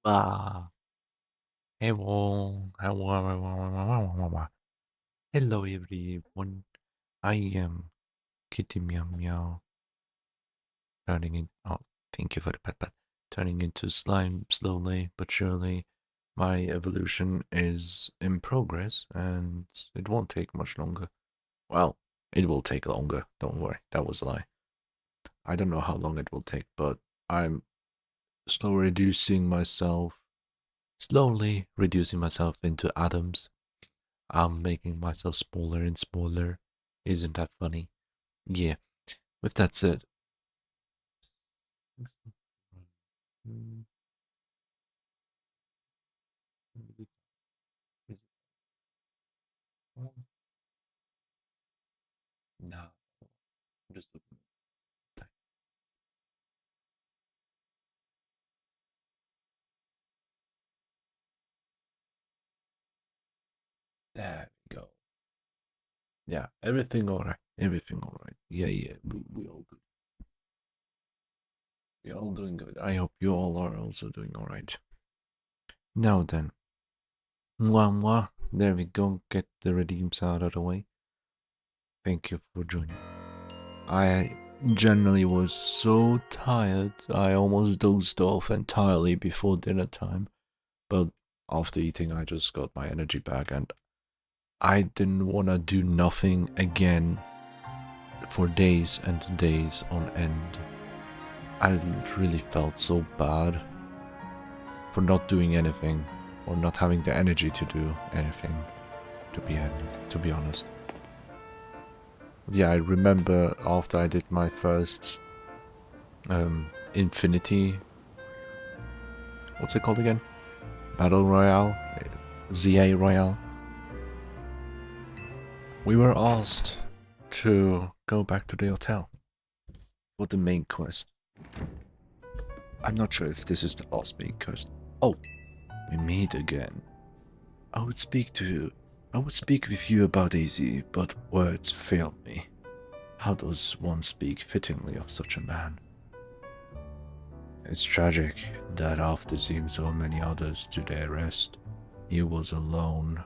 Ah, hello everyone. I am Kitty Meow Meow turning in. Oh, thank you for the pat. Turning into slime slowly but surely. My evolution is in progress, and it won't take much longer. Well, it will take longer. Don't worry, that was a lie. I don't know how long it will take, but I'm slowly reducing myself into atoms. I'm making myself smaller and smaller. Isn't that funny? Yeah. With that said, no, I'm just looking. There we go. Yeah, everything alright. Everything alright. Yeah. We all good. We're all doing good. I hope you all are also doing alright. Now then, mwah. There we go. Get the redeems out of the way. Thank you for joining. I generally was so tired, I almost dozed off entirely before dinner time. But after eating, I just got my energy back, and I didn't want to do nothing again for days and days on end. I really felt so bad for not doing anything, or not having the energy to do anything, to be honest. Yeah, I remember after I did my first Infinity, what's it called again? Battle Royale? ZA Royale? We were asked to go back to the hotel for the main quest. I'm not sure if this is the last main quest. Oh, we meet again. I would speak with you about AZ, but words failed me. How does one speak fittingly of such a man? It's tragic that after seeing so many others to their rest, he was alone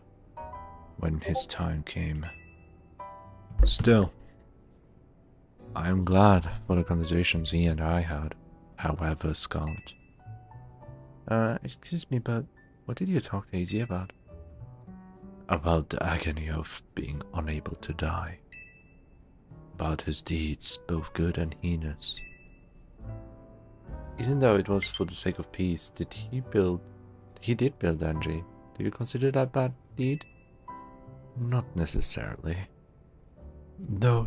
when his time came. Still, I am glad for the conversations he and I had, however scant. Excuse me, but what did you talk to AZ about? About the agony of being unable to die. About his deeds, both good and heinous. Even though it was for the sake of peace, he did build Angie. Do you consider that bad deed? Not necessarily. Though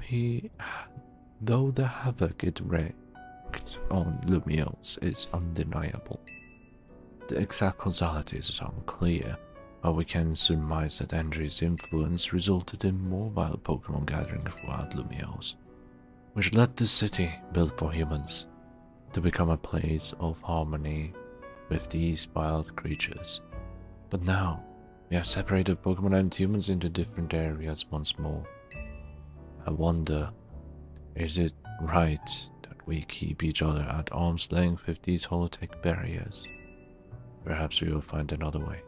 the havoc it wreaked on Lumios is undeniable. The exact causality is unclear, but we can surmise that Angie's influence resulted in more wild Pokemon gathering throughout Lumios, which led the city, built for humans, to become a place of harmony with these wild creatures. But now, we have separated Pokemon and humans into different areas once more. I wonder, is it right that we keep each other at arm's length with these holotech barriers? Perhaps we will find another way.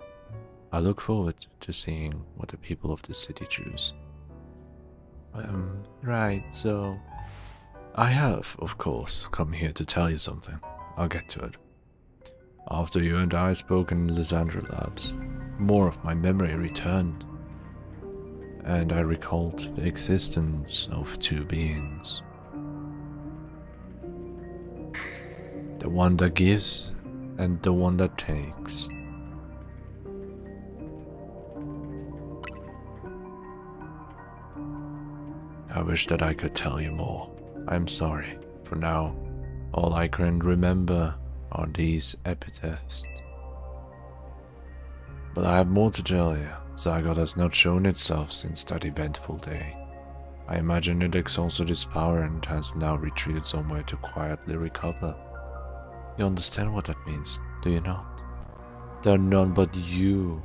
I look forward to seeing what the people of the city choose. Right, so I have, of course, come here to tell you something. I'll get to it. After you and I spoke in Lysandra Labs, more of my memory returned, and I recalled the existence of two beings. The one that gives, and the one that takes. I wish that I could tell you more. I'm sorry. For now, all I can remember are these epithets. But I have more to tell you. Zygote has not shown itself since that eventful day. I imagine it exhausted its power and has now retreated somewhere to quietly recover. You understand what that means, do you not? There are none but you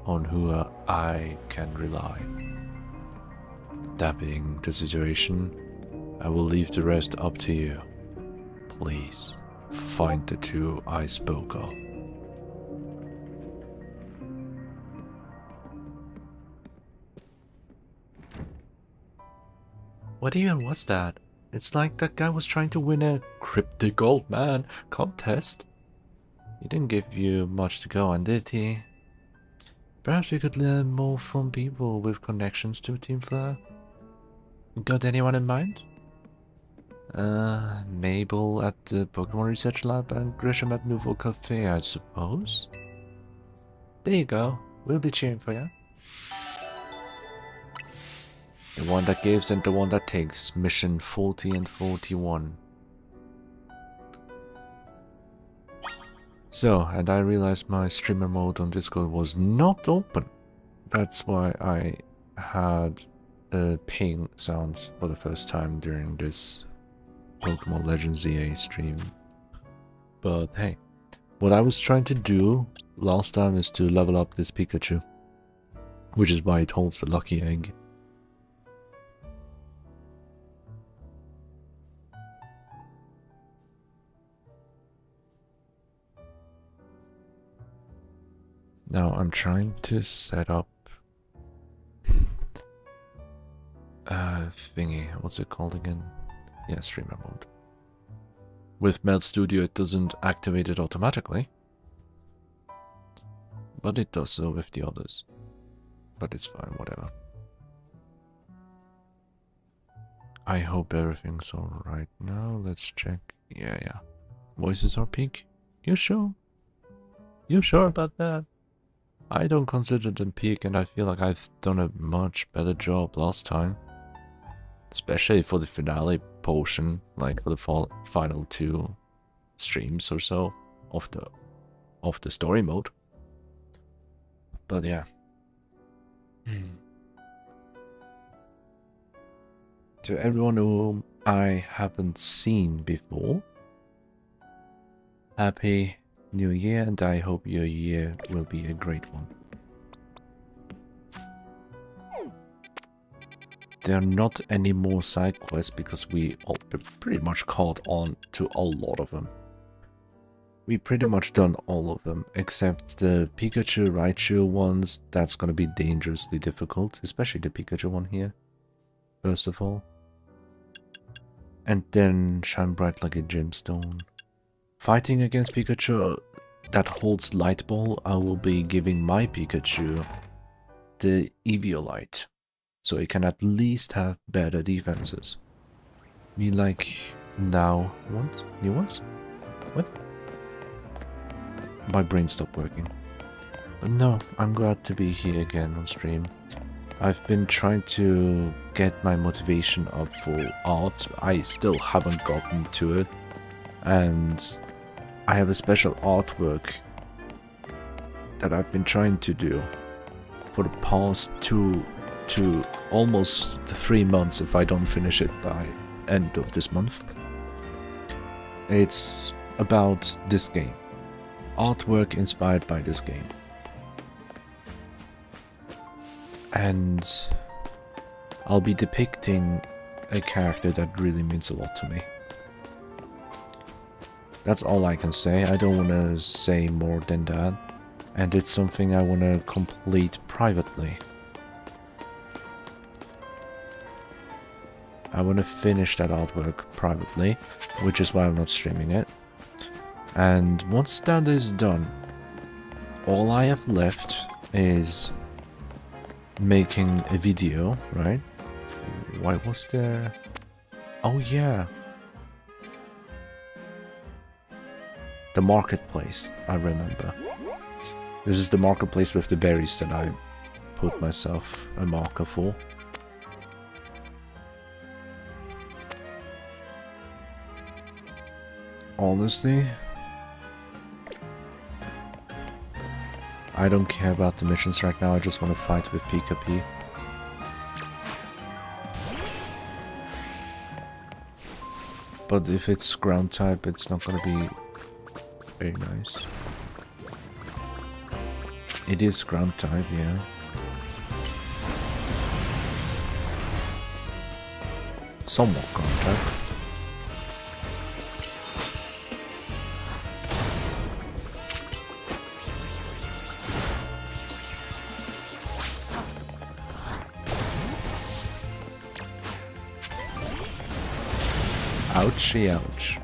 on who I can rely. That being the situation, I will leave the rest up to you. Please, find the two I spoke of. What even was that? It's like that guy was trying to win a cryptic old man contest. He didn't give you much to go on, did he? Perhaps you could learn more from people with connections to Team Flare. Got anyone in mind? Mabel at the Pokemon Research Lab and Grisham at Nouveau Cafe, I suppose. There you go. We'll be cheering for you. The one that gives and the one that takes. Mission 40 and 41. So, and I realized my streamer mode on Discord was not open. That's why I had ping sounds for the first time during this Pokemon Legends ZA stream. But hey, what I was trying to do last time is to level up this Pikachu, which is why it holds the lucky egg. Now I'm trying to set up thingy, what's it called again? Yeah, streamer mode. With Melt Studio it doesn't activate it automatically, but it does so with the others. But it's fine, whatever. I hope everything's alright now. Let's check. Yeah. Voices are peak. You sure? You sure about that? I don't consider them peak, and I feel like I've done a much better job last time. Especially for the finale portion, like for the final 2 streams or so of the story mode. But yeah. To everyone whom I haven't seen before, Happy New Year, and I hope your year will be a great one. There are not any more side quests because we all pretty much caught on to a lot of them. We pretty much done all of them, except the Pikachu, Raichu ones. That's gonna be dangerously difficult, especially the Pikachu one here, first of all. And then Shine Bright like a gemstone. Fighting against Pikachu that holds Light Ball, I will be giving my Pikachu the Eviolite, so it can at least have better defenses. Me like now, what? New ones? What? My brain stopped working. But no, I'm glad to be here again on stream. I've been trying to get my motivation up for art. I still haven't gotten to it. And I have a special artwork that I've been trying to do for the past 2 to almost 3 months if I don't finish it by end of this month. It's about this game. Artwork inspired by this game. And I'll be depicting a character that really means a lot to me. That's all I can say. I don't want to say more than that. And it's something I want to complete privately. I want to finish that artwork privately, which is why I'm not streaming it. And once that is done, all I have left is making a video, right? Why was there... Oh yeah. The marketplace, I remember. This is the marketplace with the berries that I put myself a marker for. Honestly, I don't care about the missions right now, I just want to fight with Pika-P. But if it's ground type, it's not gonna be very nice. It is ground type, yeah. Somewhat ground type. Ouchie, ouch.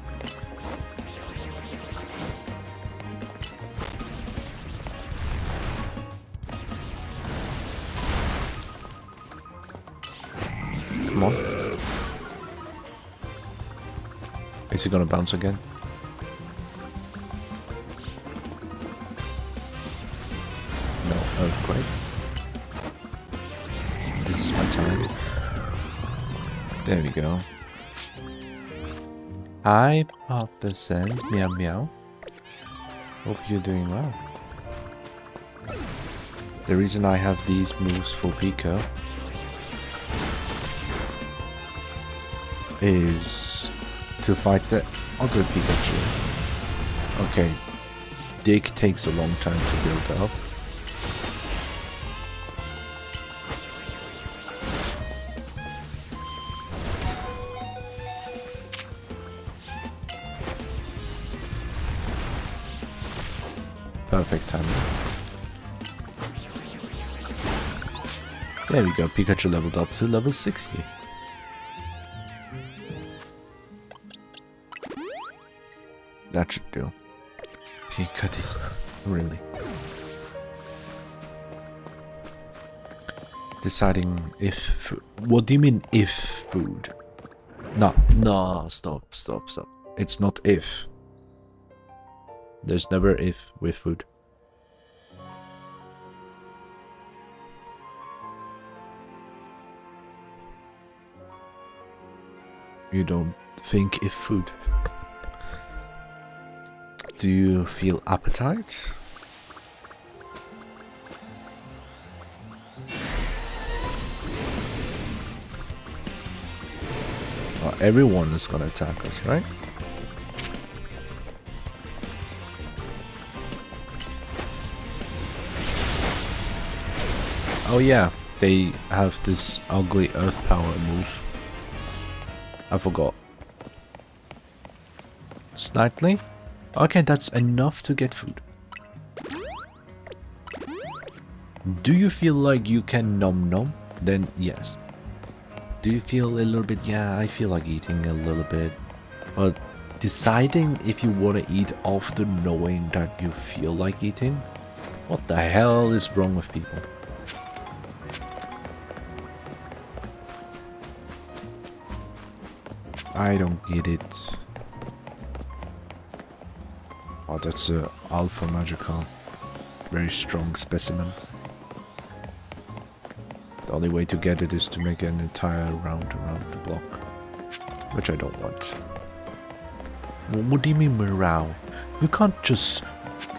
Come on. Is he gonna bounce again? No earthquake. This is my time. There we go. Hi, Papa Sands. Meow meow. Hope you're doing well. The reason I have these moves for Pico is to fight the other Pikachu. Okay, Dick takes a long time to build up. Perfect timing. There we go, Pikachu leveled up to level 60. That should do. Pikachu, really. Deciding if... What do you mean if food? No, stop. It's not if. There's never if with food. You don't think if food. Do you feel appetite? Well, everyone is gonna attack us, right? Oh yeah, they have this ugly earth power move. I forgot. Slightly? Okay, that's enough to get food. Do you feel like you can nom nom? Then yes. Do you feel a little bit? Yeah, I feel like eating a little bit. But deciding if you want to eat after knowing that you feel like eating? What the hell is wrong with people? I don't get it. Oh, that's a alpha magical. Very strong specimen. The only way to get it is to make an entire round around the block. Which I don't want. What do you mean morale? You can't just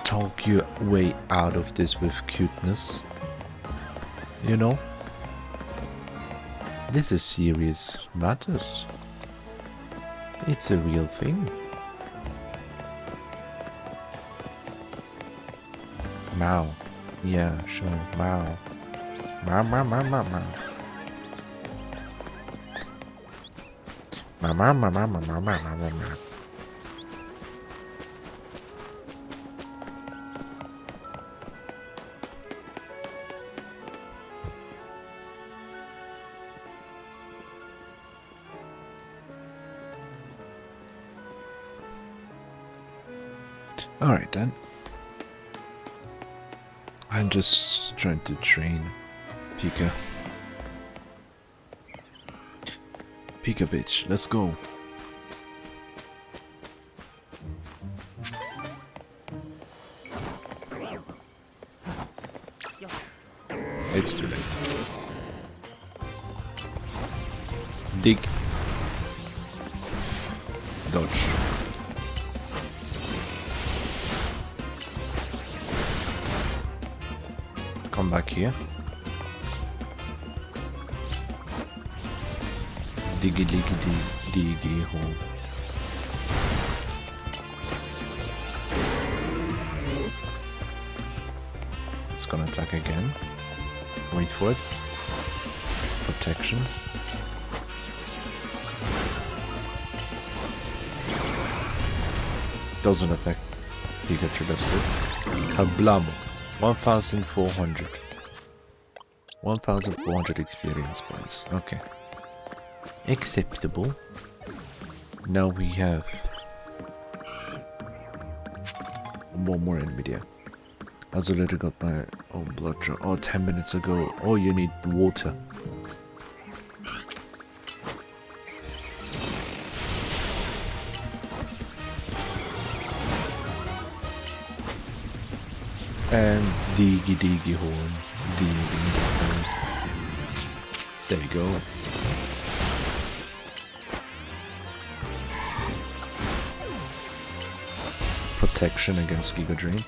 talk your way out of this with cuteness. You know? This is serious matters. It's a real thing. Meow. Yeah, sure. Meow. Meow, meow, meow, meow, meow. Meow, meow, meow, meow, meow, meow, meow, meow, meow. Alright then. I'm just trying to train Pika. Pika bitch, let's go. It's too late. Dig. Dodge. Come back here. Diggy diggy diggy hole. It's gonna attack again. Wait for it. Protection. Doesn't affect Pikachu, that's good. Kablamo. 1400. 1400 experience points. Okay. Acceptable. Now we have one more enemy there. I was already got my own blood draw. Oh, 10 minutes ago. Oh, you need water. And diggy horn. Diggy horn. There you go. Protection against Giga Dream.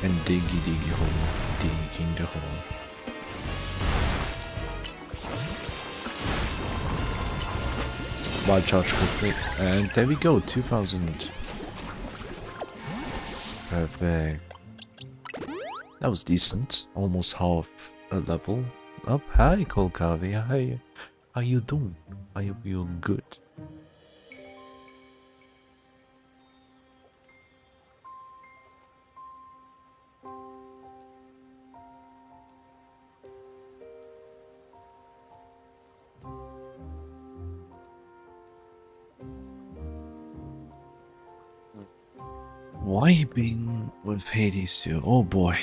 And diggy horn. Digging the horn. Wild charge quickly. And there we go. 2000. Perfect. That was decent. Almost half a level up. Hi, Kolkavi. Hi. How you doing? I hope you're good. Vibing with Hades 2. Oh boy.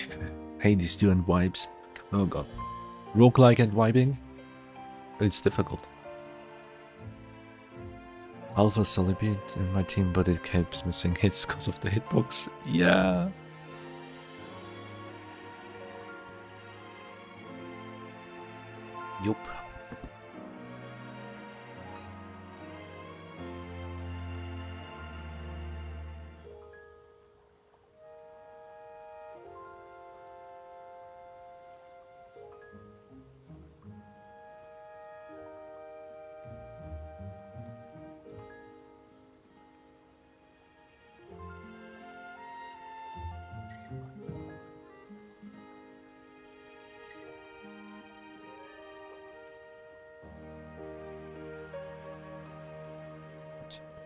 Hades 2 and vibes. Oh god. Roguelike and vibing? It's difficult. Alpha Solipede in my team, but it keeps missing hits because of the hitbox. Yeah. Yup.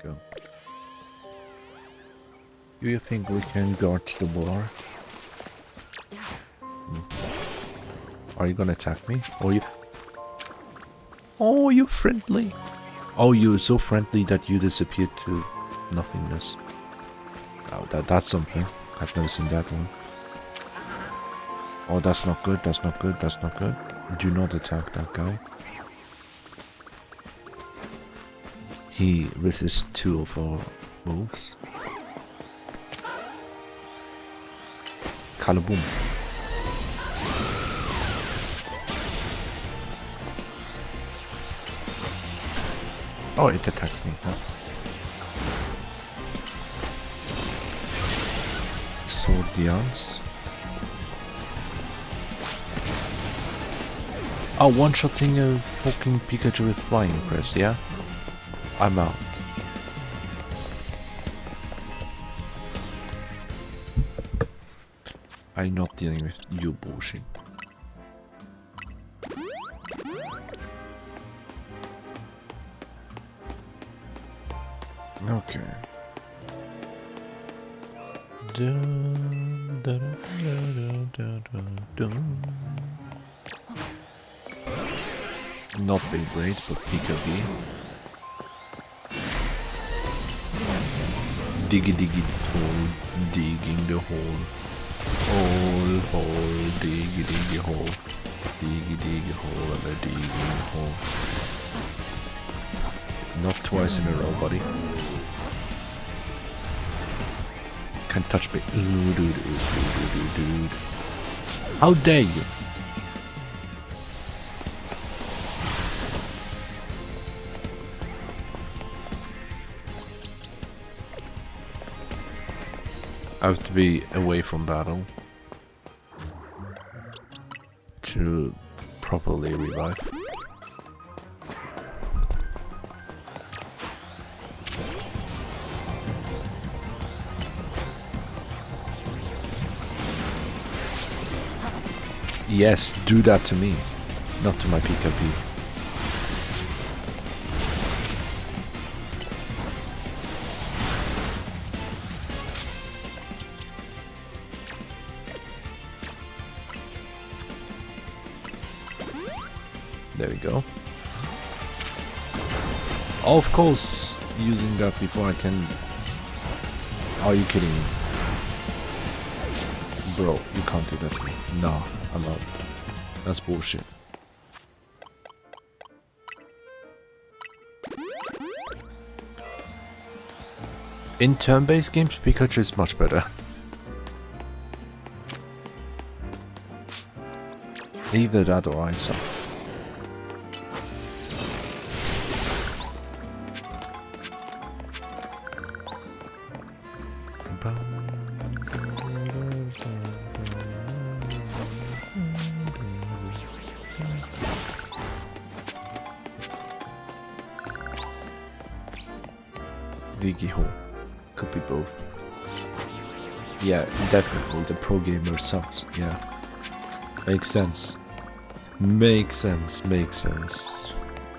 Go. Do you think we can guard the bar? Are you gonna attack me? Or you? Oh, you're friendly. Oh, you're so friendly that you disappeared to nothingness. Oh, that's something. I've never seen that one. Oh, that's not good. That's not good. That's not good. Do not attack that guy. He resists 2 of our moves. Kalaboom. Oh, it attacks me. Huh? Sword dance. Oh, one-shotting a fucking Pikachu with flying press, yeah? I'm out. I'm not dealing with you bullshit. Okay. Dun, dun, dun, dun, dun, dun. Not Beyblade, but Pikachu. Diggy hole, digging the hole. Hole, diggy hole. Diggy hole and a digging hole. Not twice in a row, buddy. Can't touch me. How dare you? I have to be away from battle to properly revive. Yes, do that to me, not to my PKP. There we go. Of course, using that before I can... Are you kidding me? Bro, you can't do that to me. Nah, I'm out. That's bullshit. In turn-based games, Pikachu is much better. Either that or I suck. Diggy hole. Could be both. Yeah, definitely. The pro gamer sucks. Yeah. Makes sense. Makes sense. Makes sense.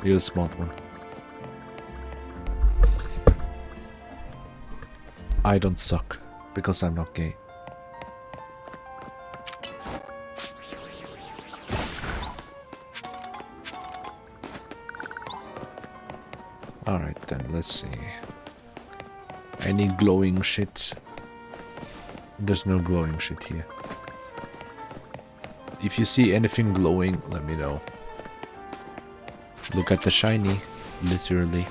You're a smart one. I don't suck because I'm not gay. Alright then, let's see. Any glowing shit? There's no glowing shit here. If you see anything glowing, let me know. Look at the shiny, literally.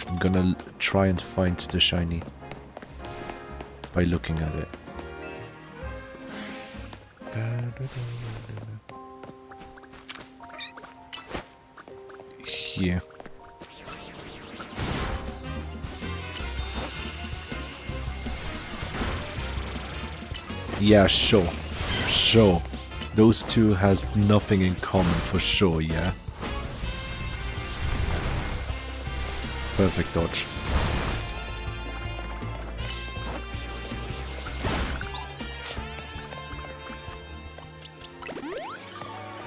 I'm gonna try and find the shiny by looking at it. Here. Yeah, sure. Sure. Those two has nothing in common for sure, yeah? Perfect dodge.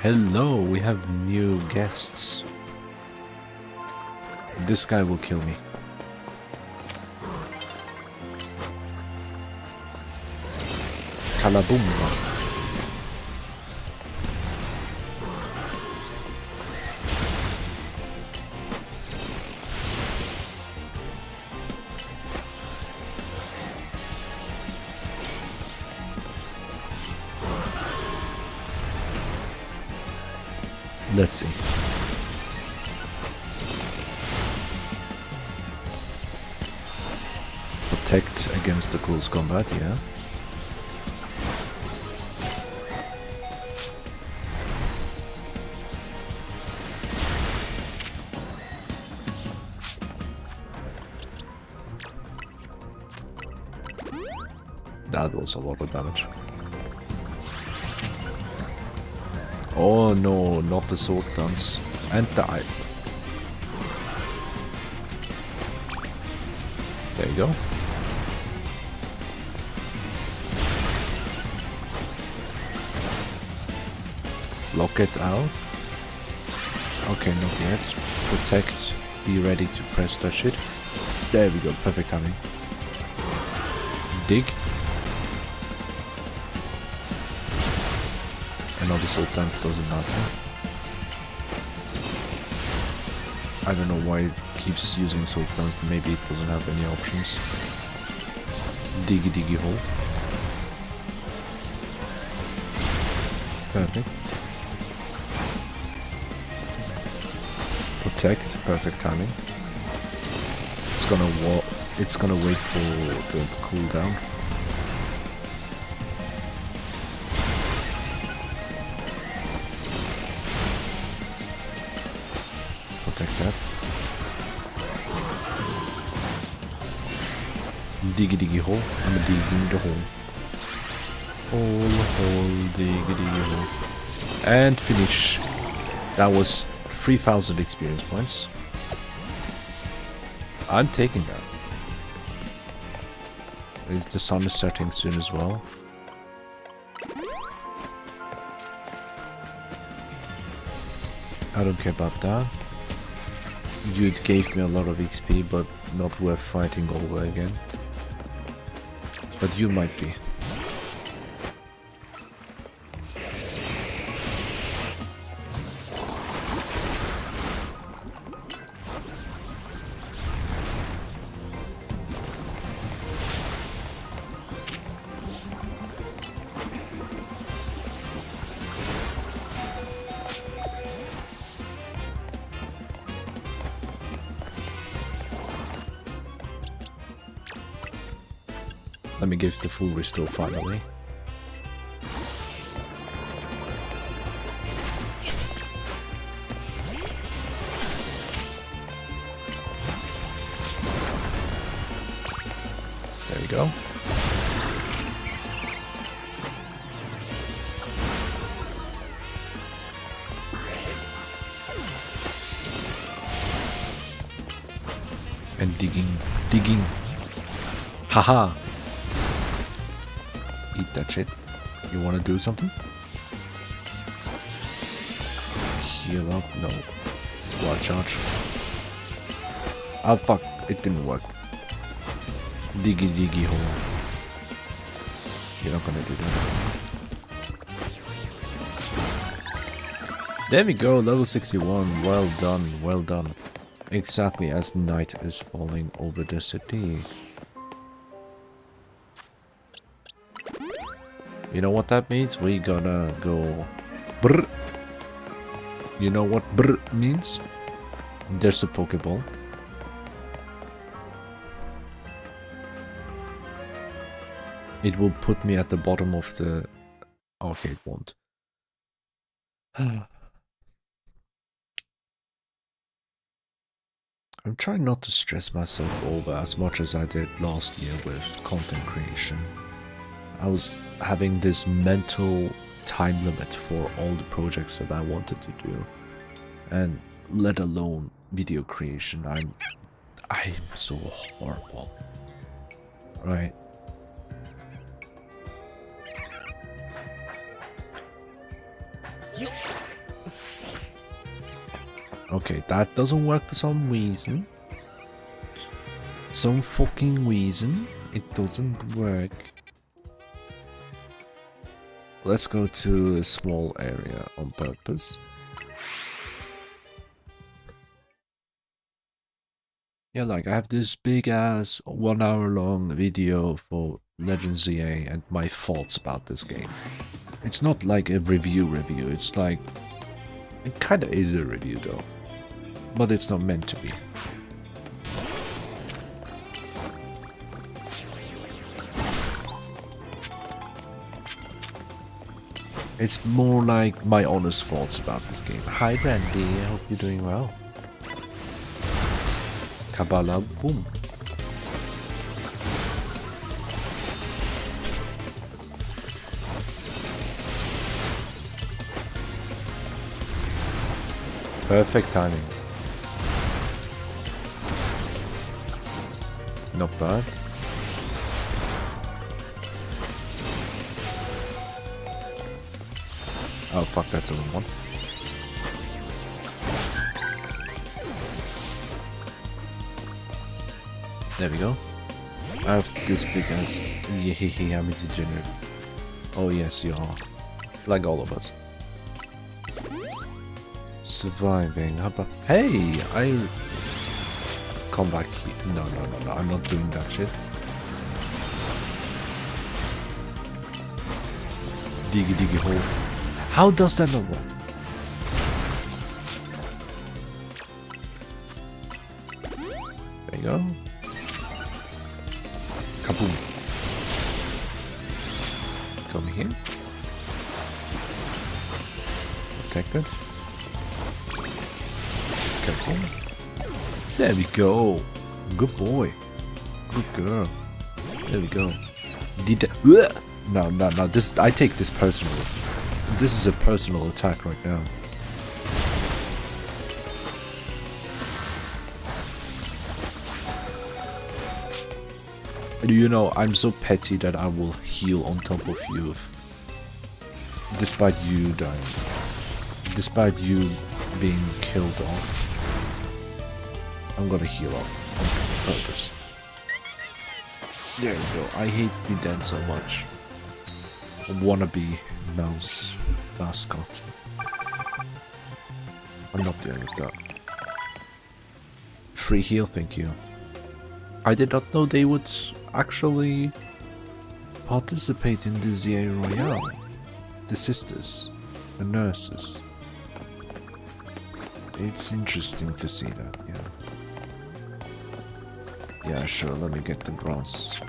Hello, we have new guests. This guy will kill me. Kalabumba. Let's see. Protect against the close combat, yeah. That was a lot of damage. Oh no, not the sword dance. And die. There you go. Lock it out. Okay, not yet. Protect. Be ready to press that shit. There we go, perfect timing. Dig. Another soul tank doesn't matter. I don't know why it keeps using soul tank. Maybe it doesn't have any options. Diggy diggy hole. Perfect. Protect. Perfect timing. It's gonna wait for the cooldown. Protect that. Diggy diggy hole. I'm digging the hole. Hole, diggy diggy hole. And finish. That was 3,000 experience points. I'm taking that. If the sun is setting soon as well. I don't care about that. You gave me a lot of XP, but not worth fighting over again. But you might be. Let me give the full restore finally. There we go. And digging. Haha. Eat that shit. You wanna do something? Heal up? No. Squad charge. Oh fuck, it didn't work. Diggy hole. You're not gonna do that. There we go, level 61. Well done, well done. Exactly as night is falling over the city. You know what that means? We gotta go brr. You know what brr means? There's a Pokeball. It will put me at the bottom of the... Okay, it won't. I'm trying not to stress myself over as much as I did last year with content creation. I was having this mental time limit for all the projects that I wanted to do. And let alone video creation. I'm so horrible. Right? Okay, that doesn't work for some reason. Some fucking reason. It doesn't work. Let's go to a small area on purpose. Yeah, like I have this big ass 1 hour long video for Legend ZA and my thoughts about this game. It's not like a review, it's like... It kinda is a review though. But it's not meant to be. It's more like my honest thoughts about this game. Hi Brandy, I hope you're doing well. Kabbalah, boom. Perfect timing. Not bad. Oh fuck, that's the wrong one. There we go. I have this big ass. Hehehe, I'm a degenerate. Oh yes, you are. Like all of us. Surviving. How about... Hey! I... Come back here. No, I'm not doing that shit. Diggy hole. How does that not work? There you go. Kaboom. Come here. Protected. Kaboom. There we go. Good boy. Good girl. There we go. No. This, I take this personally. This is a personal attack right now. You know, I'm so petty that I will heal on top of you despite you dying. Despite you being killed off. I'm gonna heal up on purpose. There you go. I hate being dead so much. Wannabe mouse mascot. I'm not dealing with that. Free heal, thank you. I did not know they would actually participate in the ZA Royale. The sisters, the nurses. It's interesting to see that, yeah. Yeah, sure, let me get the grass.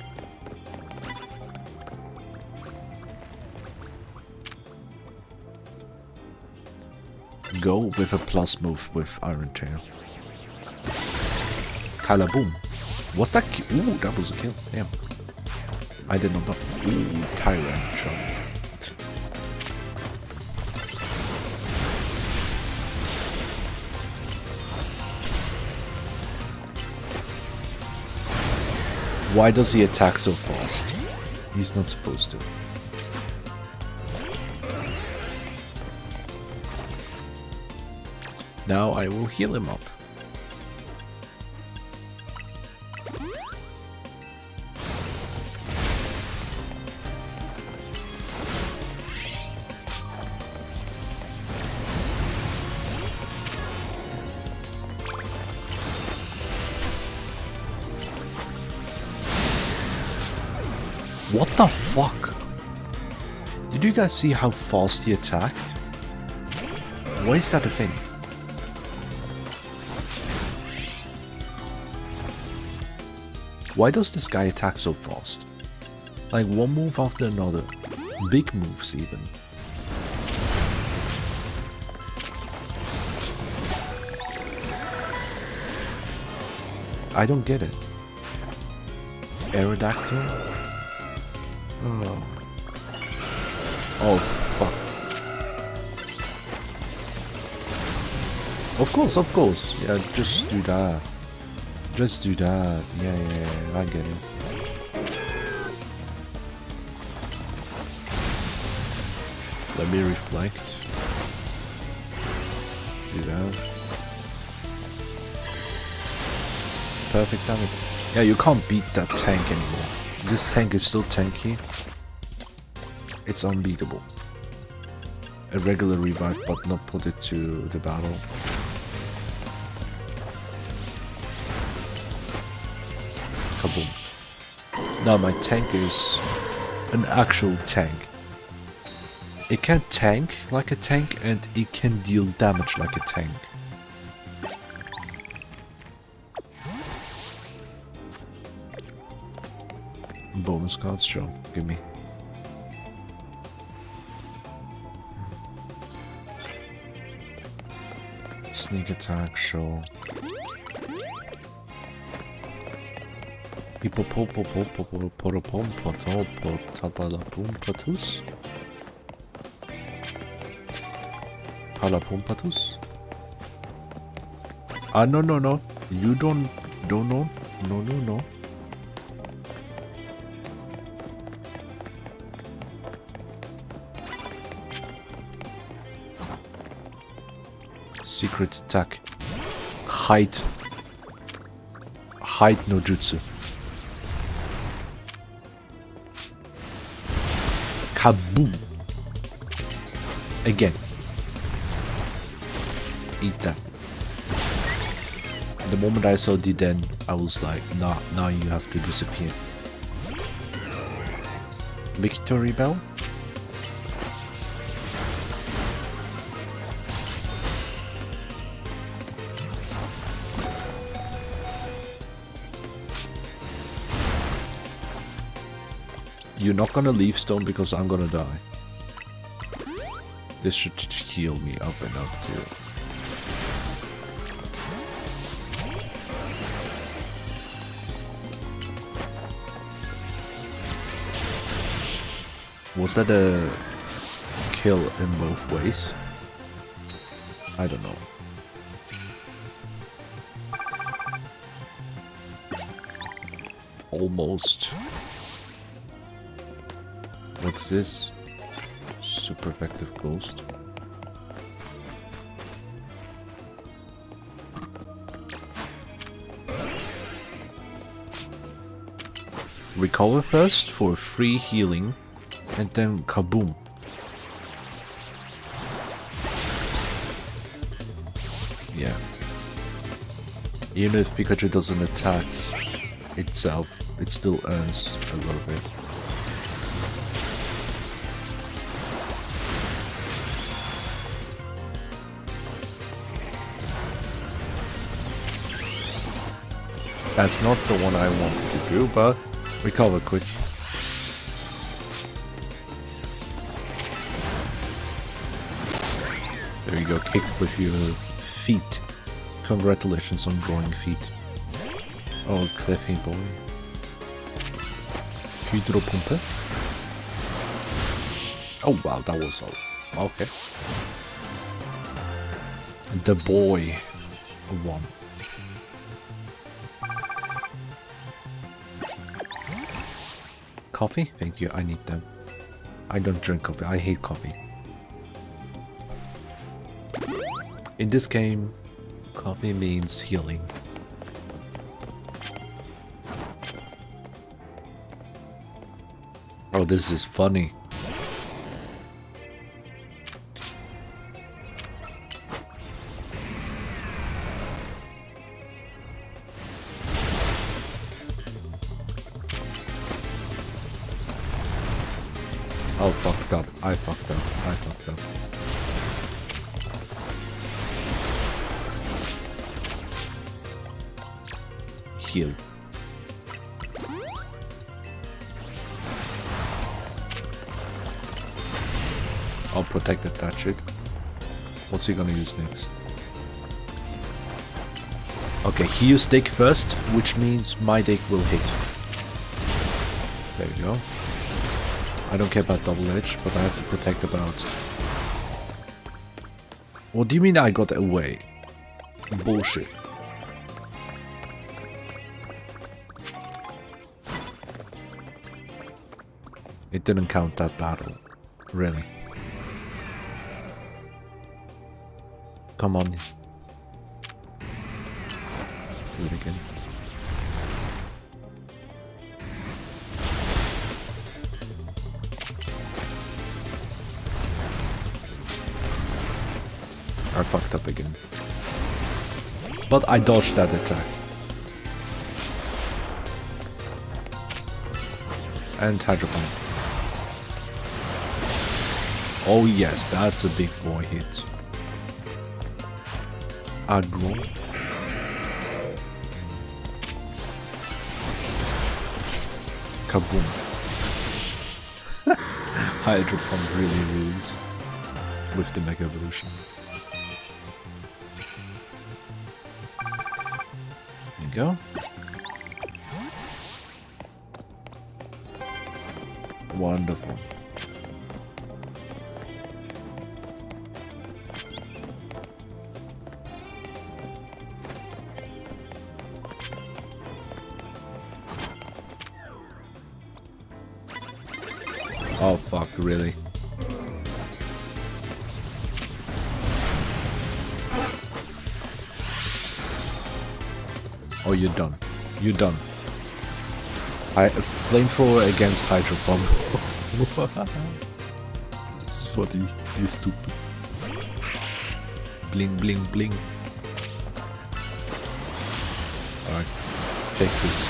go with a plus move with Iron Tail. Kalaboom. Was that Ooh, that was a kill. Damn. I did not know. Ooh, Tyrant shot. Why does he attack so fast? He's not supposed to. Now I will heal him up. What the fuck? Did you guys see how fast he attacked? Why is that a thing? Why does this guy attack so fast? Like one move after another. Big moves even. I don't get it. Aerodactyl? Oh. Oh, fuck. Of course. Yeah, just do that. Just do that. Yeah, I get it. Let me reflect. Do that. Perfect damage. Yeah, you can't beat that tank anymore. This tank is so tanky. It's unbeatable. A regular revive, but not put it to the battle. Kaboom. Now my tank is an actual tank. It can tank like a tank and it can deal damage like a tank. Bonus cards, sure, give me. Sneak attack, sure. Palapumpatus? Ah, no. You don't know. No. Secret attack. Height no jutsu. Kaboom. Again. Eat that. The moment I saw D10, I was like, nah, now you have to disappear. Victory Bell? You're not gonna leave stone because I'm gonna die. This should heal me up enough too. Was that a kill in both ways? I don't know. Almost. What's this? Super effective ghost. Recover first for free healing, and then kaboom. Yeah. Even if Pikachu doesn't attack itself, it still earns a little bit. That's not the one I wanted to do, but recover quick. There you you go, kick with your feet. Congratulations on growing feet. Oh, Cliffy boy. Hydropumpe. Oh wow, that was all. Okay. The boy won. Coffee? Thank you, I need them. I don't drink coffee, I hate coffee. In this game, coffee means healing. Oh, this is funny. Oh, fucked up. I fucked up. I fucked up. Heal. I'll protect that shit. What's he gonna use next? Okay, he used dick first, which means my dick will hit. There you go. I don't care about double edge, but I have to protect about... What do you mean I got away? Bullshit. It didn't count that battle. Really. Come on. Do it again. I fucked up again. But I dodged that attack. And Hydro Pump. Oh yes, that's a big boy hit. Aggro. Kaboom. Hydro Pump really rules with the Mega Evolution. There you go. Wonderful. Oh fuck, really? Oh, you're done. You're done. Flamethrower against Hydro Pump. It's funny. You stupid. Bling, bling, bling. Alright. Take this.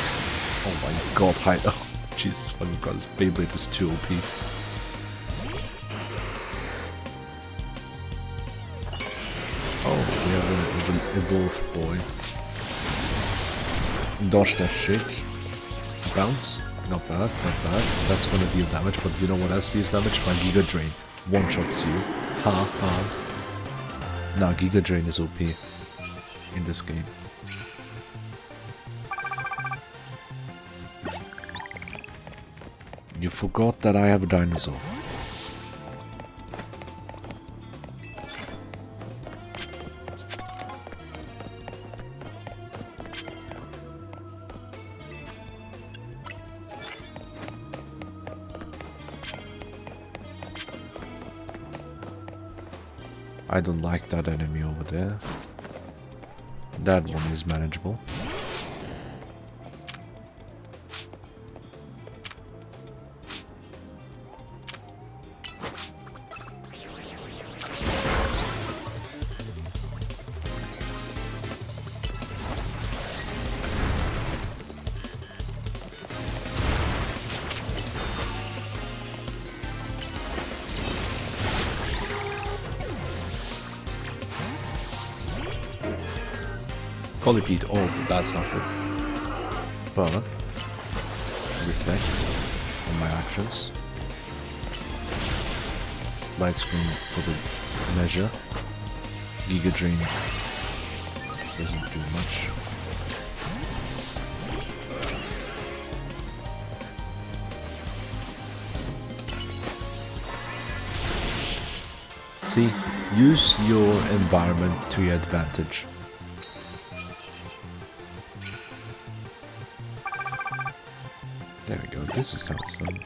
Oh my god, Hydro. Oh, Jesus fucking Christ. Beyblade is too OP. Oh, we have an evolved boy. Dodge that shit. Bounce. Not bad, not bad. That's gonna deal damage, but you know what else deals damage? My Giga Drain. One-shots you. Ha ha. Nah, Giga Drain is OP in this game. You forgot that I have a dinosaur. I don't like that enemy over there. That one is manageable. Polypede, oh, that's not good. But, reflect on my actions. Light screen for the measure. Giga Drain doesn't do much. See, use your environment to your advantage. There we go, this is awesome.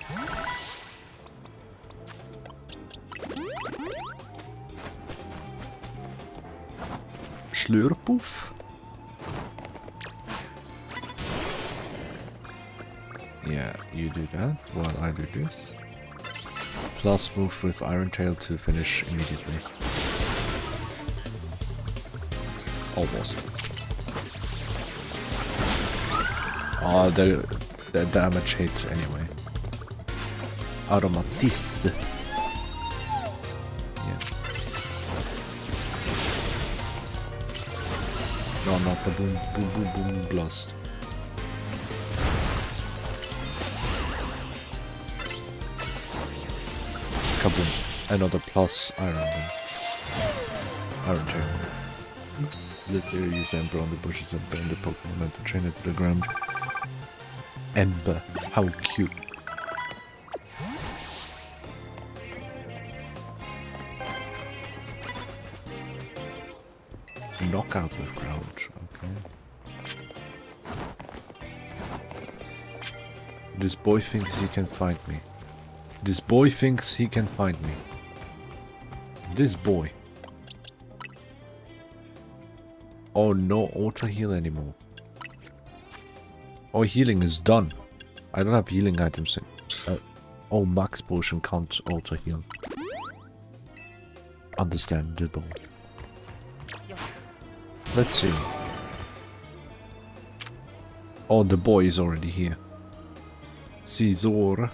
Slurpoof. Yeah, you do that while I do this. Plus move with Iron Tail to finish immediately. Almost. Oh, the damage hit anyway. Aromatis. Yeah. No, not the boom, boom, boom, boom blast. Kaboom. Another plus iron bomb. Iron Tail. Literally use Ember on the bushes and burn the Pokemon and to train it to the ground. Ember. How cute. Knockout with Crouch. Okay. This boy thinks he can find me. This boy thinks he can find me. This boy. Oh, no auto heal anymore. Oh, healing is done. I don't have healing items. Oh, max potion can't auto heal. Understandable. Let's see. Oh, the boy is already here. Caesar.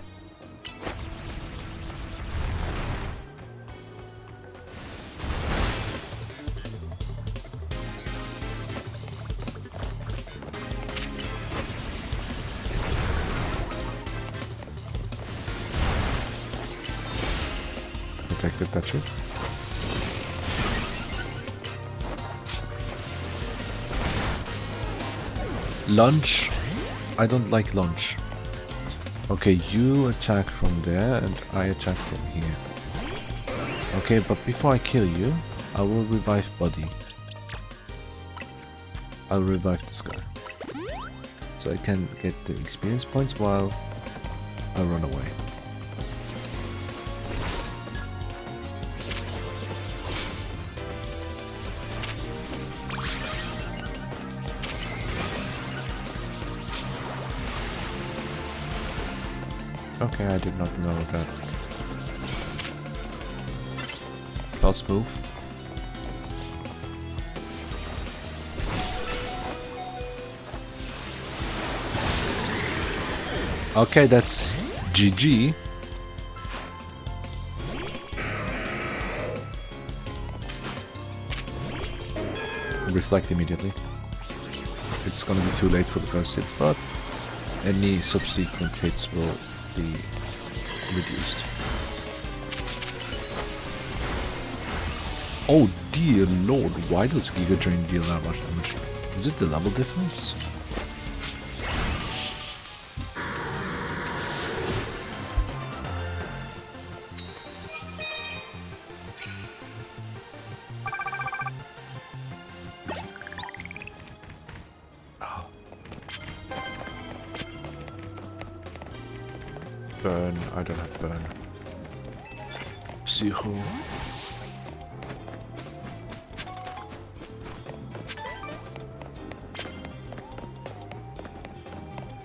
Protected touch it. Lunge. I don't like lunge. Okay, you attack from there and I attack from here. Okay, but before I kill you, I will revive Buddy. I'll revive this guy. So I can get the experience points while I run away. Okay, I did not know that. Plus move. Okay, that's GG. Reflect immediately. It's gonna be too late for the first hit, but any subsequent hits will be reduced. Oh dear lord, why does Giga Drain deal that much damage? Is it the level difference? Burn, I don't have burn. Psycho.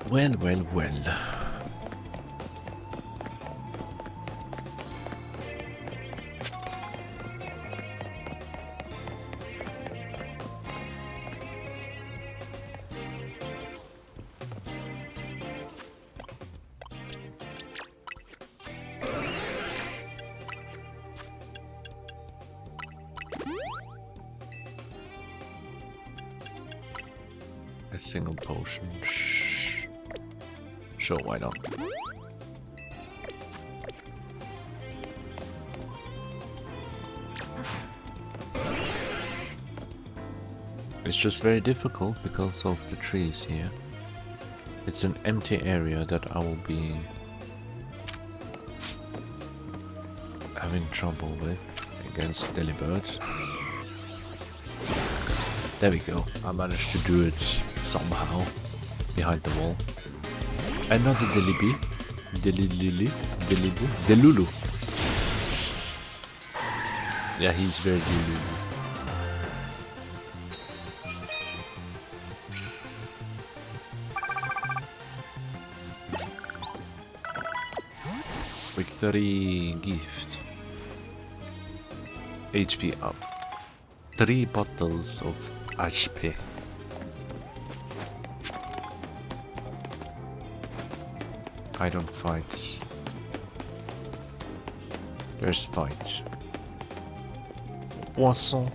Well, well, well. A single potion. Sure, why not? It's just very difficult because of the trees here. It's an empty area that I will be having trouble with against delibirds. There we go. I managed to do it somehow behind the wall. And not the Delibi. Delulu. Yeah, he's very Delulu. Victory gift. HP up. 3 bottles of HP. I don't fight. There's fight. Poisson.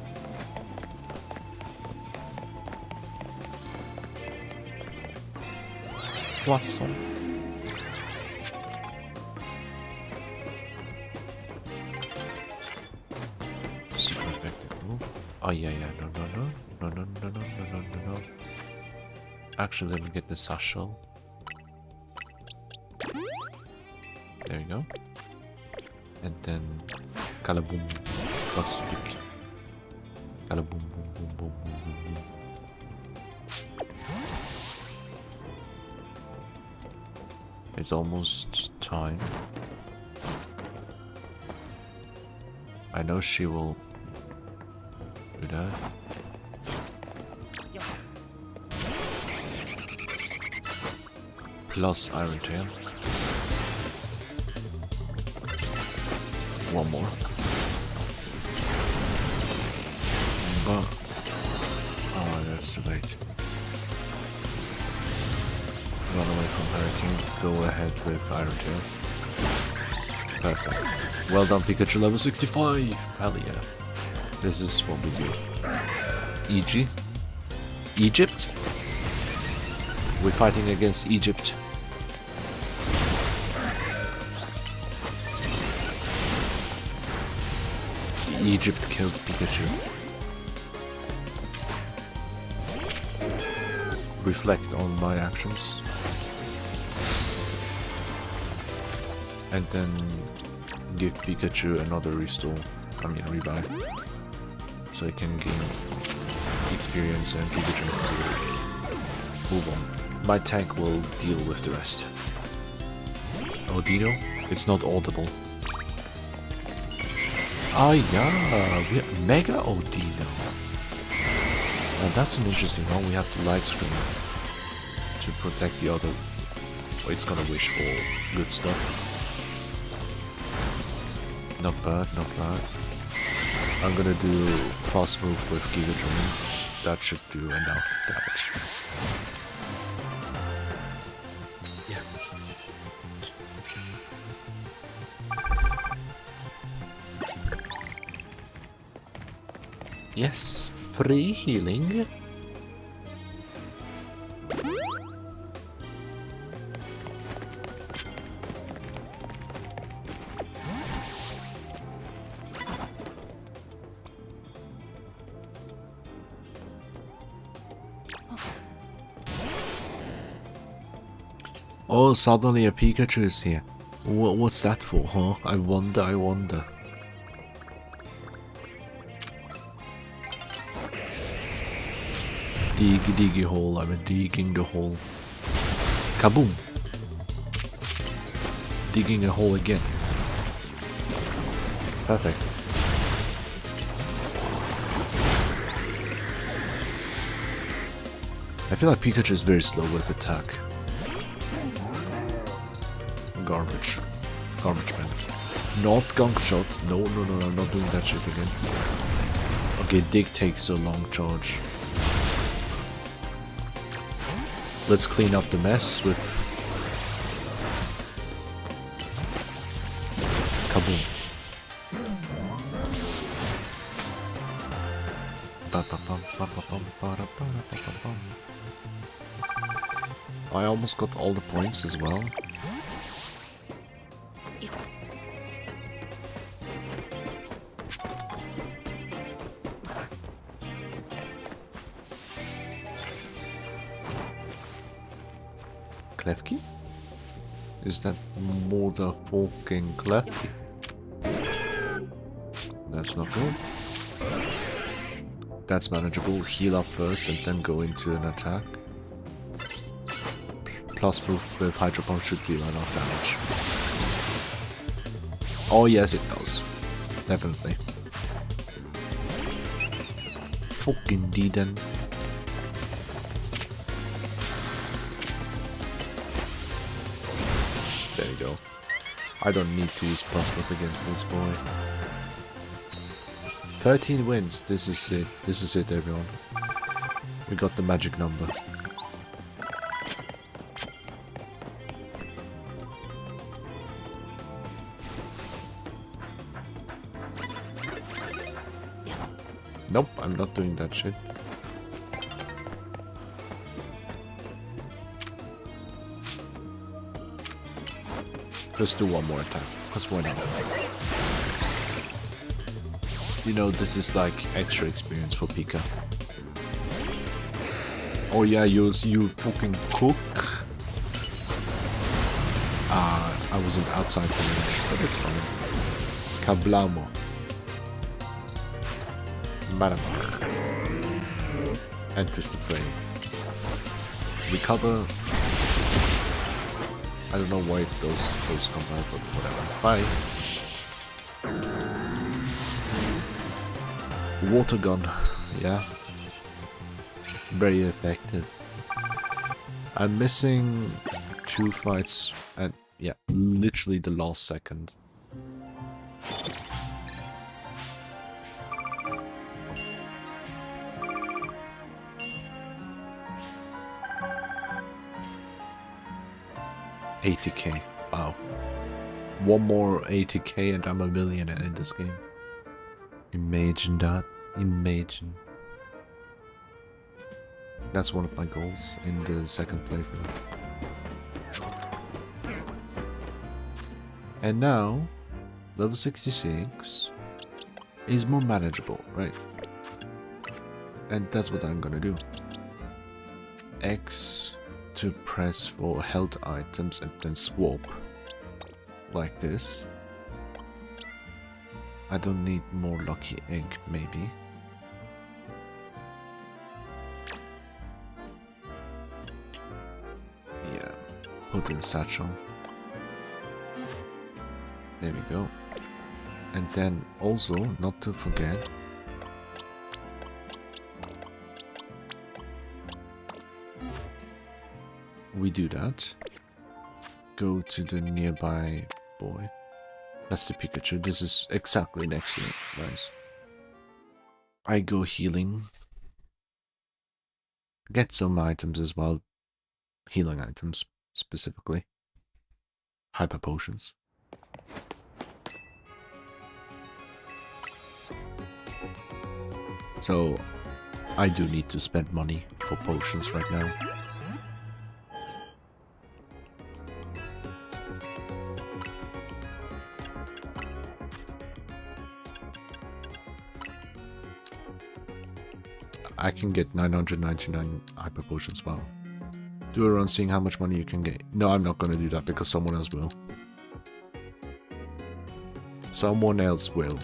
Poisson. Super effective move. Oh yeah, no. Actually, let me get the satchel. There we go. And then Kalaboom plastic. Kalaboom boom boom boom boom boom boom. It's almost time. I know she will do that. Plus Iron Tail. One more. But oh, that's too late. Run away from Hurricane. Go ahead with Iron Tail. Perfect. Well done, Pikachu, level 65. Hell yeah. This is what we do. EG. Egypt. We're fighting against Egypt. Egypt killed Pikachu. Reflect on my actions. And then give Pikachu another restore. I mean revive. So he can gain experience and Pikachu move on. My tank will deal with the rest. Odino? It's not audible. Ah yeah, we have Mega Odino. Now that's an interesting one. We have to light screen to protect the other. Oh, it's gonna wish for good stuff. Not bad, not bad. I'm gonna do cross move with Giga Drain. That should do enough damage. Yeah. Yes, free healing. Oh, suddenly a Pikachu is here. What's that for, huh? I wonder. Diggy hole, I'm digging the hole. Kaboom! Digging a hole again. Perfect. I feel like Pikachu is very slow with attack. Garbage man. Not gunk shot. No, I'm not doing that shit again. Okay, dig takes a long charge. Let's clean up the mess with Kaboom. I almost got all the points as well. Klefki? Is that motherfucking Klefki? That's not good. That's manageable. Heal up first and then go into an attack. Plus move with Hydro Pump should deal enough damage. Oh yes, it does. Definitely. Fucking D-den. There you go. I don't need to use plus move against this boy. 13 wins. This is it. This is it, everyone. We got the magic number. Nope, I'm not doing that shit. Just do one more attack, because why not? You know, this is like extra experience for Pika. Oh yeah, you fucking cook. I wasn't outside the range, but it's fine. Kablamo. Madam. Enters the fray. Recover. I don't know why those come out, but whatever. Bye. Water gun. Yeah. Very effective. I'm missing 2 fights at, yeah, literally the last second. $80k. Wow. One more 80k and I'm a millionaire in this game. Imagine that. Imagine. That's one of my goals in the second playthrough. And now, level 66 is more manageable, right? And that's what I'm gonna do. X to press for health items and then swap. Like this. I don't need more lucky egg, maybe. Yeah, put in satchel. There we go. And then also, not to forget, we do that. Go to the nearby boy. That's the Pikachu. This is exactly next to it. Nice. I go healing. Get some items as well. Healing items, specifically. Hyper potions. So, I do need to spend money for potions right now. I can get 999 hyper potions. Wow. Do a run seeing how much money you can get. No, I'm not gonna do that because someone else will. Someone else will.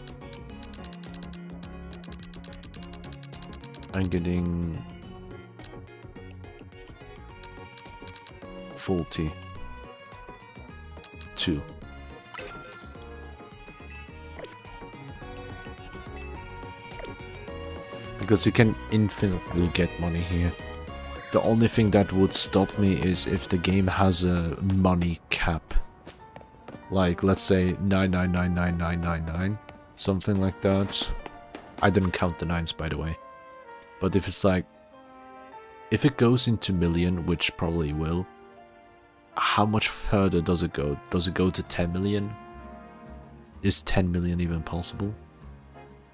I'm getting 42. Because you can infinitely get money here. The only thing that would stop me is if the game has a money cap. Like, let's say 9999999, something like that. I didn't count the 9s, by the way. But if it's like, if it goes into million, which probably will, how much further does it go? Does it go to 10 million? Is 10 million even possible?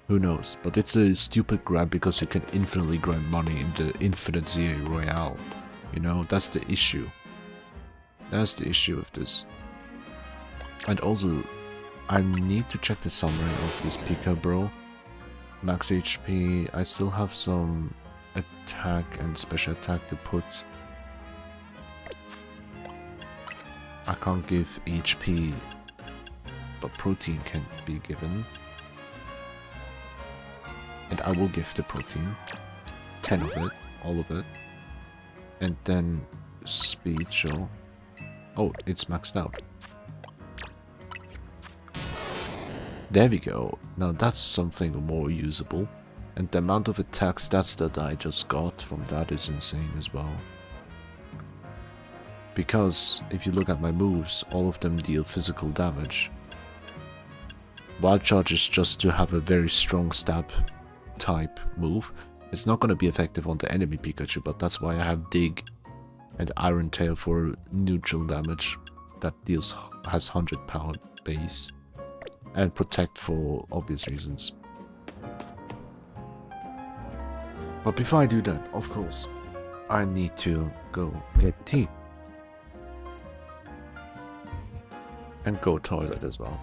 Who knows? But it's a stupid grab because you can infinitely grind money in the infinite ZA Royale. You know, that's the issue. That's the issue with this. And also, I need to check the summary of this Pika bro. Max HP, I still have some attack and special attack to put. I can't give HP, but protein can be given. And I will give the protein. 10 of it, all of it. And then speed, sure. Oh, it's maxed out. There we go. Now that's something more usable. And the amount of attack stats that I just got from that is insane as well. Because if you look at my moves, all of them deal physical damage. Wild Charge is just to have a very strong stab type move. It's not going to be effective on the enemy Pikachu, but that's why I have Dig and Iron Tail for neutral damage that has 100 power base. And Protect for obvious reasons. But before I do that, of course, I need to go get tea. And go toilet as well.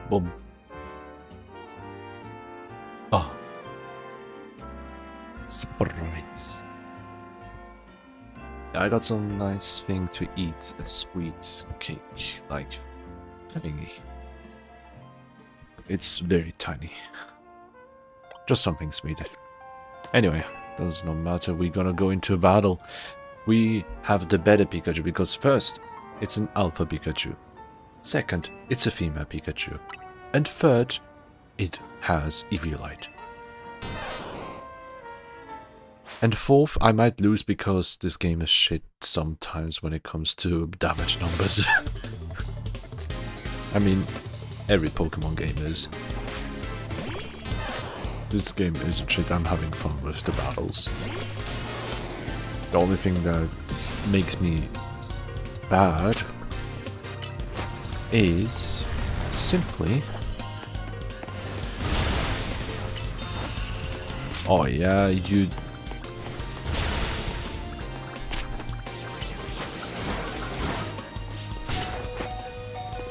Boom. Ah. Surprise. I got some nice thing to eat, a sweet cake, like thingy. It's very tiny. Just something sweet. Anyway, does not matter, we're gonna go into a battle. We have the better Pikachu because first, it's an alpha Pikachu. Second, it's a female Pikachu. And third, it has Eviolite. And fourth, I might lose because this game is shit sometimes when it comes to damage numbers. I mean, every Pokemon game is. This game isn't shit, I'm having fun with the battles. The only thing that makes me bad is simply... Oh yeah, you...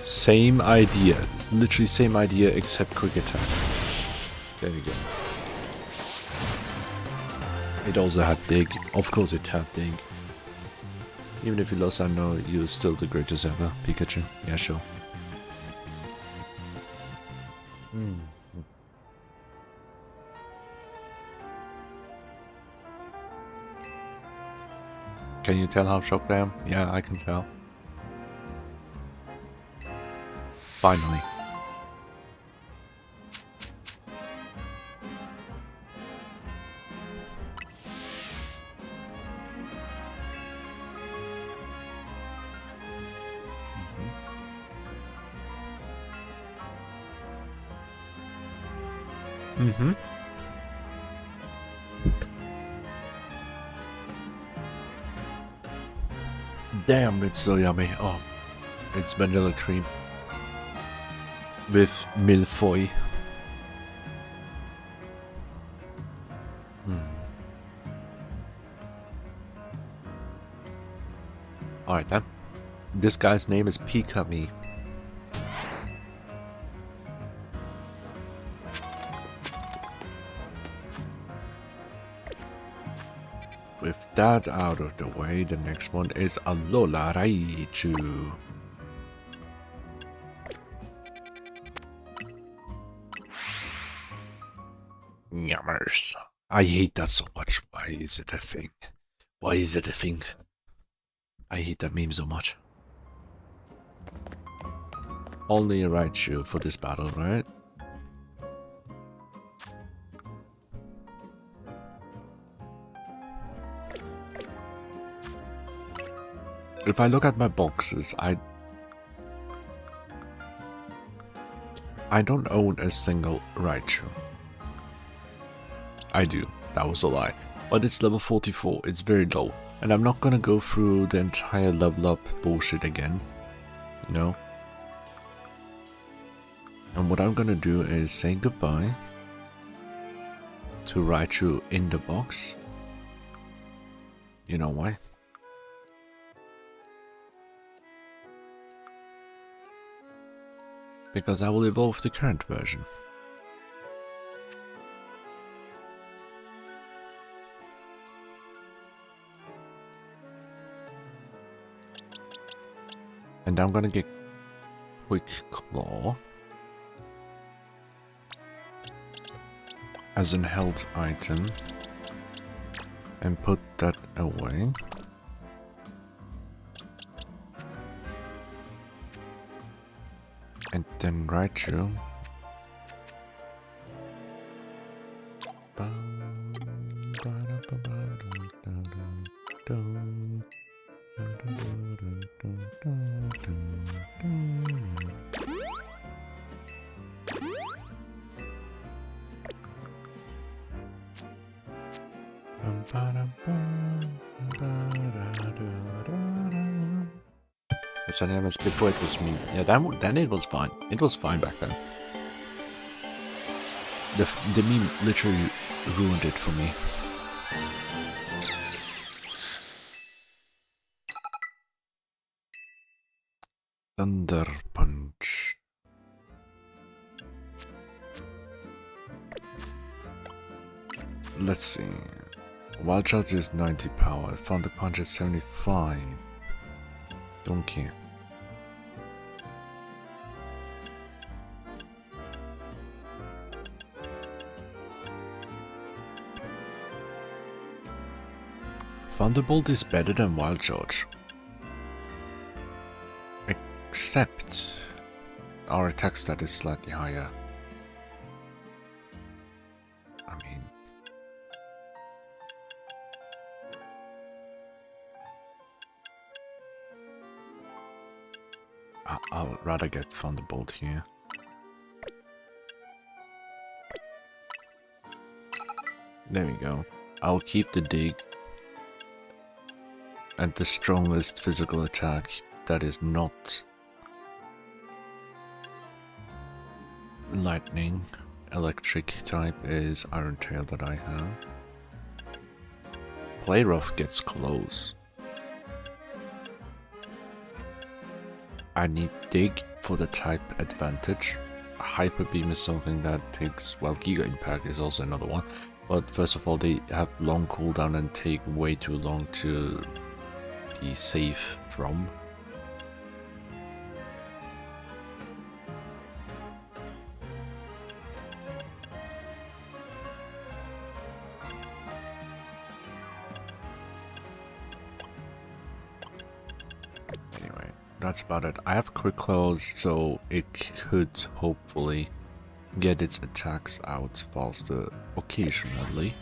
Same idea. It's literally same idea except quick attack. There we go. It also had dig. Of course it had dig. Even if you lost, I know you're still the greatest ever, Pikachu. Yeah, sure. Can you tell how shocked I am? Yeah, I can tell. Finally. Mm-hmm. Damn, it's so yummy. Oh, it's vanilla cream. With milfoy. Alright then. This guy's name is Pika-me. With that out of the way, the next one is Alola Raichu. Yummers. I hate that so much. Why is it a thing? Why is it a thing? I hate that meme so much. Only a Raichu for this battle, right? If I look at my boxes, I don't own a single Raichu. I do, that was a lie. But it's level 44, it's very low. And I'm not gonna go through the entire level up bullshit again, you know? And what I'm gonna do is say goodbye to Raichu in the box. You know why? Because I will evolve the current version. And I'm gonna get Quick Claw as an held item and put that away. And then Raichu. As before it was me. Yeah, then it was fine. It was fine back then. The meme literally ruined it for me. Thunder Punch. Let's see. Wild Shots is 90 power. Thunder Punch is 75. Don't care. Thunderbolt is better than Wild Charge. Except our attack stat is slightly higher. I mean, I'll rather get Thunderbolt here. There we go. I'll keep the dig. And the strongest physical attack that is not lightning, electric type is Iron Tail that I have. Play Rough gets close. I need Dig for the type advantage. Hyper Beam is something that takes, well, Giga Impact is also another one. But first of all, they have long cooldown and take way too long to be safe from. Anyway, that's about it. I have Quick Claws, so it could hopefully get its attacks out faster occasionally.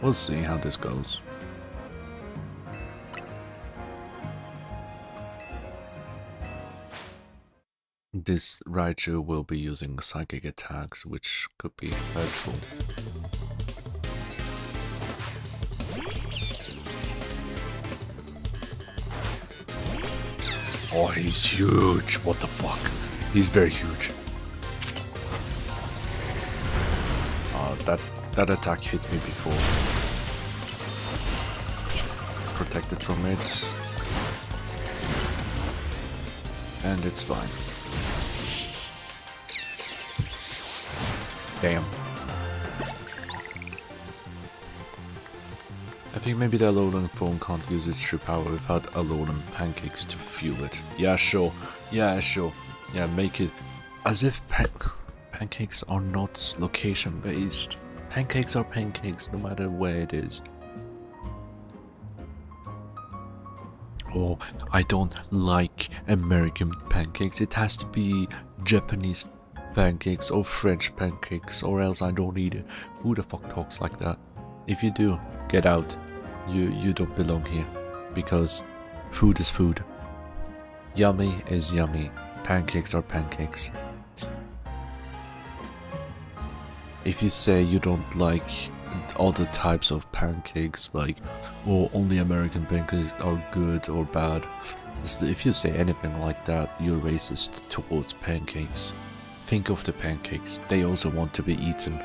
We'll see how this goes. This Raichu will be using psychic attacks, which could be hurtful. Oh, he's huge. What the fuck? He's very huge. That attack hit me before. Protected from it. And it's fine. Damn. I think maybe the Alolan phone can't use its true power without Alolan pancakes to fuel it. Yeah, sure. Yeah, sure. Yeah, make it as if pancakes are not location based. Pancakes are pancakes no matter where it is. Oh, I don't like American pancakes. It has to be Japanese pancakes or French pancakes, or else I don't eat it. Who the fuck talks like that? If you do, get out. You don't belong here, because food is food. Yummy is yummy. Pancakes are pancakes. If you say you don't like other types of pancakes, like, oh, only American pancakes are good or bad, if you say anything like that, you're racist towards pancakes. Think of the pancakes. They also want to be eaten.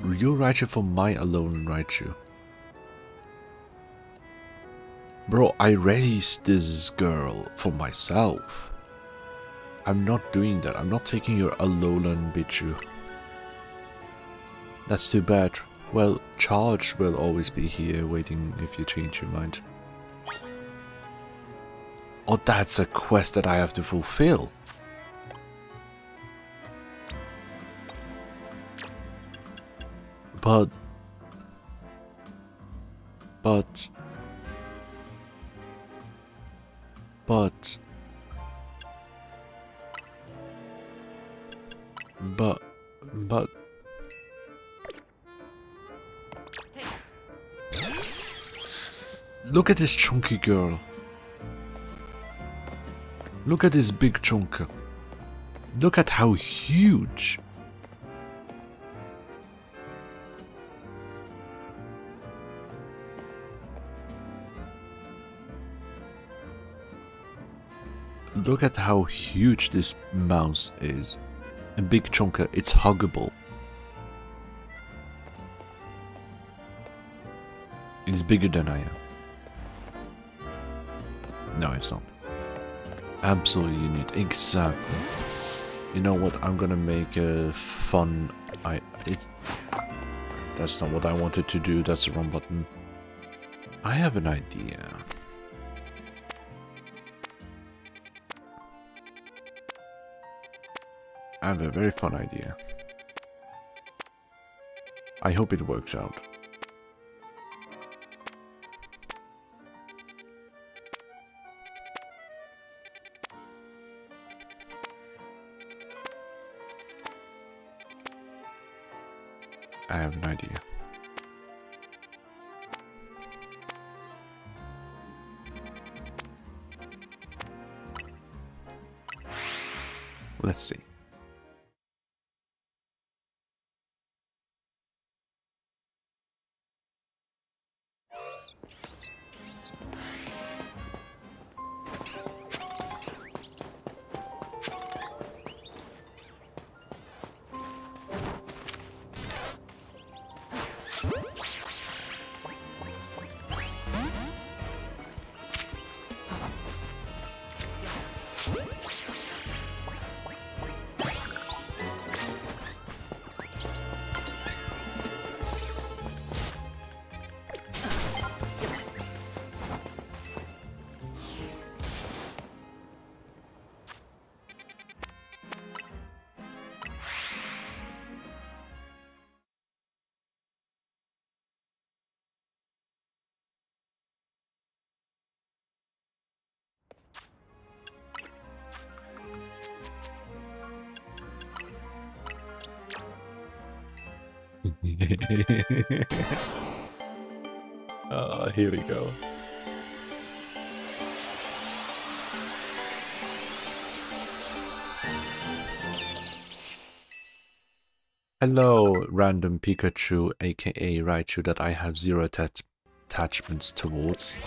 You're Raichu for my Alolan Raichu. Bro, I raised this girl for myself. I'm not doing that. I'm not taking your Alolan Bichu. That's too bad. Well, Charge will always be here waiting if you change your mind. Oh, that's a quest that I have to fulfill. But look at this chunky girl. Look at this big chunker. Look at how huge. Look at how huge this mouse is. A big chunker, it's huggable. It's bigger than I am. No, it's not. Absolutely unique. Exactly. You know what? I'm gonna make a fun... That's not what I wanted to do. That's the wrong button. I have an idea. I have a very fun idea. I hope it works out. I have an idea. Let's see. Here we go. Hello, random Pikachu, aka Raichu, that I have zero attachments towards.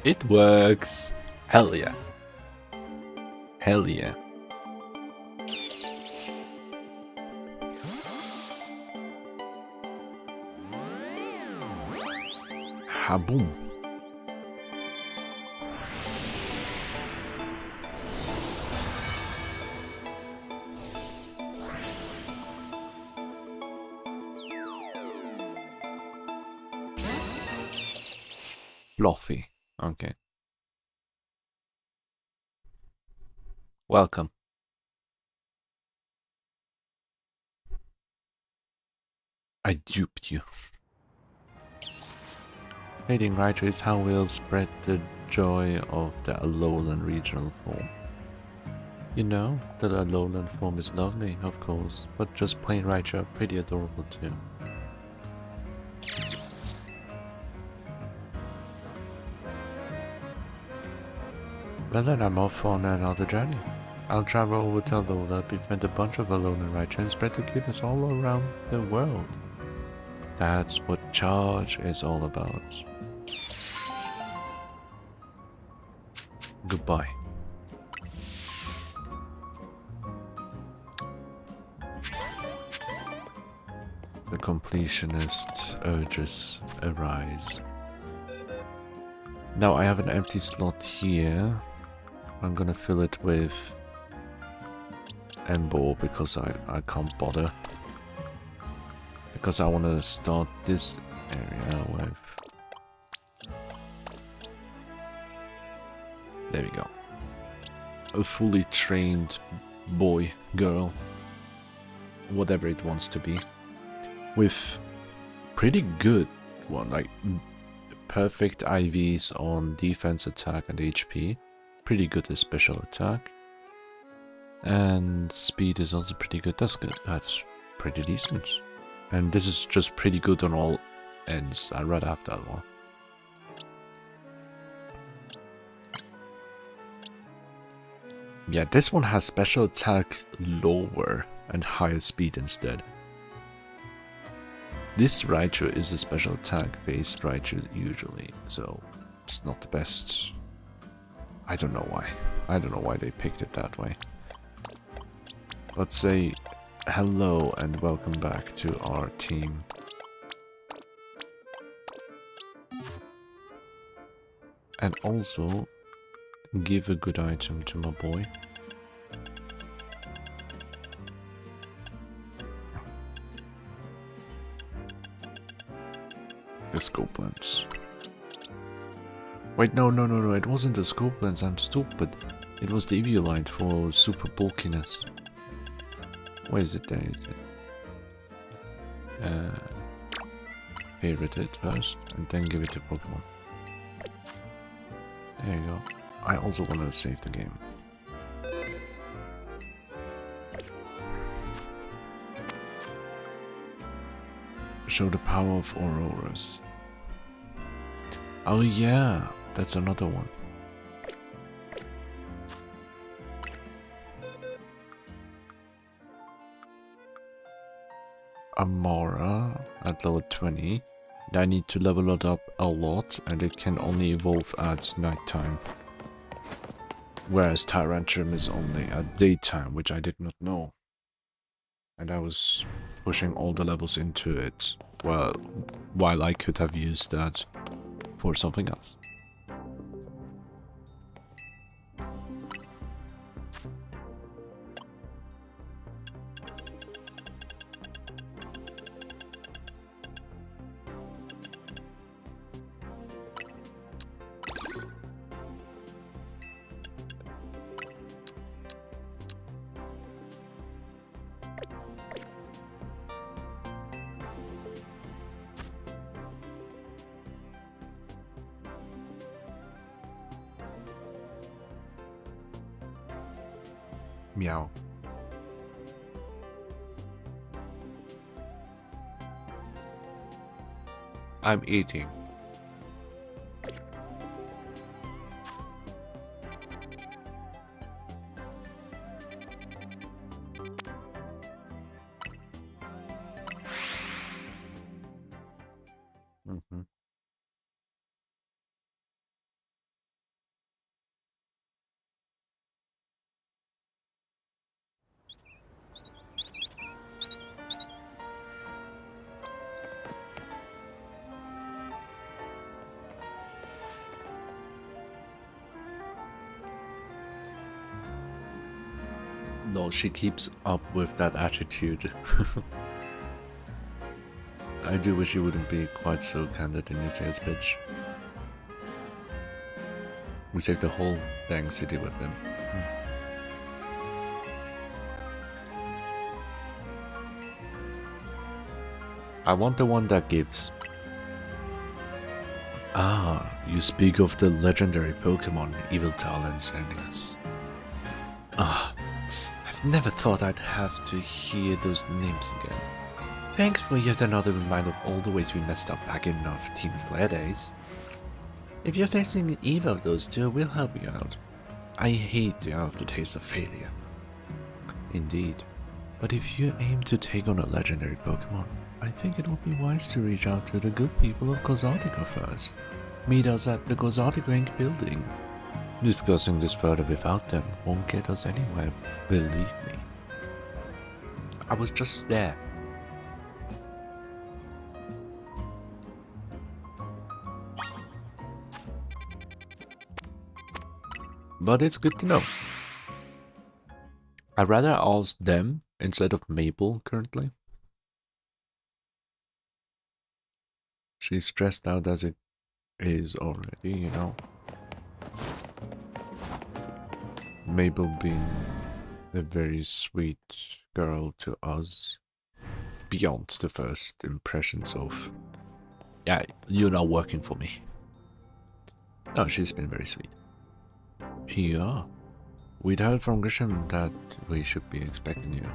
It works! Hell yeah. Hell yeah. Haboom. Fluffy. Okay. Welcome. I duped you. Raiding Raichu is how we'll spread the joy of the Alolan regional form. You know, the Alolan form is lovely, of course, but just plain Raichu are pretty adorable too. Well then, I'm off on another journey. I'll travel over to Alola, befriend a bunch of Alolan Raichu and spread the cuteness all around the world. That's what Charge is all about. Goodbye. The completionist urges arise. Now I have an empty slot here. I'm gonna fill it with Embo because I can't bother. Because I want to start this area with... There we go. A fully trained boy, girl, whatever it wants to be. With pretty good one, like perfect IVs on defense, attack and HP. Pretty good at special attack. And speed is also pretty good. That's good. That's pretty decent. And this is just pretty good on all ends. I'd rather have that one. Yeah, this one has special attack lower and higher speed instead. This Raichu is a special attack based Raichu usually, so it's not the best. I don't know why. I don't know why they picked it that way. Let's say hello and welcome back to our team. And also give a good item to my boy. The scope lens. Wait, no, it wasn't the scope lens, I'm stupid. It was the Overalys for super bulkiness. Where is it? There is it. Favorite it first, and then give it to Pokemon. There you go. I also want to save the game. Show the power of Overalys. Oh yeah, that's another one. Amara at level 20. I need to level it up a lot, and it can only evolve at nighttime. Whereas Tyrantrum is only at daytime, which I did not know. And I was pushing all the levels into it, well, while I could have used that for something else. Meow. I'm eating. No, she keeps up with that attitude. I do wish you wouldn't be quite so candid in your sales pitch. We saved the whole dang city with him. I want the one that gives. Ah, you speak of the legendary Pokemon Yveltal and Xerneas. Ah, I've never thought I'd have to hear those names again. Thanks for yet another reminder of all the ways we messed up back in our Team Flare days. If you're facing either of those two, we'll help you out. I hate the aftertaste of failure. Indeed. But if you aim to take on a legendary Pokemon, I think it would be wise to reach out to the good people of Gozartica first. Meet us at the Gozartica Inc. building. Discussing this further without them won't get us anywhere, believe me. I was just there. But it's good to know. I'd rather ask them instead of Mabel currently. She's stressed out as it is already, you know. Mabel being a very sweet girl to us. Beyond the first impressions of, yeah, you're not working for me. No, she's been very sweet. Yeah. We'd heard from Grisham that we should be expecting you.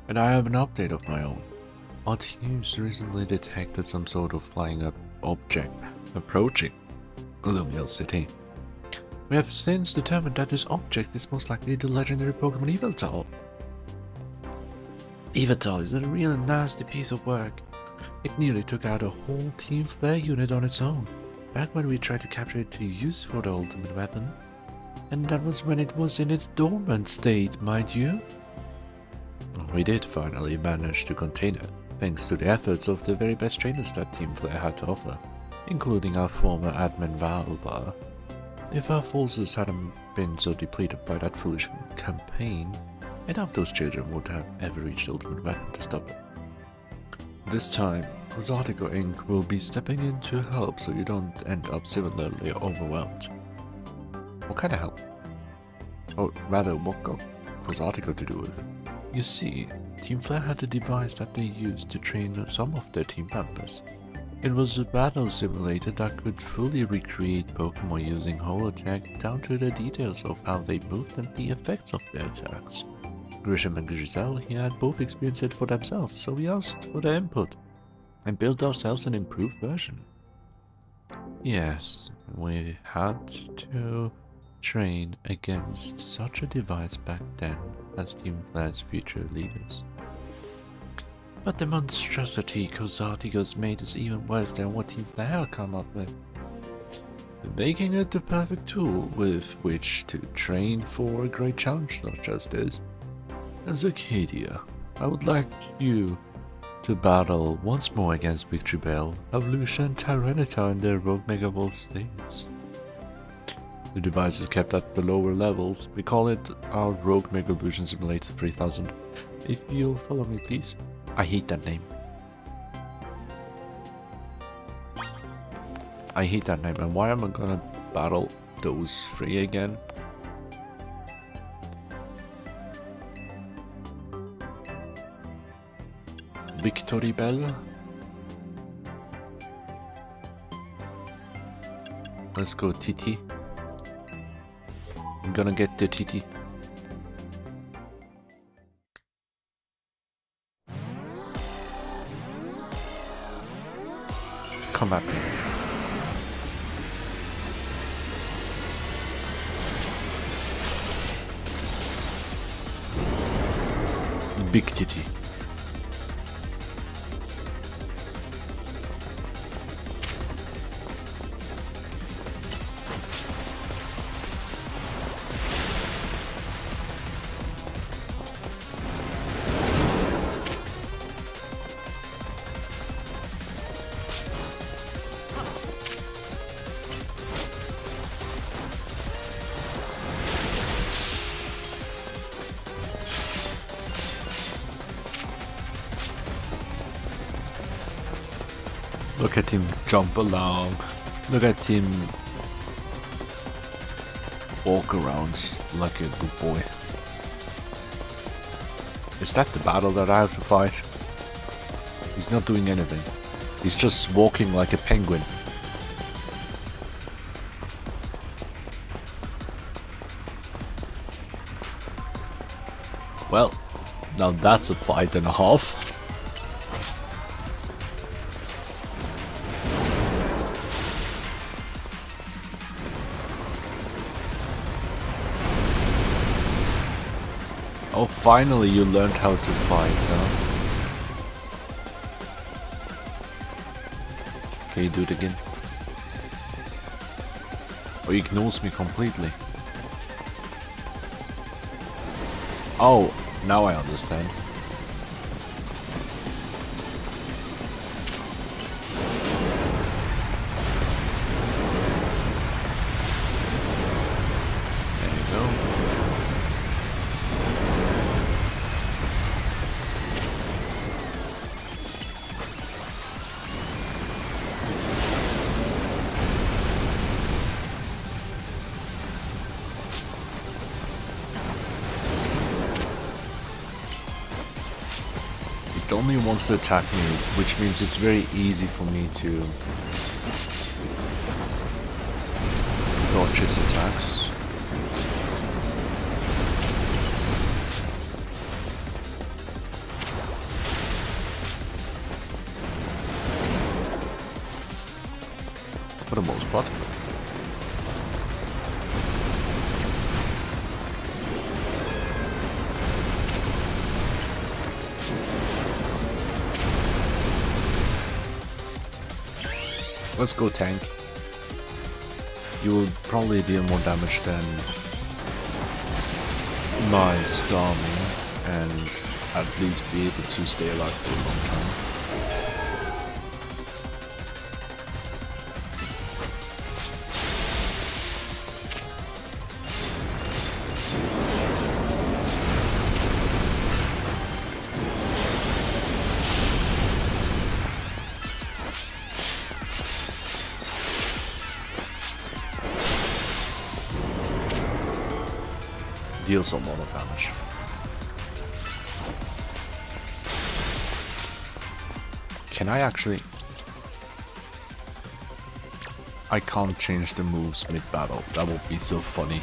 And I have an update of my own. Our teams recently detected some sort of flying object approaching Lumiel City. We have since determined that this object is most likely the legendary Pokemon Yveltal. Yveltal is a real nasty piece of work. It nearly took out a whole Team Flare unit on its own, back when we tried to capture it to use for the ultimate weapon. And that was when it was in its dormant state, mind you. We did finally manage to contain it, thanks to the efforts of the very best trainers that Team Flare had to offer. including our former admin Valva. If our forces hadn't been so depleted by that foolish campaign, I doubt those children would have ever reached ultimate weapon to stop them. This time, Cosatico Inc. will be stepping in to help so you don't end up similarly overwhelmed. What kind of help? Or rather, what got Cosatico to do with it? You see, Team Flare had a device that they used to train some of their team members. It was a battle simulator that could fully recreate Pokemon using holotech down to the details of how they moved and the effects of their attacks. Grisham and Giselle here had both experienced it for themselves, so we asked for their input and built ourselves an improved version. Yes, we had to train against such a device back then as Team Flare's future leaders. But the monstrosity Cosatico's made is even worse than what Team Flare come up with, making it the perfect tool with which to train for a great challenge such as this. Asakedia, I would like you to battle once more against Victory Bell, Evolution, and Tyranitar in their Rogue Mega Wolf states. The device is kept at the lower levels. We call it our Rogue Mega Evolution Simulator 3000. If you'll follow me, please. I hate that name. I hate that name. And why am I gonna battle those three again? Victory Bell. Let's go TT. I'm gonna get the TT. Come back. Big titty. Look at him jump along. Look at him walk around like a good boy. Is that the battle that I have to fight? He's not doing anything. He's just walking like a penguin. Well, now that's a fight and a half. Oh, finally you learned how to fight, huh? Can you do it again? Or he ignores me completely. Oh, now I understand. There you go. It only wants to attack me, which means it's very easy for me to dodge its attacks. For the most part. Let's go tank. You will probably deal more damage than my Starmie and at least be able to stay alive for a long time. deals a lot of damage. Can I actually... I can't change the moves mid-battle. That would be so funny.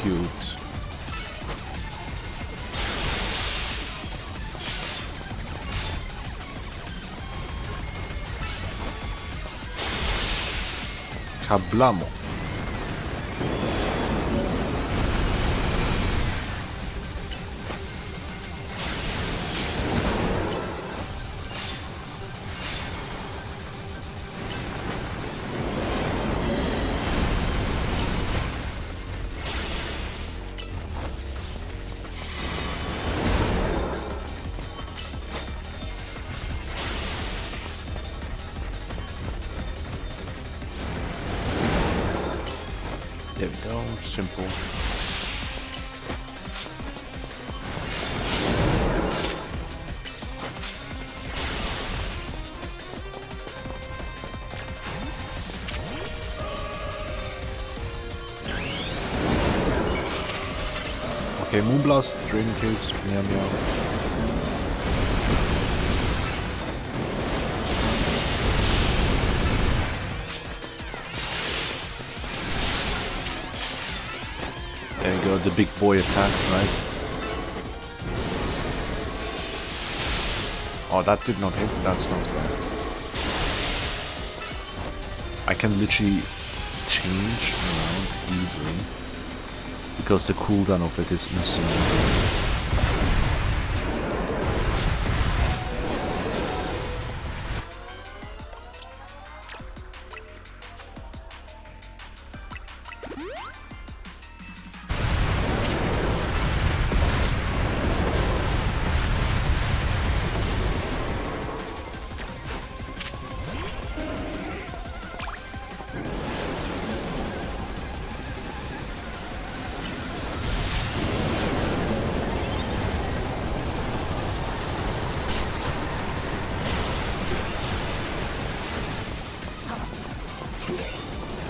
Cute. Hablamo. There we go, simple. Okay, Moonblast, Dragon Case, meow meow. There you go, the big boy attacks, right? Oh, that did not hit. That's not bad. I can literally change around easily because the cooldown of it is insane.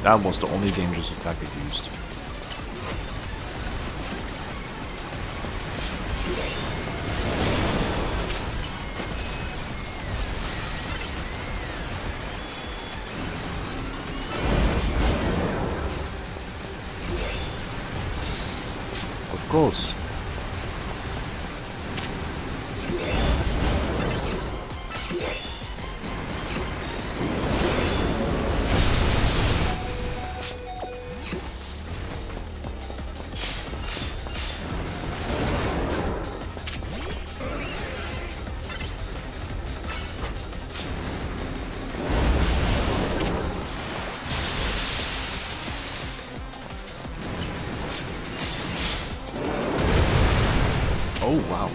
That was the only dangerous attack it used. Of course. Oh, wow.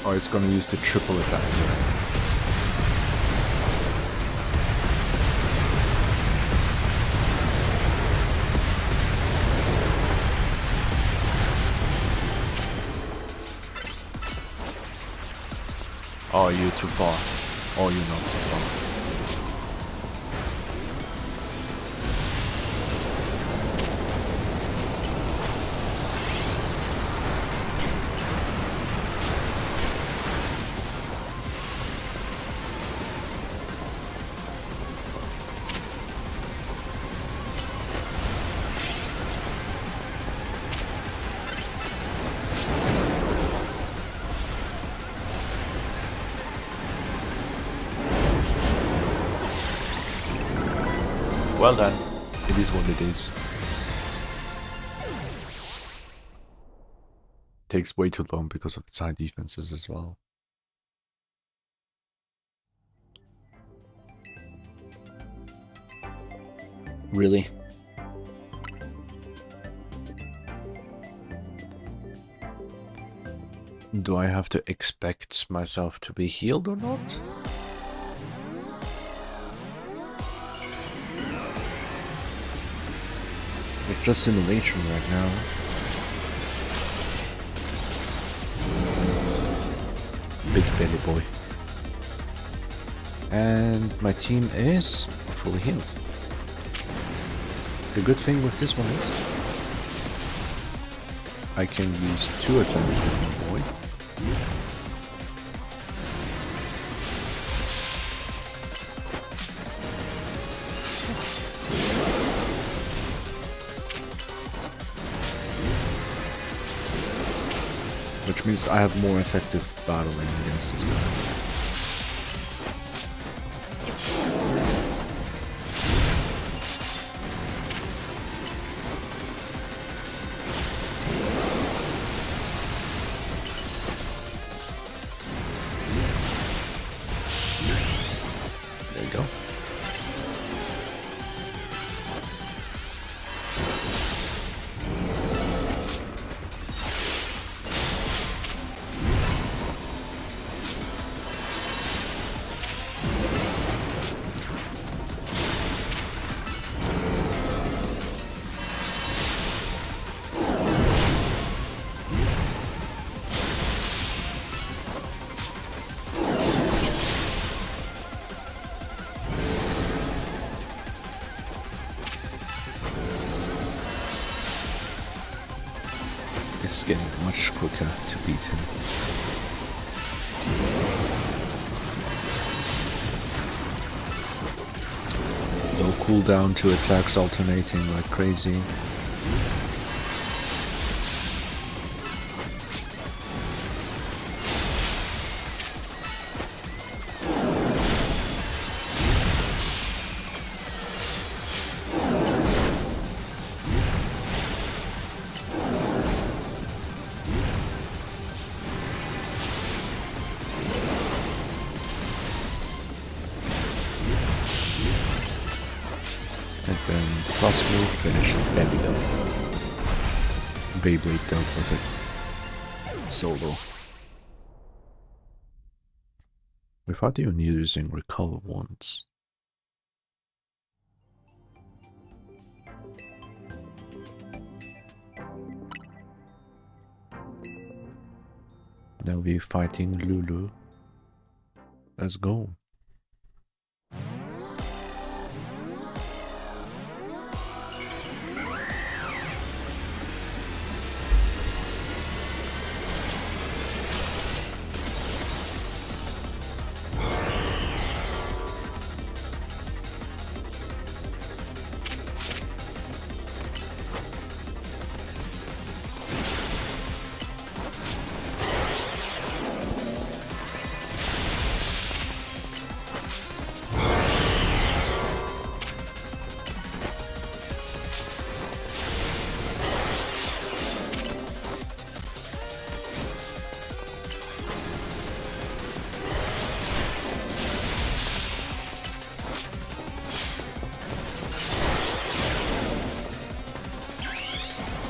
Oh, it's gonna use the triple attack here. Oh, you're too far. Oh, you're not too far. Well done. It is what it is. Takes way too long because of its high defenses as well. Really? Do I have to expect myself to be healed or not? It's just simulation right now. Big belly boy. And my team is fully healed. The good thing with this one is I can use 2 attacks with my boy. Which means I have more effective battling against this guy. There you go. It's getting much quicker to beat him. No cooldown to attacks alternating like crazy. And then plus move, finish, there we go. Beyblade dealt with it. Solo. Without even using recover once. Now we're fighting Lulu. Let's go.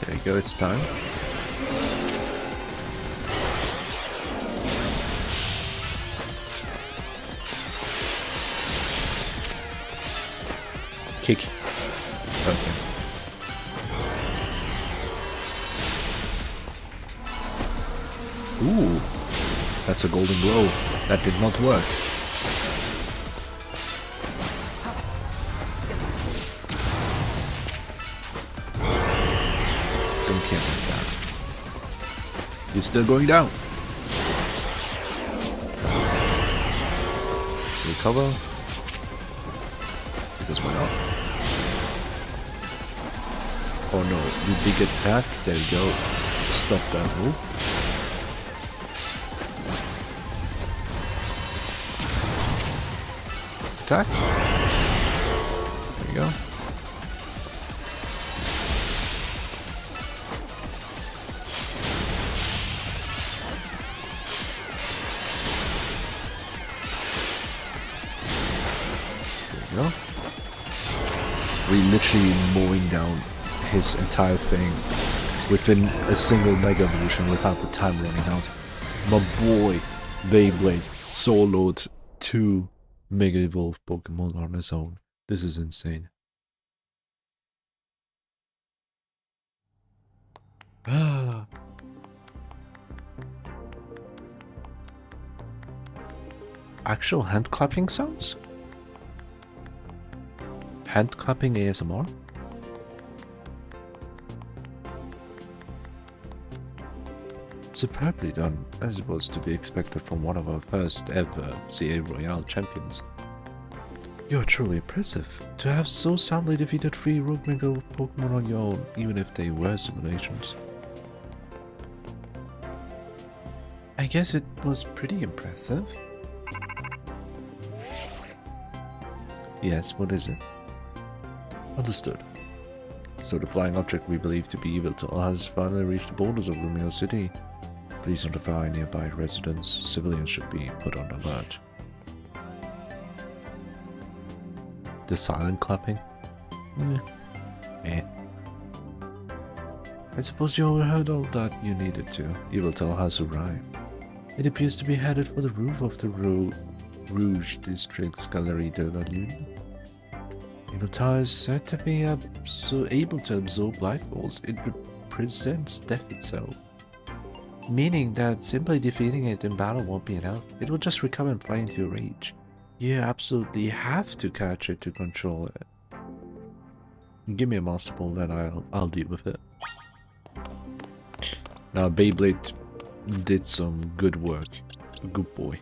There you go, it's time. Kick. Okay. Ooh, that's a golden blow. That did not work. Don't care about that. He's still going down. Recover. Because why not? Oh no, you big attack. There you go. Stop that move. Attack. There you go. There you go. We literally mowing down his entire thing within a single Mega Evolution without the time running out. My boy, Beyblade, soloed 2 Mega Evolved Pokemon on his own. This is insane. Actual hand clapping sounds? Hand clapping ASMR? Superbly done, as was to be expected from one of our first ever CA Royale champions. You're truly impressive, to have so soundly defeated 3 Rogue Mega Pokemon on your own, even if they were simulations. I guess it was pretty impressive. Yes, what is it? Understood. So the flying object we believe to be Yveltal has finally reached the borders of Lumio City. Please notify nearby residents. Civilians should be put on alert. The silent clapping? Eh. I suppose you overheard all that you needed to. Yveltal has arrived. It appears to be headed for the roof of the Rouge District's Galerie de la Lune. Yveltal is said to be able to absorb life force. It represents death itself. Meaning that simply defeating it in battle won't be enough. It will just recover and fly into your rage. You absolutely have to catch it to control it. Give me a Master Ball, then I'll deal with it. Now Beyblade did some good work. Good boy.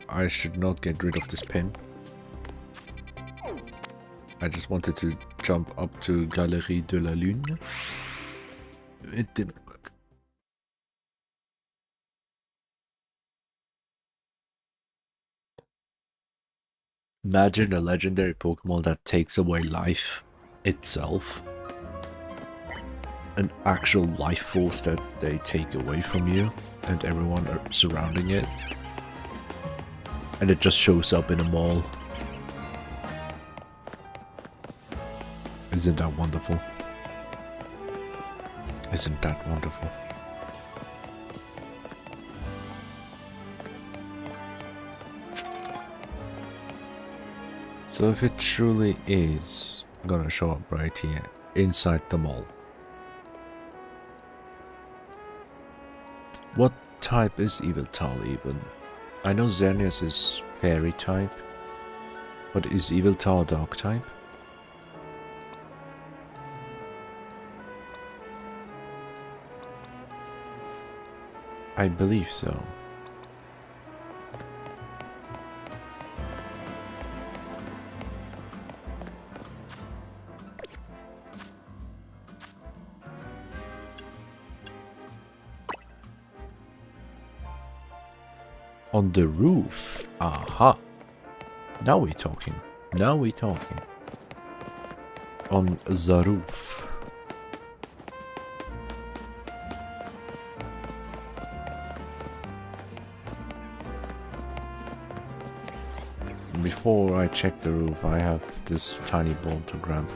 I should not get rid of this pin. I just wanted to jump up to Galerie de la Lune. It didn't work. Imagine a legendary Pokemon that takes away life itself. An actual life force that they take away from you and everyone surrounding it. And it just shows up in a mall. Isn't that wonderful? Isn't that wonderful? So if it truly is gonna show up right here, inside the mall. What type is Yveltal even? I know Xerneas is fairy type, but is Yveltal dog type? I believe so. On the roof. Aha. Now we're talking. Now we're talking. On the roof. Before I check the roof, I have this tiny ball to grab.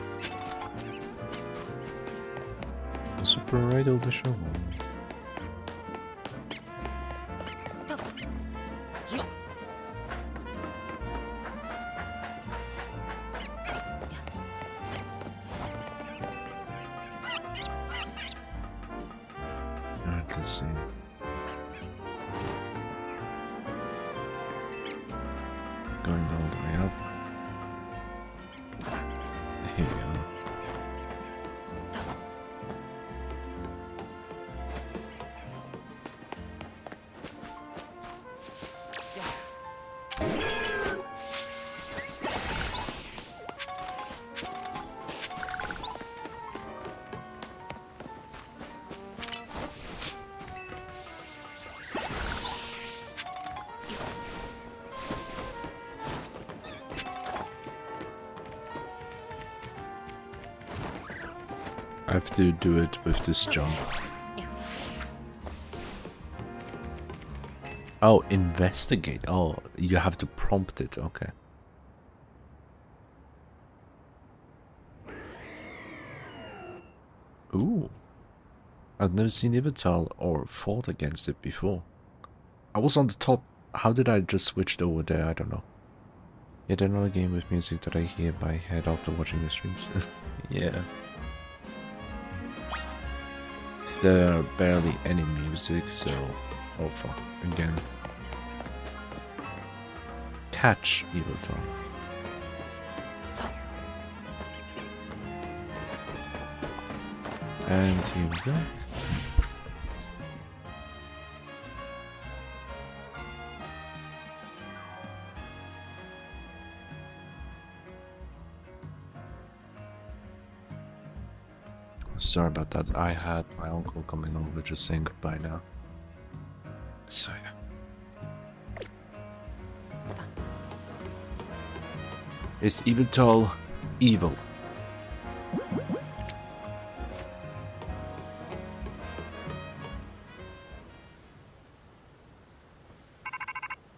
Super right of the shovel. Let's see. Going all the way up. Here we are. I have to do it with this jump. Oh, investigate. Oh, you have to prompt it. Okay. Ooh. I've never seen Ivital or fought against it before. I was on the top. How did I just switch over there? I don't know. Yet another game with music that I hear by head after watching the streams. Yeah. There are barely any music, so... Oh fuck, again. Catch Ivital. And here we go. Sorry about that. I had my uncle coming over just saying goodbye now. So yeah. Is Ivital evil?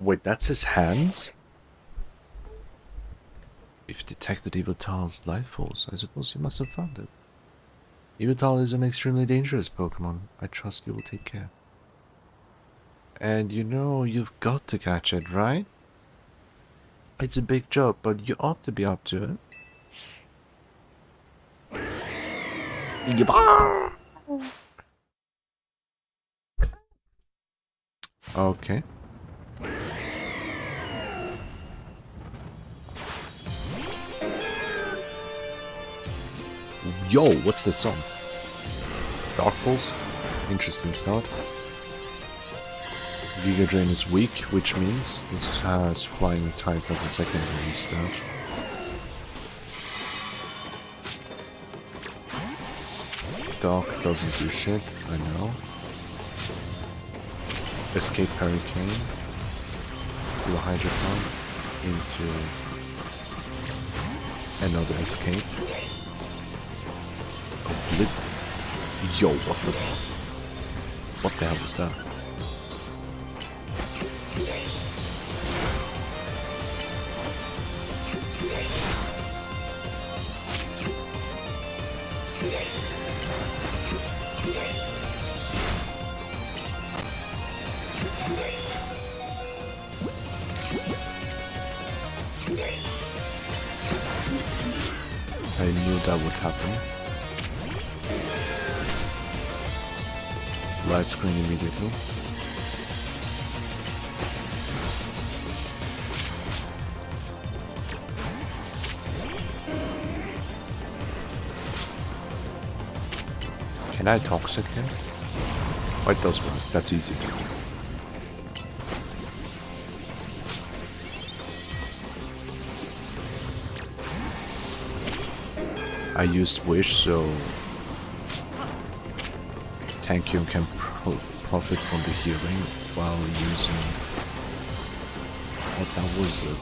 Wait, that's his hands? We've detected Ivital's life force. I suppose you must have found it. Ivital is an extremely dangerous Pokemon. I trust you will take care. And you know you've got to catch it, right? It's a big job, but you ought to be up to it. Okay. Yo, what's this song? Dark Pulse? Interesting start. Giga Drain is weak, which means this has Flying type as a secondary stat. Dark doesn't do shit, I know. Escape Hurricane. Do a Hydro Pump into another escape. Yo, what the hell was that? I knew that would happen. Light screen immediately. Can I toxic him? Oh, it does work. That's easy to do. I used Wish, so Tankium can profit from the healing while using... What that was it.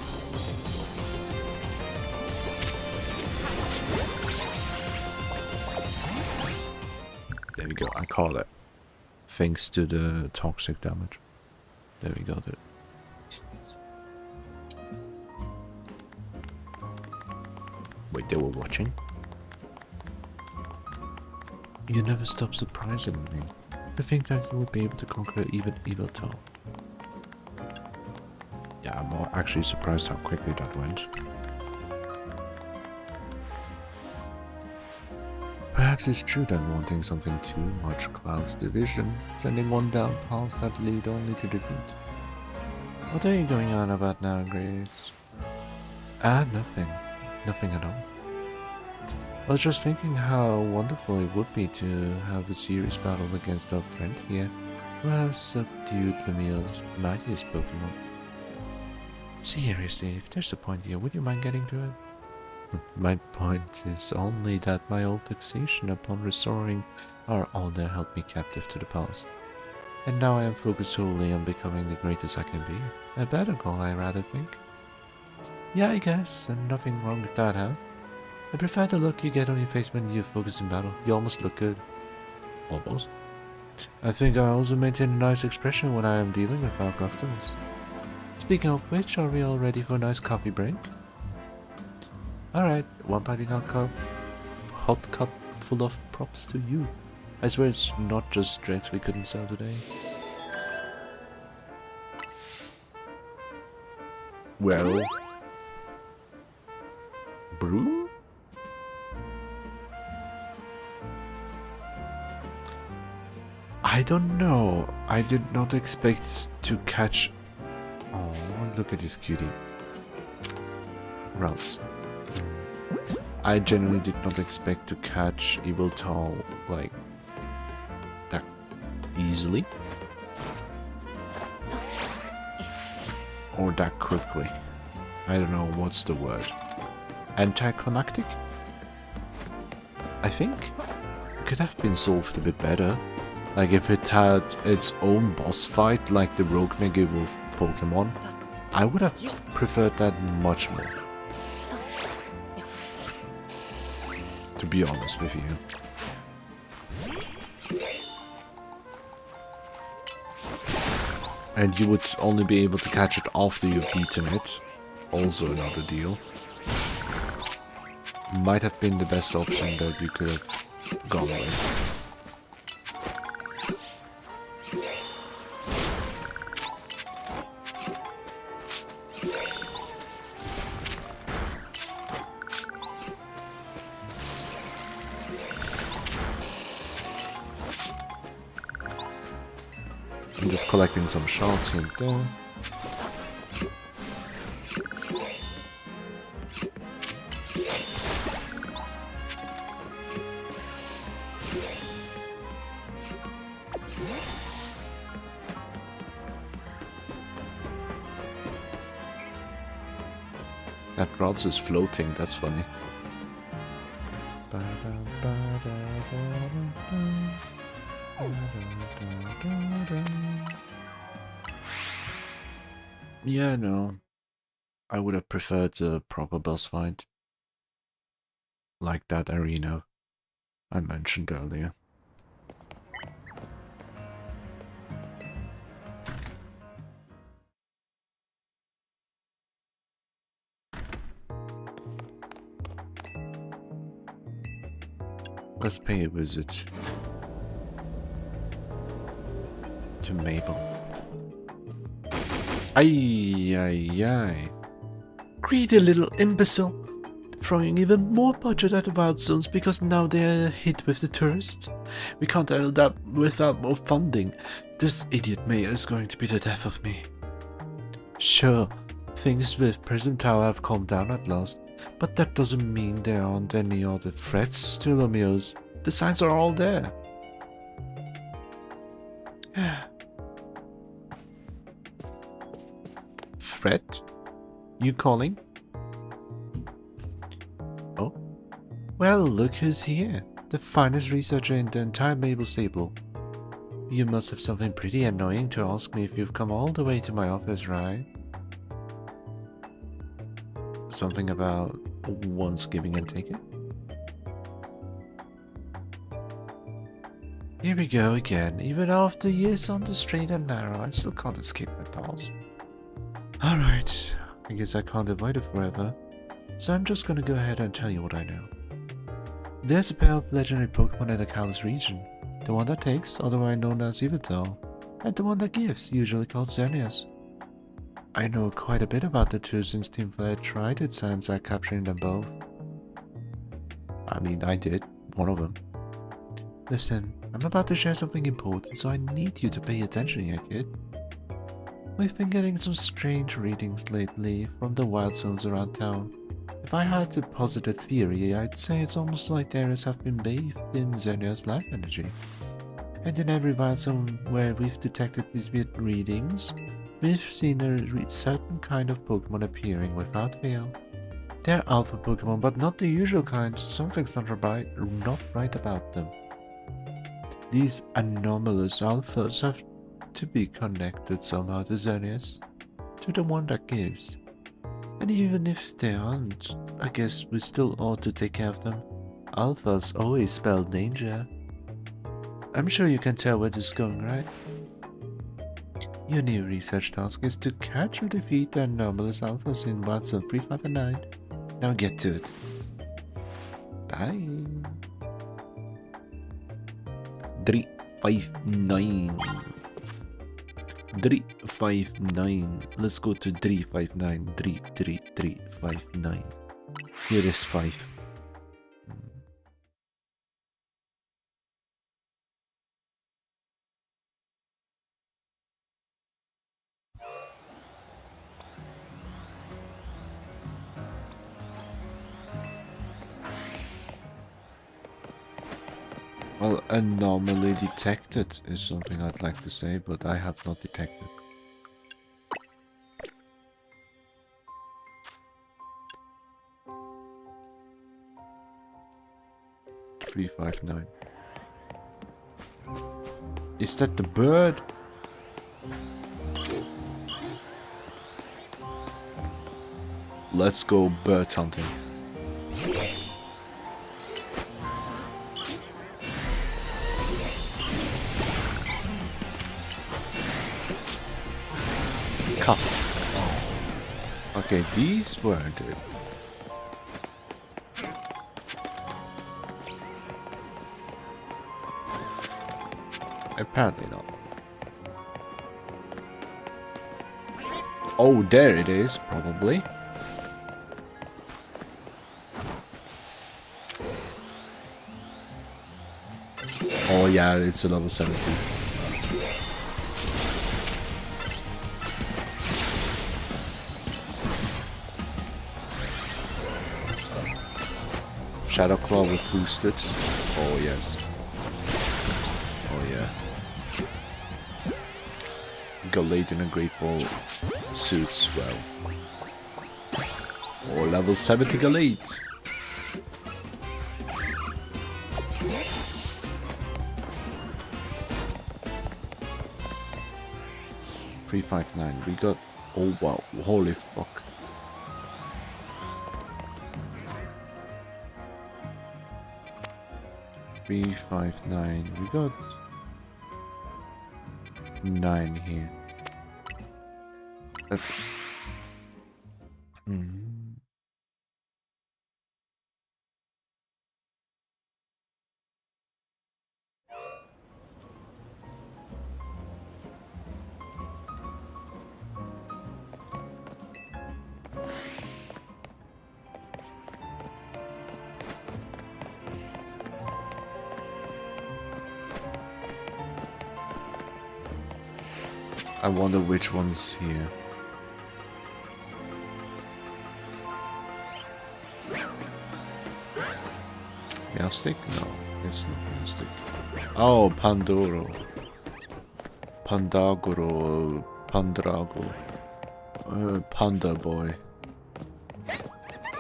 There we go, I call it. Thanks to the toxic damage. There we go, dude. Wait, they were watching? You never stop surprising me. To think that you would be able to conquer even Ivital. Yeah, I'm actually surprised how quickly that went. Perhaps it's true that wanting something too much clouds division, sending one down paths that lead only to defeat. What are you going on about now, Grace? Nothing. Nothing at all. I was just thinking how wonderful it would be to have a serious battle against our friend here, who has subdued Lemieux's mightiest Pokemon. Seriously, if there's a point here, would you mind getting to it? My point is only that my old fixation upon restoring our honor held me captive to the past. And now I am focused solely on becoming the greatest I can be. A better goal, I rather think. Yeah, I guess, and nothing wrong with that, huh? I prefer the look you get on your face when you focus in battle. You almost look good. Almost. I think I also maintain a nice expression when I am dealing with our customers. Speaking of which, are we all ready for a nice coffee break? Alright, one piping hot cup full of props to you. I swear it's not just drinks we couldn't sell today. Well... brew? I don't know. I did not expect to catch... Oh, look at this cutie. Runs. I genuinely did not expect to catch Evil Tall, like, that easily. Or that quickly. I don't know what's the word. Anticlimactic? I think it could have been solved a bit better. Like if it had its own boss fight like the Rogue Mega Wolf Pokemon, I would have preferred that much more. To be honest with you. And you would only be able to catch it after you've beaten it. Also another deal. Might have been the best option that we could have gone with. I'm just collecting some shards here and there. That Rods is floating, that's funny. Yeah, no. I would have preferred a proper boss fight. Like that arena I mentioned earlier. Let's pay a visit to Mabel. Ay, ay, ay. Greedy little imbecile. Throwing even more budget at the wild zones because now they're hit with the tourists. We can't handle that without more funding. This idiot mayor is going to be the death of me. Sure, things with Prism Tower have calmed down at last, but that doesn't mean there aren't any other threats to Lomios. The signs are all there. Threat? You calling? Oh? Well, look who's here. The finest researcher in the entire Mabel stable. You must have something pretty annoying to ask me if you've come all the way to my office, right? Something about once giving and taking? Here we go again. Even after years on the straight and narrow, I still can't escape my past. Alright, I guess I can't avoid it forever, so I'm just gonna go ahead and tell you what I know. There's a pair of legendary Pokemon in the Kalos region. The one that takes, otherwise known as Yveltal, and the one that gives, usually called Xerneas. I know quite a bit about the two since Team Flare tried its hands at capturing them both. I mean, I did. One of them. Listen, I'm about to share something important, so I need you to pay attention here, kid. We've been getting some strange readings lately from the wild zones around town. If I had to posit a theory, I'd say it's almost like the areas have been bathed in Xerneas' life energy. And in every wild zone where we've detected these weird readings, we've seen a certain kind of Pokemon appearing without fail. They're alpha Pokemon, but not the usual kind. Something's not right about them. These anomalous alphas have to be connected somehow to Xerneas, to the one that gives. And even if they aren't, I guess we still ought to take care of them. Alphas always spell danger. I'm sure you can tell where this is going, right? Your new research task is to catch or defeat the anomalous alphas in Wilds of 3, 5, and 9. Now get to it. Bye. 3, 5, 9. 3, 5, 9. Let's go to 3, 5, 9. 3, 3, 3, 5, 9. Here is 5. Well, anomaly detected is something I'd like to say, but I have not detected. 359. Is that the bird? Let's go bird hunting. Cut. Okay, these weren't it. Apparently not. Oh, there it is, probably. Oh yeah, it's a level 17. Shadow Claw with boosted. Oh yes. Oh yeah. Galate in a Great Ball suits well. Oh, level 70 Galate. $359. We got. Oh wow! Holy fuck! $359. We got 9 here. Let's go. I wonder which one's here. Meowstick? No, it's not Meowstick. Oh, Pandoro. Pandagoro. Pandrago. Panda Boy.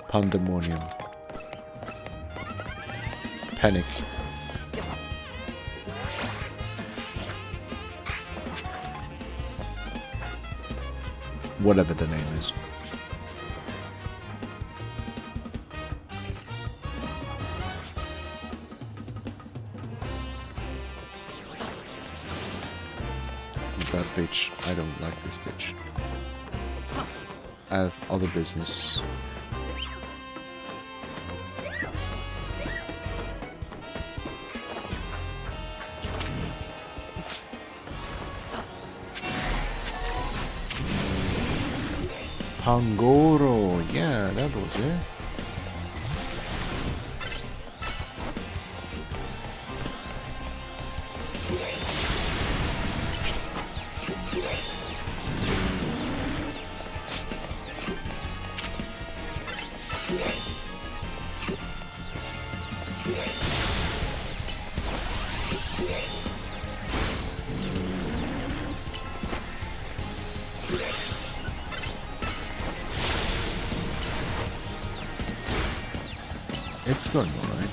Pandemonium. Panic. Whatever the name is. That bitch. I don't like this bitch. I have other business. Pangoro, yeah, that was it. It's going alright.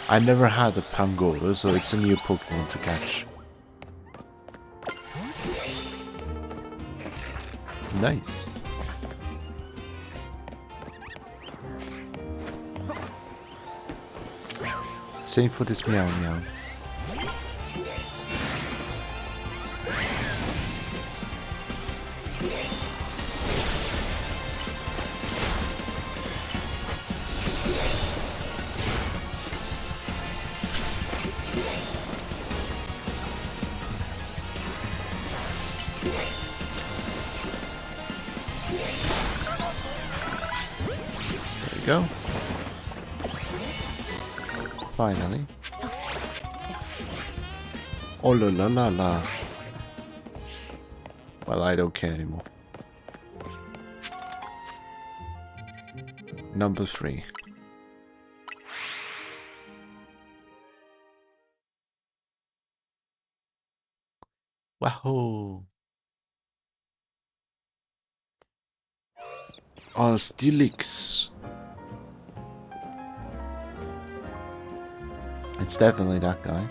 I never had a Pangoro, so it's a new Pokemon to catch. Nice. Same for this meow meow. There we go. Finally. Oh la la la la. Well, I don't care anymore. Number 3. Wahoo! Oh, Stilix. It's definitely that guy.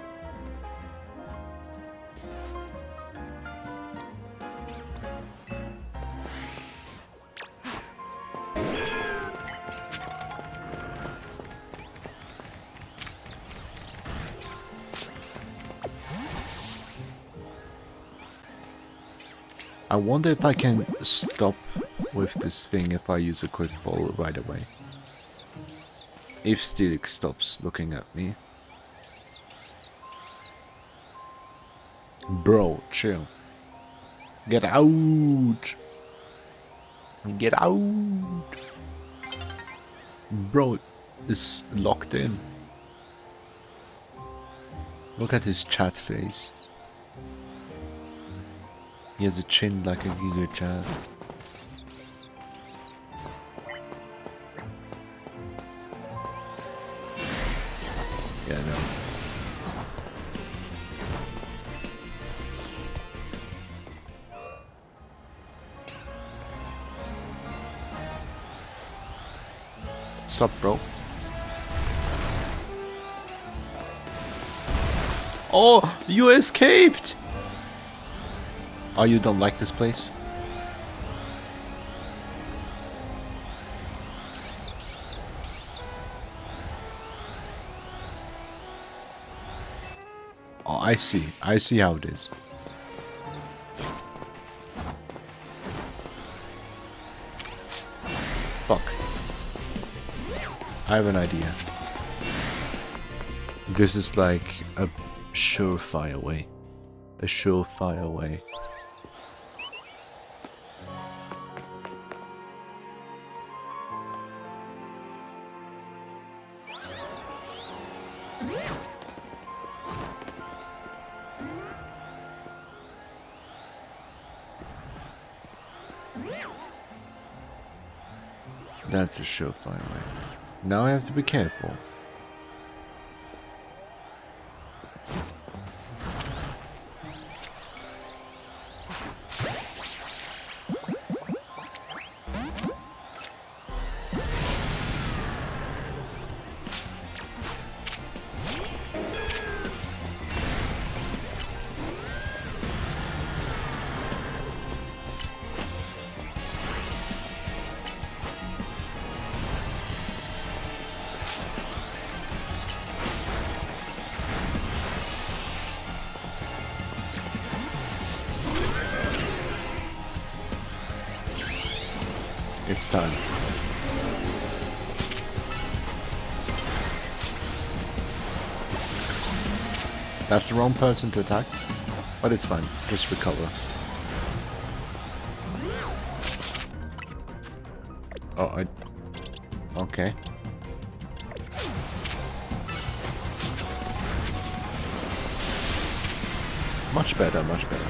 I wonder if I can stop with this thing if I use a quick ball right away. If Stilix stops looking at me. Bro, chill. Get out! Get out! Bro is locked in. Look at his chat face. He has a chin like a Giga Chat. Yeah, no. Sup, bro? Oh, you escaped! Oh, you don't like this place? Oh, I see. I see how it is. Fuck. I have an idea. This is like a surefire way. A surefire way. That's a surefire way. Now I have to be careful. It's time. That's the wrong person to attack, but it's fine. Just recover. Oh, okay. Much better, much better.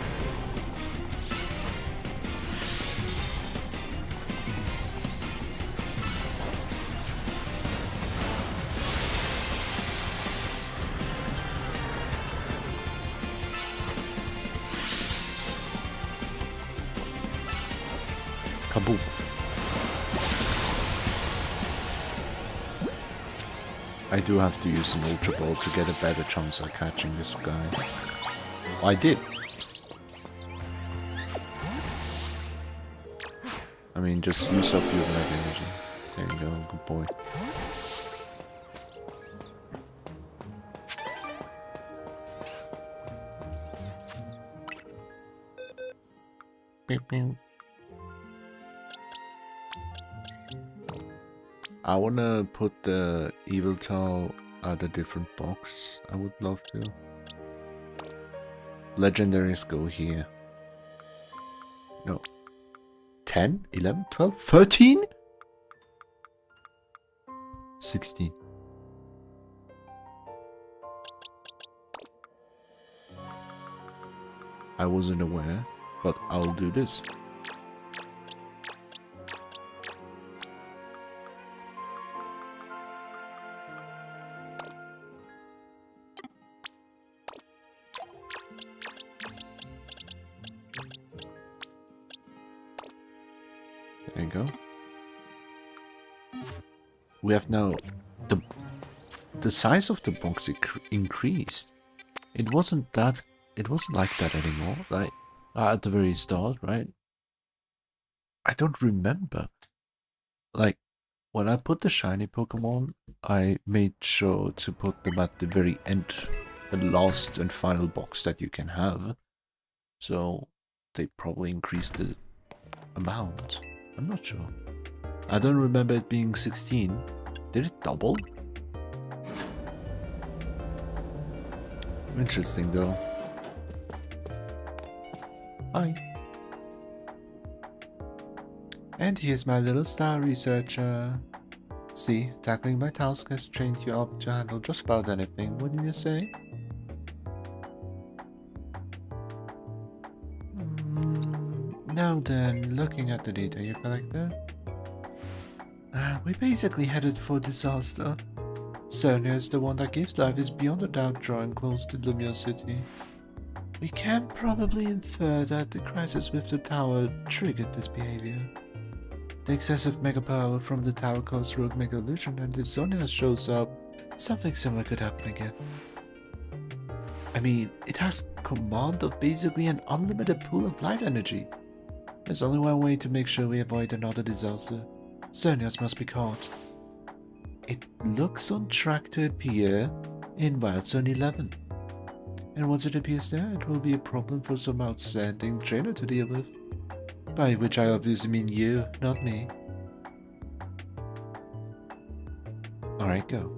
Kaboom. I do have to use an Ultra Ball to get a better chance at catching this guy. I did. I mean, just use up your leg energy. There you go, good boy. Beep, beep. I wanna put the evil towel at a different box. I would love to. Legendaries go here. No. 10, 11, 12, 13? 16. I wasn't aware, but I'll do this. There you go. We have now the size of the box increased. It wasn't like that anymore, like at the very start, right? I don't remember. Like when I put the shiny Pokemon, I made sure to put them at the very end, the last and final box that you can have. So they probably increased the amount. I'm not sure. I don't remember it being 16. Did it double? Interesting though. Hi. And here's my little star researcher. See, tackling my task has trained you up to handle just about anything, wouldn't you say? Now then, looking at the data you collected, we basically headed for disaster. Sonia is the one that gives life is beyond a doubt drawing close to Lumio City. We can probably infer that the crisis with the tower triggered this behavior. The excessive mega power from the tower caused rogue mega illusion, and if Sonia shows up, something similar could happen again. I mean, it has command of basically an unlimited pool of life energy. There's only one way to make sure we avoid another disaster. Sonia's must be caught. It looks on track to appear in Wild Zone 11. And once it appears there, it will be a problem for some outstanding trainer to deal with. By which I obviously mean you, not me. Alright, go.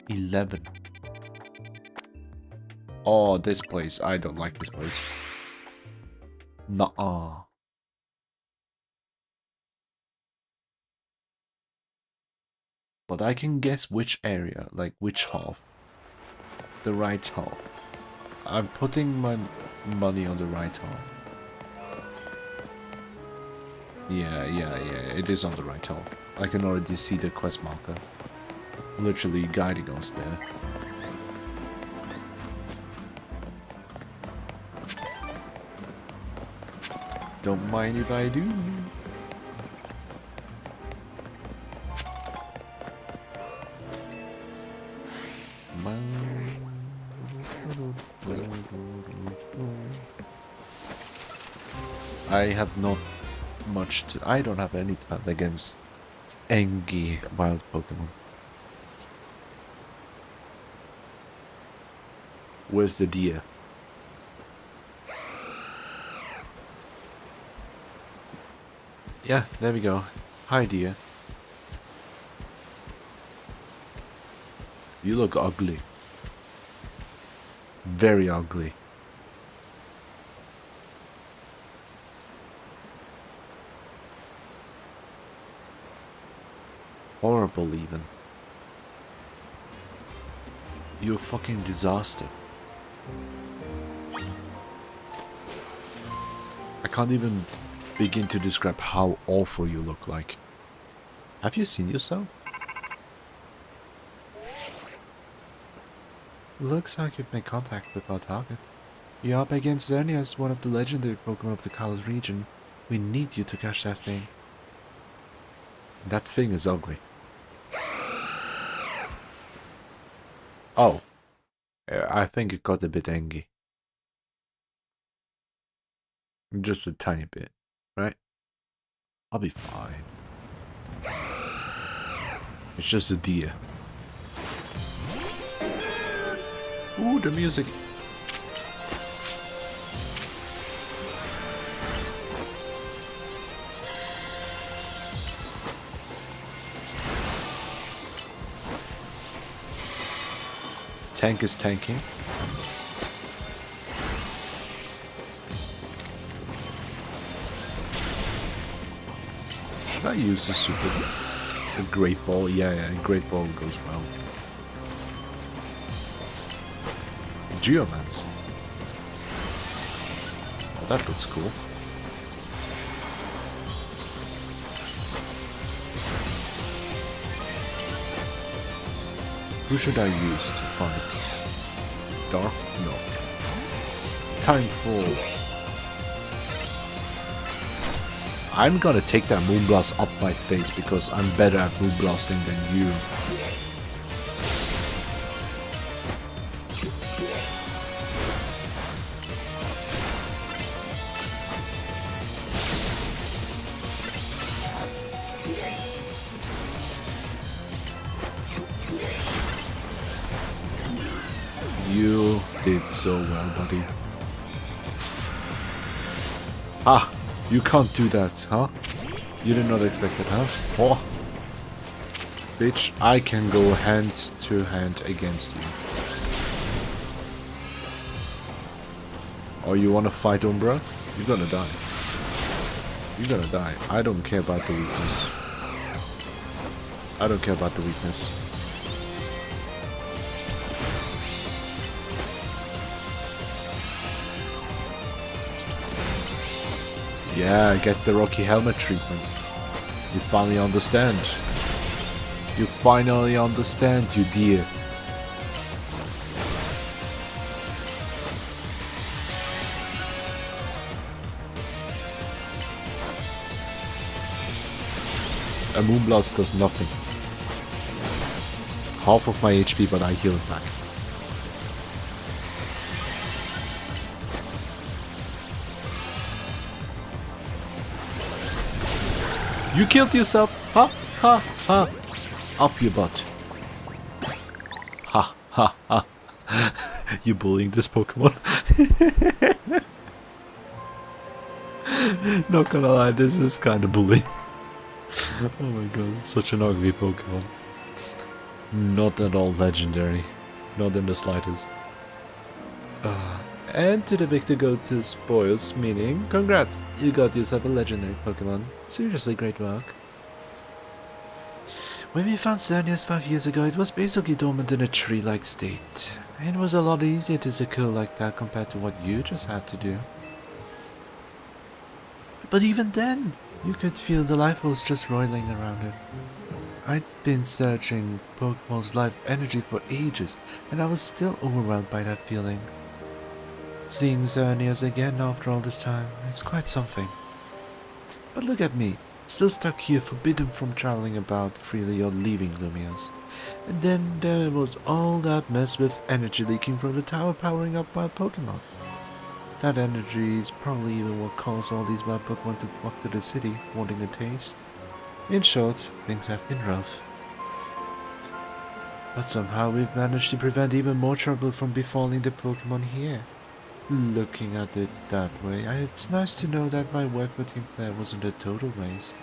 11. Oh, this place. I don't like this place. Nuh-uh. But I can guess which area, like which half. The right half. I'm putting my money on the right half. Yeah, it is on the right half. I can already see the quest marker. Literally guiding us there. Don't mind if I do. I have not much to... I don't have any time against angry wild Pokemon. Where's the deer? Yeah, there we go. Hi, dear. You look ugly. Very ugly. Horrible, even. You're a fucking disaster. I can't even begin to describe how awful you look like. Have you seen yourself? Looks like you've made contact with our target. You're up against Xerneas, one of the legendary Pokemon of the Kalos region. We need you to catch that thing. That thing is ugly. Oh. I think it got a bit angry. Just a tiny bit, right? I'll be fine. It's just a deer. Ooh, the music. Tank is tanking. Should I use the super? The great ball? Yeah, great ball goes well. Geomance. Oh, that looks cool. Who should I use to fight? Dark? No. Time for... I'm gonna take that Moonblast up my face because I'm better at Moonblasting than you. You did so well, buddy. Ah! You can't do that, huh? You did not expect that, huh? Oh! Bitch, I can go hand to hand against you. Oh, you wanna fight Umbra? You're gonna die. You're gonna die. I don't care about the weakness. I don't care about the weakness. Yeah, get the Rocky Helmet treatment. You finally understand. You finally understand, you dear. A Moonblast does nothing. Half of my HP, but I heal it back. You killed yourself! Ha! Ha! Ha! Up your butt. Ha! Ha! Ha! You bullying this Pokemon? Not gonna lie, this is kinda bullying. Oh my god, such an ugly Pokemon. Not at all legendary. Not in the slightest. And to the victor go to spoils, meaning congrats, you got yourself a legendary Pokemon. Seriously great work. When we found Xerneas 5 years ago, it was basically dormant in a tree-like state. It was a lot easier to secure like that compared to what you just had to do. But even then, you could feel the life force just roiling around it. I'd been searching Pokemon's life energy for ages, and I was still overwhelmed by that feeling. Seeing Xerneas again after all this time, it's quite something. But look at me, still stuck here, forbidden from traveling about freely or leaving Lumios. And then there was all that mess with energy leaking from the tower powering up wild Pokemon. That energy is probably even what caused all these wild Pokemon to flock to the city, wanting a taste. In short, things have been rough. But somehow we've managed to prevent even more trouble from befalling the Pokemon here. Looking at it that way, it's nice to know that my work for Team Flare wasn't a total waste.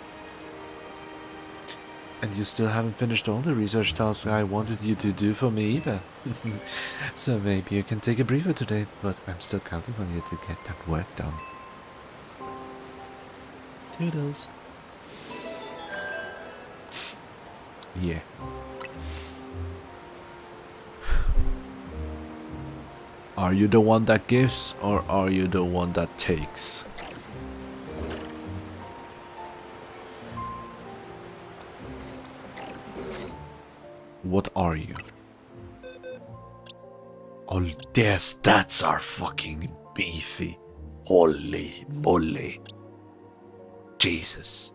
And you still haven't finished all the research tasks I wanted you to do for me either. So maybe you can take a breather today, but I'm still counting on you to get that work done. Toodles. Yeah. Are you the one that gives, or are you the one that takes? What are you? Oh, their stats are fucking beefy. Holy moly. Jesus.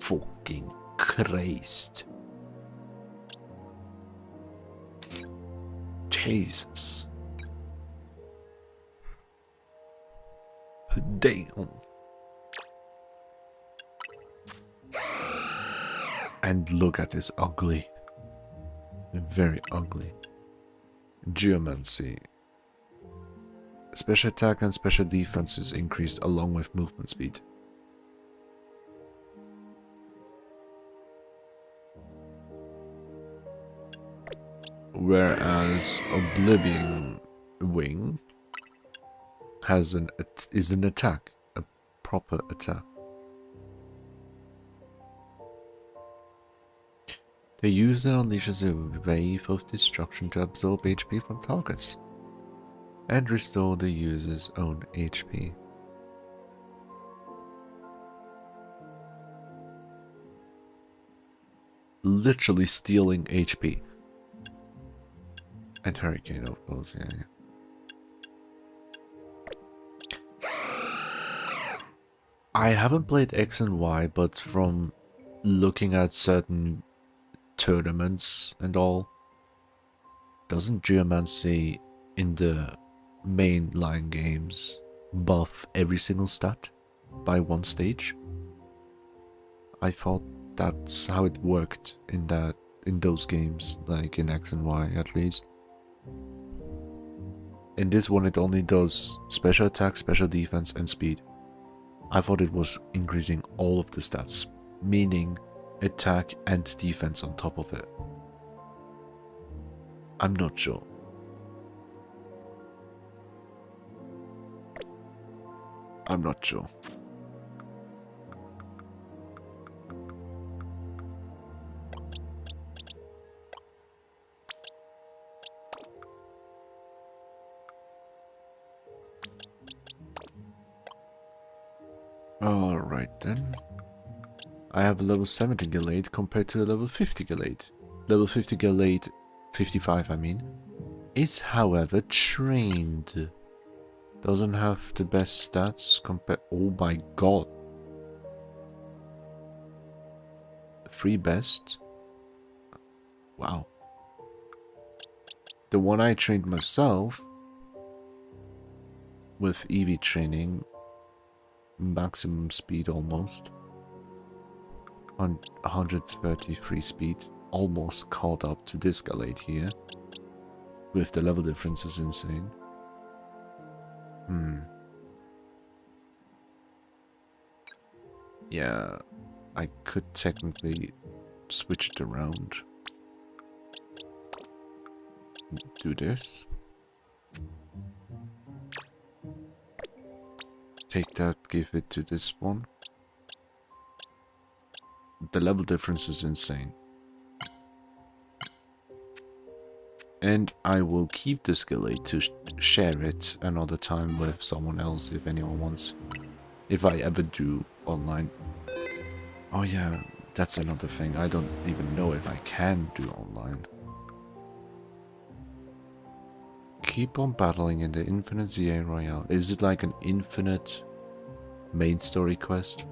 Fucking Christ. Jesus. Damn. And look at this ugly. Very ugly. Geomancy. Special attack and special defense is increased along with movement speed. Whereas Oblivion Wing has is an attack, a proper attack. The user unleashes a wave of destruction to absorb HP from targets and restore the user's own HP. Literally stealing HP. And Hurricane, of course, yeah. I haven't played X and Y, but from looking at certain tournaments and all, doesn't Geomancy in the mainline games buff every single stat by one stage? I thought that's how it worked in those games, like in X and Y at least. In this one it only does special attack, special defense and speed. I thought it was increasing all of the stats, meaning attack and defense on top of it. I'm not sure. I'm not sure. Alright then. I have a level 70 Gallade compared to a level 50 Gallade. Level 50 Gallade, 55 I mean, is however trained. Doesn't have the best stats compared. Oh my god. 3 best? Wow. The one I trained myself with EV training, maximum speed almost. 133 speed, almost caught up to this Gallade here. With the level difference is insane. Yeah, I could technically switch it around. Do this. Take that, give it to this one. The level difference is insane. And I will keep this Gallade to share it another time with someone else if anyone wants. If I ever do online. Oh yeah, that's another thing. I don't even know if I can do online. Keep on battling in the Infinite ZA Royale. Is it like an infinite main story quest?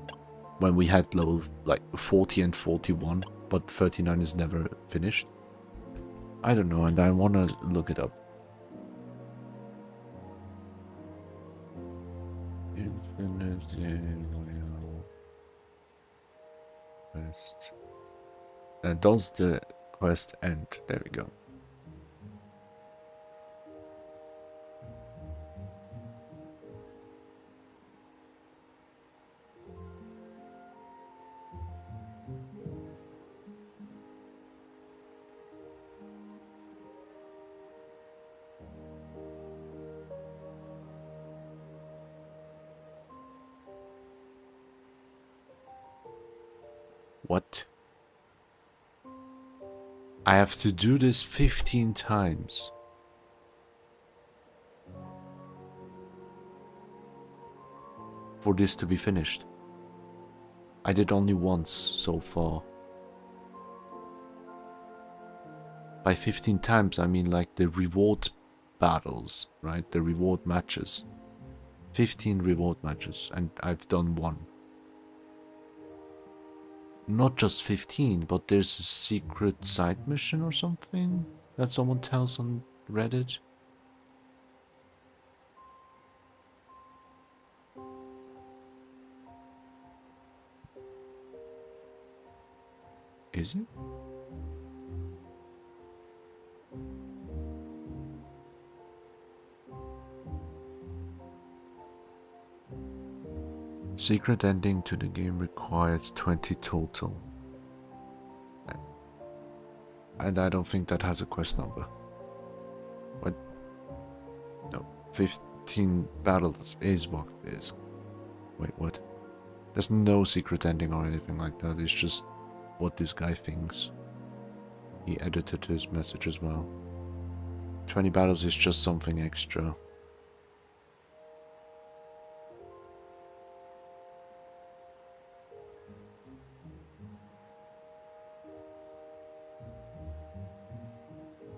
When we had level like 40 and 41, but 39 is never finished? I don't know, and I want to look it up. Infinite ZA Royale quest. Does the quest end? There we go. What? I have to do this 15 times. For this to be finished. I did only once so far. By 15 times I mean like the reward battles, right? The reward matches. 15 reward matches, and I've done one. Not just 15, but there's a secret side mission or something that someone tells on Reddit. Is it? Secret ending to the game requires 20 total. And I don't think that has a quest number. What? No, 15 battles is what it is. Wait, what? There's no secret ending or anything like that. It's just what this guy thinks. He edited his message as well. 20 battles is just something extra.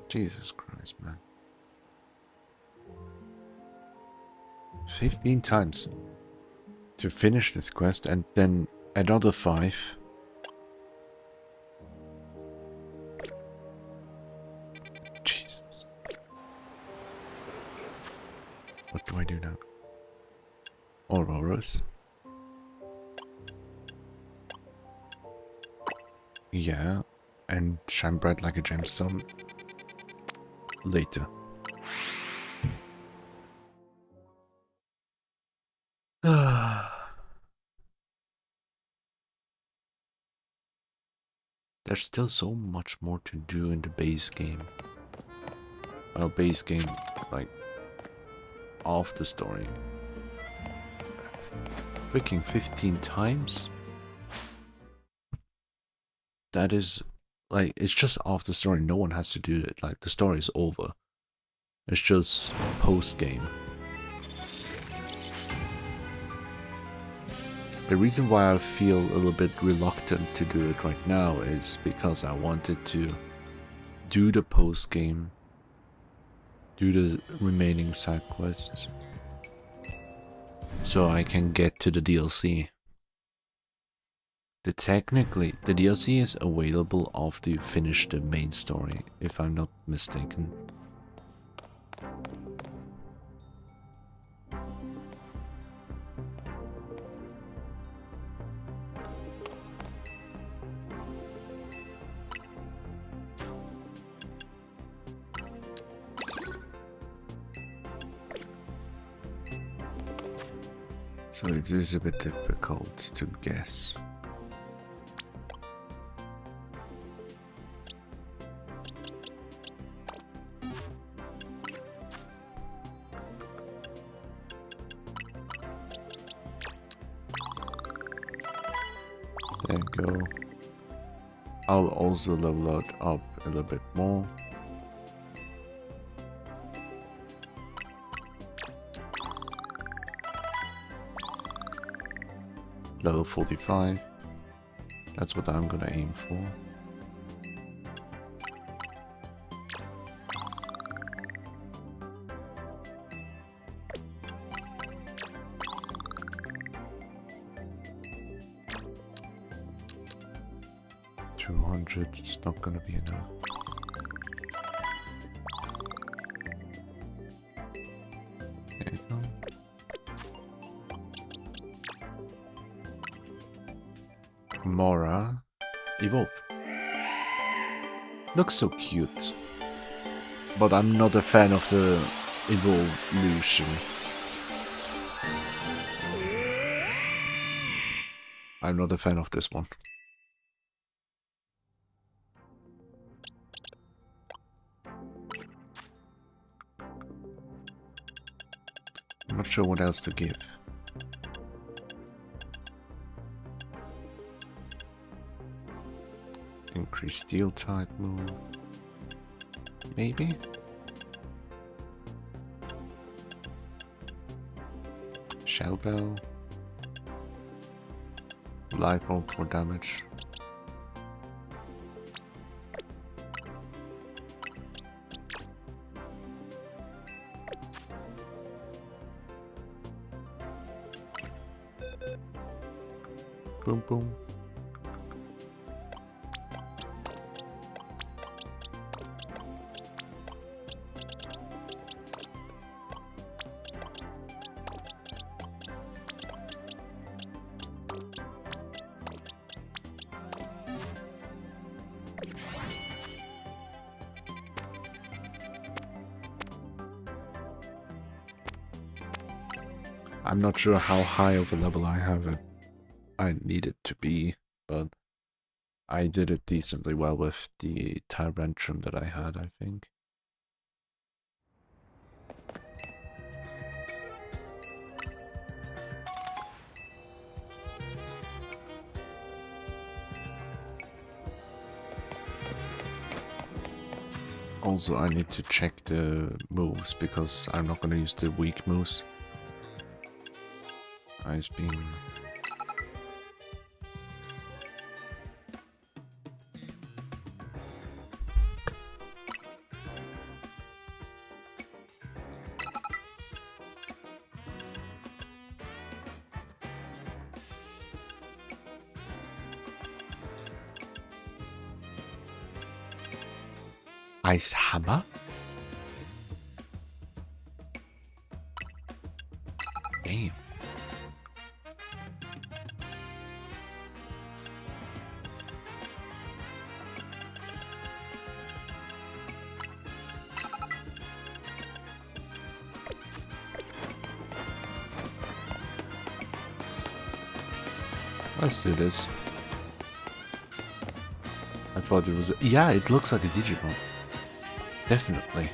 Jesus Christ, man. 15 times to finish this quest and then another 5. Jesus. What do I do now? Overalys. Yeah, and shine bright like a gemstone. Later. There's still so much more to do in the base game. Well, base game, like, off the story. Freaking 15 times? That is, like, it's just off the story. No one has to do it. Like, the story is over. It's just post-game. The reason why I feel a little bit reluctant to do it right now is because I wanted to do the post-game, do the remaining side quests, so I can get to the DLC. Technically, the DLC is available after you finish the main story, if I'm not mistaken. So it is a bit difficult to guess. There you go. I'll also level it up a little bit more. Level 45. That's what I'm gonna aim for. It's not gonna be enough. There you go. Mora, evolve. Looks so cute, but I'm not a fan of the evolution. I'm not a fan of this one. I'm not sure what else to give. Increase steel type move. Maybe? Shell bell. Life roll for damage. Boom boom. I'm not sure how high of a level I need it to be, but I did it decently well with the Tyrantrum that I had, I think. Also, I need to check the moves, because I'm not gonna use the weak moves. Ice Beam. Ice Hammer? Damn. Let's do this. I thought it was... Yeah, it looks like a Digimon. Definitely.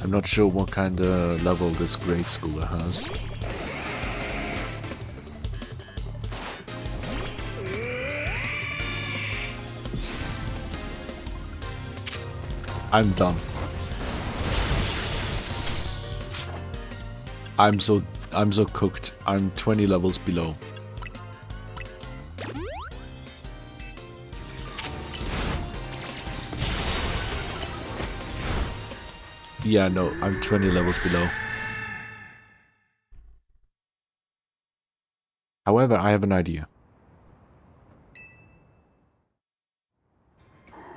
I'm not sure what kind of level this grade schooler has. I'm done. I'm so cooked. I'm 20 levels below. Yeah, no, I'm 20 levels below. However, I have an idea.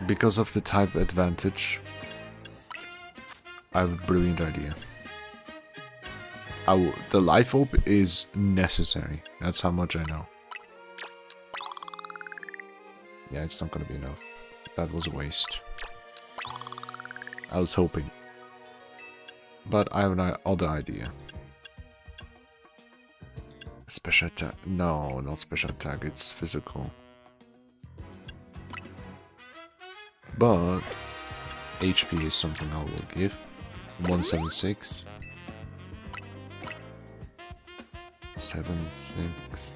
Because of the type advantage, I have a brilliant idea. The life orb is necessary. That's how much I know. Yeah, it's not gonna be enough. That was a waste. I was hoping. But I have an other idea. Special attack. No, not special attack. It's physical. But HP is something I will give. 176. 76.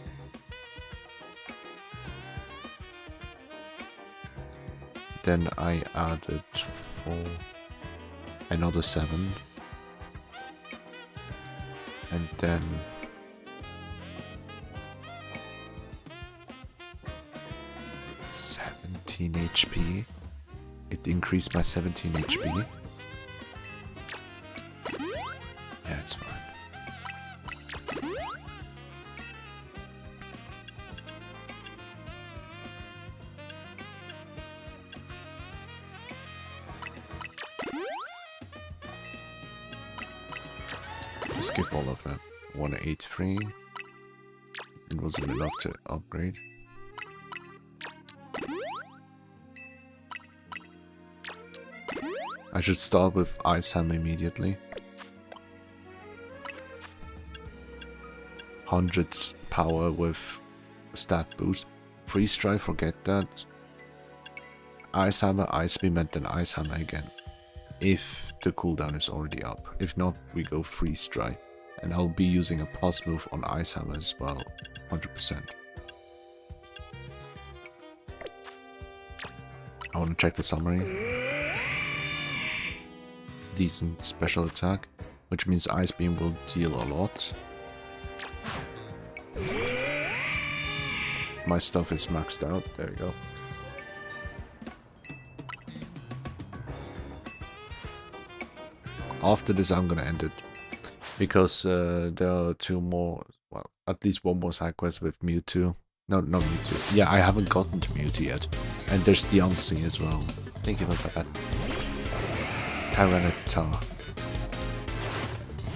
Then I added 4. Another 7. And then 17 HP. It increased by 17 HP. Yeah, it's fine. Just give all of that. 183. It wasn't enough to upgrade. I should start with Ice Hammer immediately. 100's power with stat boost. Freeze Dry, forget that. Ice Hammer, Ice Beam, and then Ice Hammer again. If the cooldown is already up. If not, we go Freeze Dry. And I'll be using a plus move on Ice Hammer as well. 100%. I want to check the summary. Decent special attack, which means Ice Beam will deal a lot. My stuff is maxed out, there we go. After this I'm gonna end it, because there are 2 more, well, at least 1 more side quest with Mewtwo. No, not Mewtwo. Yeah, I haven't gotten to Mewtwo yet. And there's the Unsea as well. Thank you for that. Tyranitar.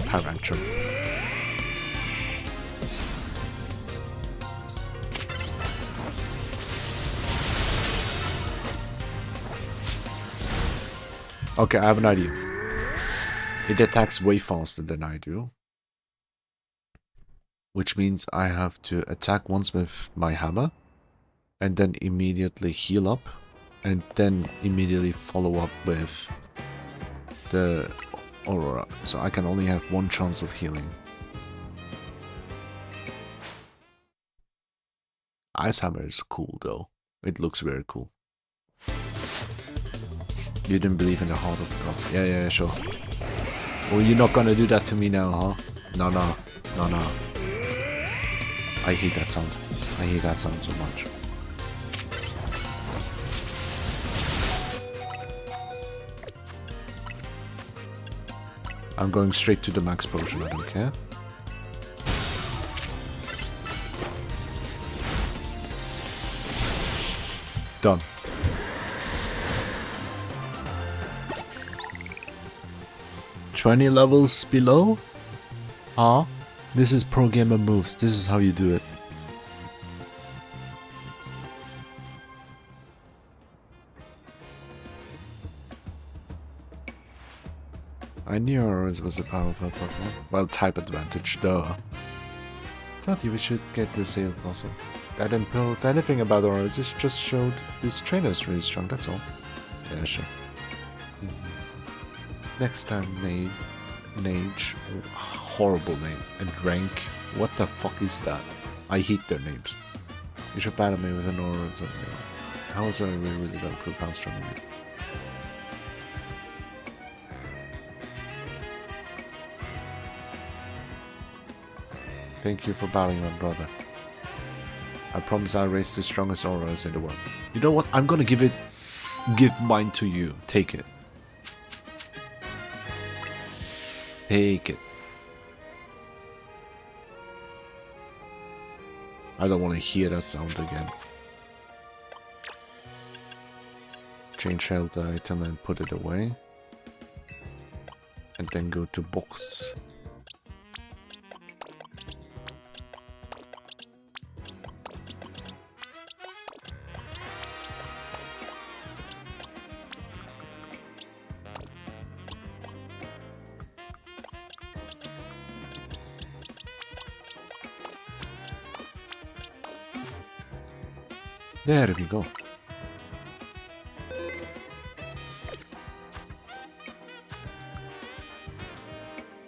Tyrantrum. Okay, I have an idea. It attacks way faster than I do. Which means I have to attack once with my hammer. And then immediately heal up. And then immediately follow up with the Aurora. So I can only have one chance of healing. Ice Hammer is cool though. It looks very cool. You didn't believe in the heart of the gods. Yeah, sure. Oh, you're not gonna do that to me now, huh? No. I hate that sound. I hate that sound so much. I'm going straight to the max potion, I don't care. Done. "20 levels below? Huh? This is pro gamer moves. This is how you do it." I knew Overalys was a powerful Pokemon. Well, type advantage, duh. Thought we should get the Sail Fossil. That didn't prove anything about Overalys, it just showed this trainer is really strong, that's all. Yeah, sure. Next time, Nage, horrible name, and Rank, what the fuck is that? I hate their names. You should battle me with an Overalys. How is that really gonna prove how strong I am? Thank you for battling my brother. I promise I'll raise the strongest Overalys in the world. You know what? I'm gonna give mine to you. Take it. Take it. I don't want to hear that sound again. Change health item and put it away. And then go to box. There we go.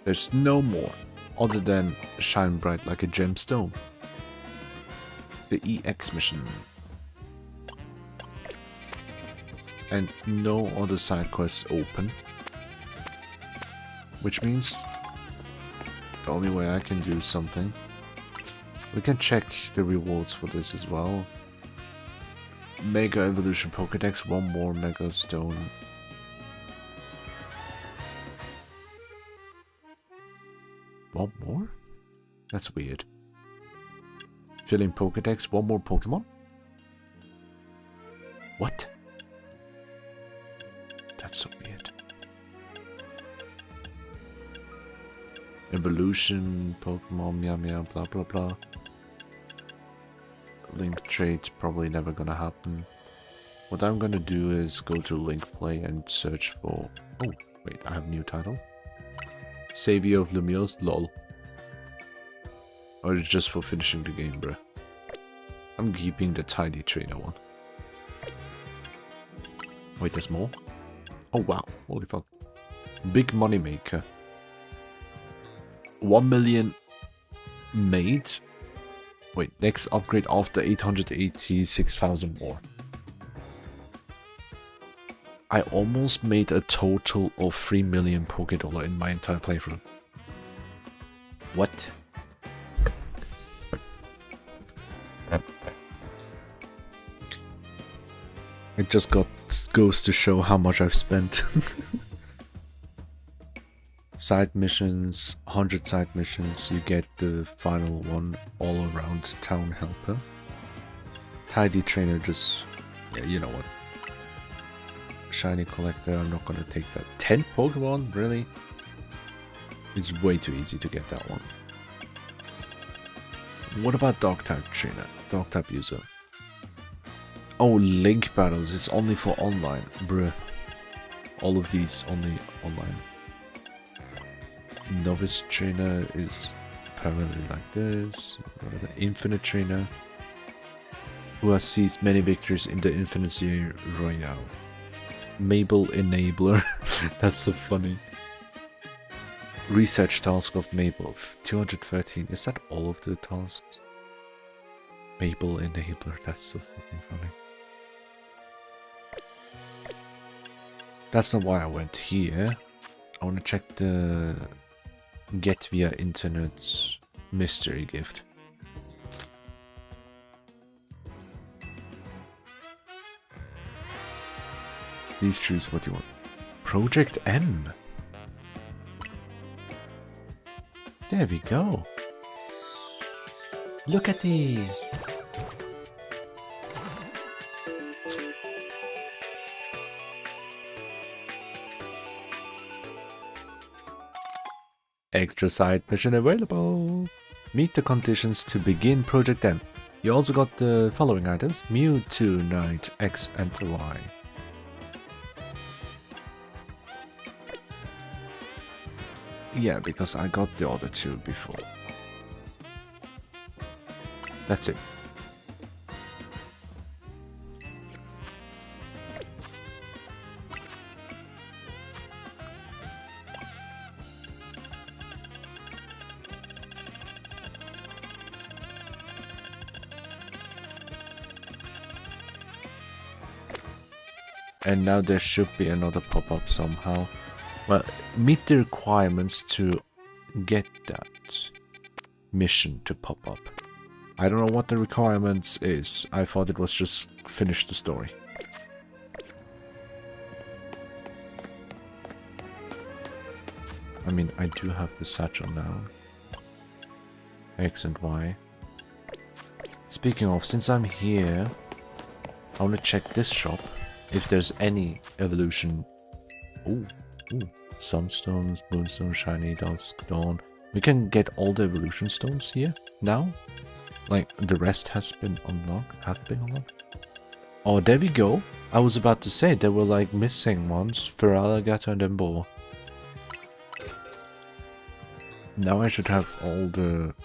There's no more other than shine bright like a gemstone. The EX mission. And no other side quests open. Which means the only way I can do something. We can check the rewards for this as well. Mega Evolution Pokédex, one more Mega Stone. One more? That's weird. Filling Pokédex, one more Pokemon? What? That's so weird. Evolution, Pokemon, meow, blah blah blah. Link trade probably never gonna happen. What I'm gonna do is go to Link Play and search for... Oh, wait, I have a new title. Savior of Lumiose, lol. Or it's just for finishing the game, bruh. I'm keeping the Tidy Trainer one. Wait, there's more? Oh wow, holy fuck. Big money maker. 1 million made. Wait, next upgrade after 886,000 more. I almost made a total of 3 million Pokédollar in my entire playthrough. What? It just goes to show how much I've spent. Side missions, 100 side missions, you get the final one, all around town helper. Tidy Trainer just Yeah, you know what? Shiny collector, I'm not gonna take that. 10 Pokemon? Really? It's way too easy to get that one. What about dog type trainer? Dog type user? Oh, link battles. It's only for online. Bruh. All of these only online. Novice trainer is permanently like this. Infinite trainer, who has seized many victories in the Infinity Royale. Mabel Enabler. That's so funny. Research task of Mabel. 213. Is that all of the tasks? Mabel Enabler. That's so fucking funny. That's not why I went here. I want to check the get via internet mystery gift. Please choose what you want. Project M. There we go. Look at these. Extra side mission available. Meet the conditions to begin Project M. You also got the following items: Mewtwo, Knight, X, and Y. Yeah, because I got the other two before. That's it. And now there should be another pop-up somehow. Well, meet the requirements to get that mission to pop up. I don't know what the requirements is. I thought it was just finish the story. I mean, I do have the satchel now. X and Y. Speaking of, since I'm here, I want to check this shop. If there's any evolution. Ooh. Sunstones, Moonstone, Shiny, Dusk, Dawn. We can get all the evolution stones here now. Like the rest has been unlocked. Oh, there we go. I was about to say there were like missing ones. Feraligatr and Emboar. Now I should have all the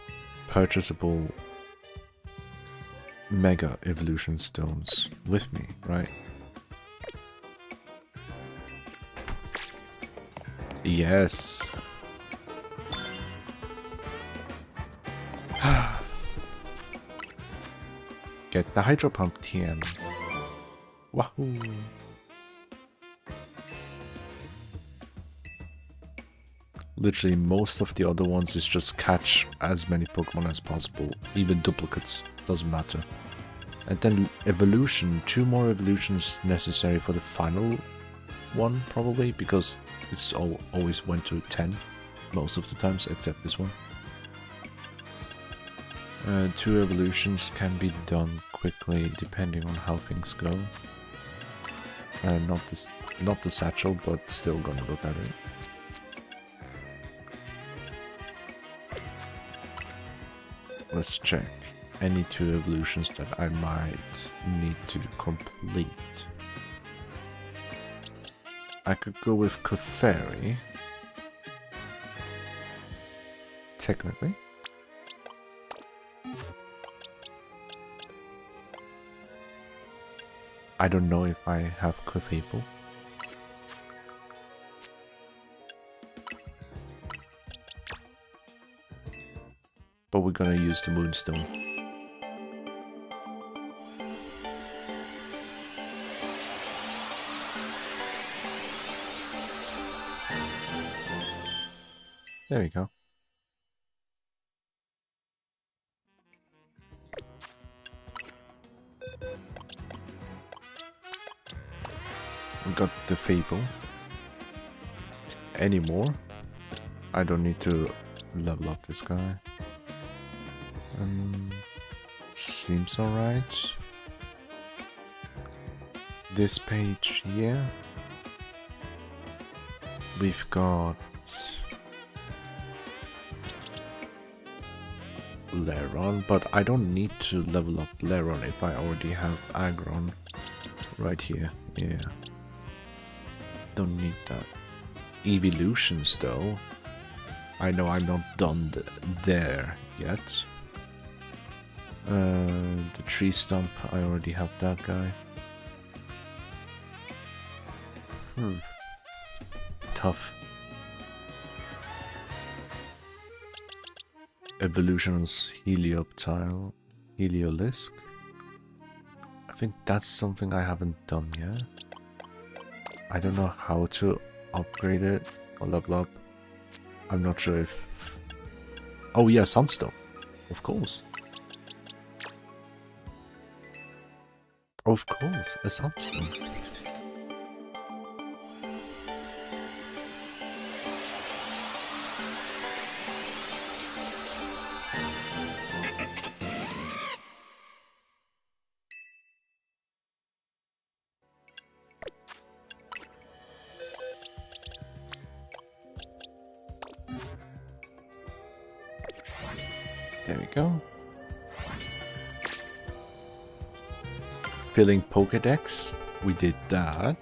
purchasable Mega Evolution Stones with me, right? Yes. Get the Hydro Pump TM. Wahoo! Literally, most of the other ones is just catch as many Pokemon as possible, even duplicates, doesn't matter. And then evolution, 2 more evolutions necessary for the final one, probably, because it's always went to 10 most of the times, except this one. 2 evolutions can be done quickly depending on how things go. Not the satchel, but still gonna look at it. Let's check any 2 evolutions that I might need to complete. I could go with Clefairy. Technically. I don't know if I have Clefable. But we're gonna use the Moonstone. There we go. We got the Fable. Any more? I don't need to level up this guy. Seems alright. this page here, we've got Leron, but I don't need to level up Leron if I already have Agron right here. Yeah, don't need that. Evolutions though, I know I'm not done there yet. The tree stump, I already have that guy. Tough. Evolutions Helioptile, Heliolisk. I think that's something I haven't done yet. I don't know how to upgrade it or level up. I'm not sure if... Oh yeah, Sunstone. Of course. Of course, a Sunstone. There we go. Filling Pokédex, we did that.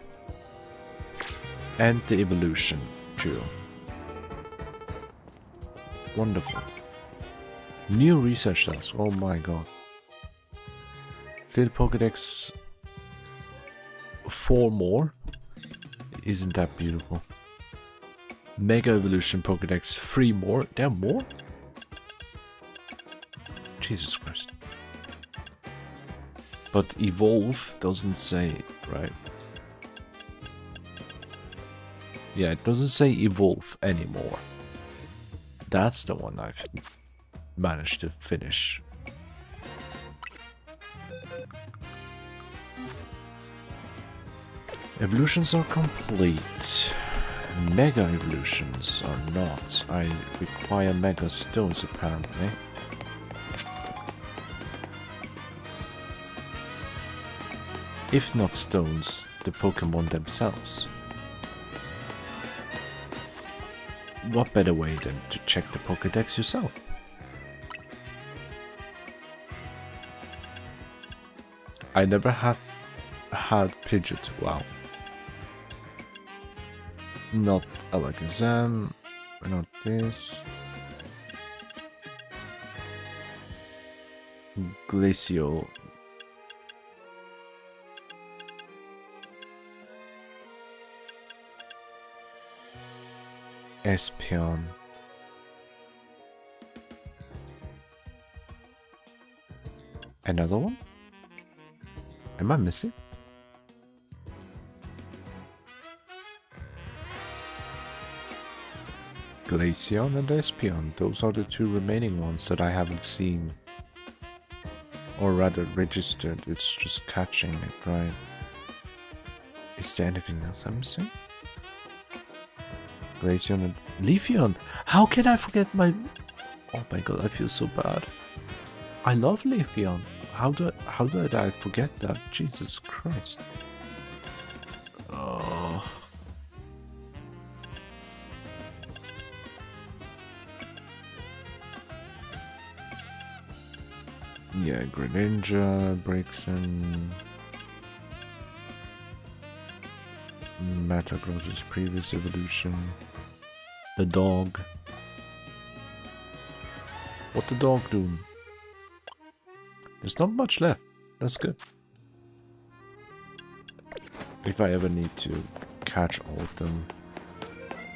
And the evolution too. Wonderful. New research task, oh my god. Fill Pokédex 4 more. Isn't that beautiful? Mega Evolution Pokédex 3 more. There are more? Jesus Christ. But evolve doesn't say, right? Yeah, it doesn't say evolve anymore. That's the one I've managed to finish. Evolutions are complete. Mega evolutions are not. I require mega stones apparently. If not stones, the Pokemon themselves. What better way than to check the Pokédex yourself? I never have had Pidgeot, wow. Not Alakazam, not this. Glacio. Espeon. Another one? Am I missing? Glaceon and Espeon. Those are the two remaining ones that I haven't seen. Or rather registered. It's just catching it, right? Is there anything else I'm missing? Glaceon and Leafeon. How can I forget my... Oh my god, I feel so bad. I love Leafeon. How did I forget that? Jesus Christ. Oh. Yeah, Greninja breaks in. Metagross's previous evolution. The dog. What the dog doing? There's not much left. That's good. If I ever need to catch all of them.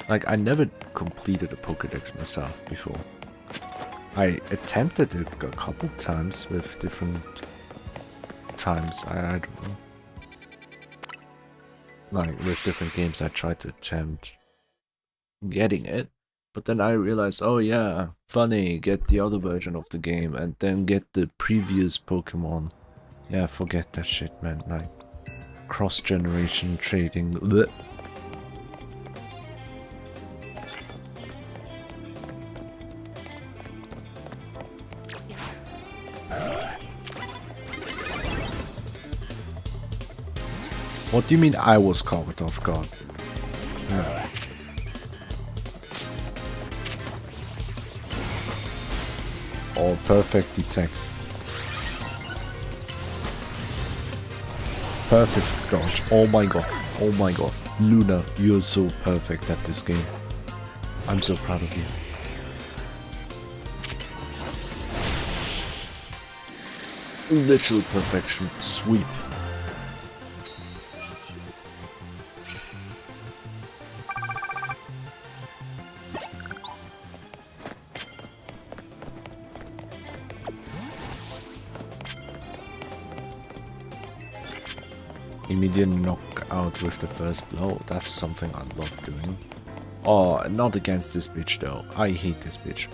Like, I never completed a Pokédex myself before. I attempted it a couple times with different times. I don't know. Like, with different games I tried to attempt getting it. But then I realized, oh yeah, funny, get the other version of the game and then get the previous Pokemon. Yeah, forget that shit, man. Like, cross-generation trading. Blech. What do you mean I was caught off guard? No. Oh, perfect detect. Perfect dodge. Oh my god. Oh my god. Luna, you're so perfect at this game. I'm so proud of you. Literal perfection. Sweep. Immediate knockout with the first blow. That's something I love doing. Oh, not against this bitch though. I hate this bitch.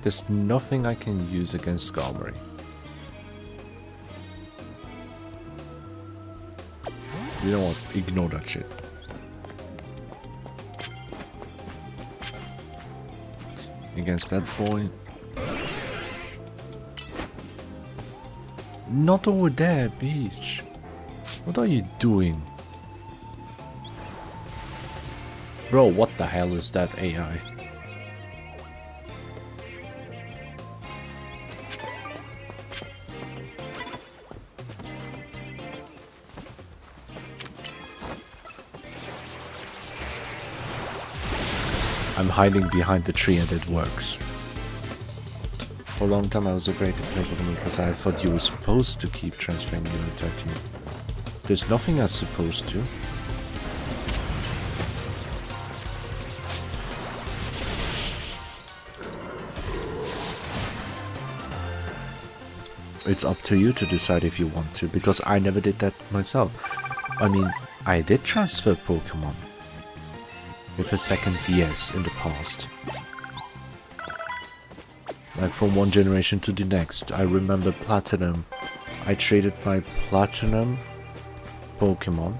There's nothing I can use against Skarmory. You know what? Ignore that shit. Against that boy. Not over there, bitch. What are you doing? Bro, what the hell is that AI? I'm hiding behind the tree and it works. For a long time I was afraid to play Pokemon because I thought you were supposed to keep transferring your attack to you. There's nothing I'm supposed to. It's up to you to decide if you want to, because I never did that myself. I mean, I did transfer Pokemon with a second DS in the past. Like from one generation to the next. I remember Platinum. I traded my Platinum Pokemon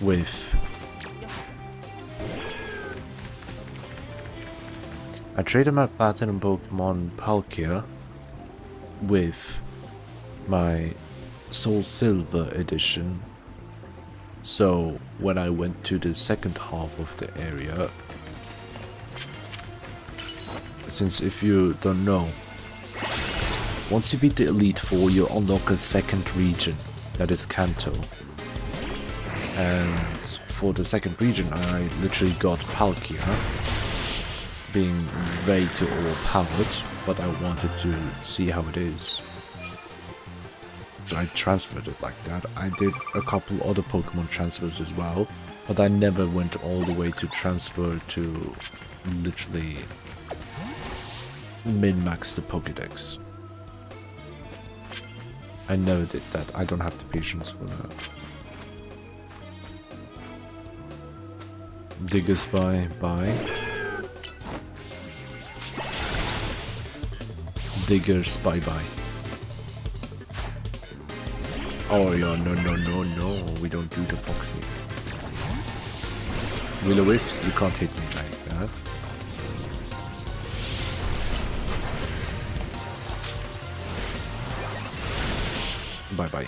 with... I traded my Platinum Pokemon Palkia with my Soul Silver edition. So when I went to the second half of the area, since if you don't know, once you beat the Elite Four, you unlock a second region, that is Kanto. And for the second region, I literally got Palkia, being way too overpowered, but I wanted to see how it is. So I transferred it like that. I did a couple other Pokemon transfers as well, but I never went all the way to transfer to literally min-max the Pokédex. I never did that. I don't have the patience for that. Diggers bye. Diggers bye. Oh yeah, no, we don't do the Foxy. Will-O-Wisps, you can't hit me like that. Bye.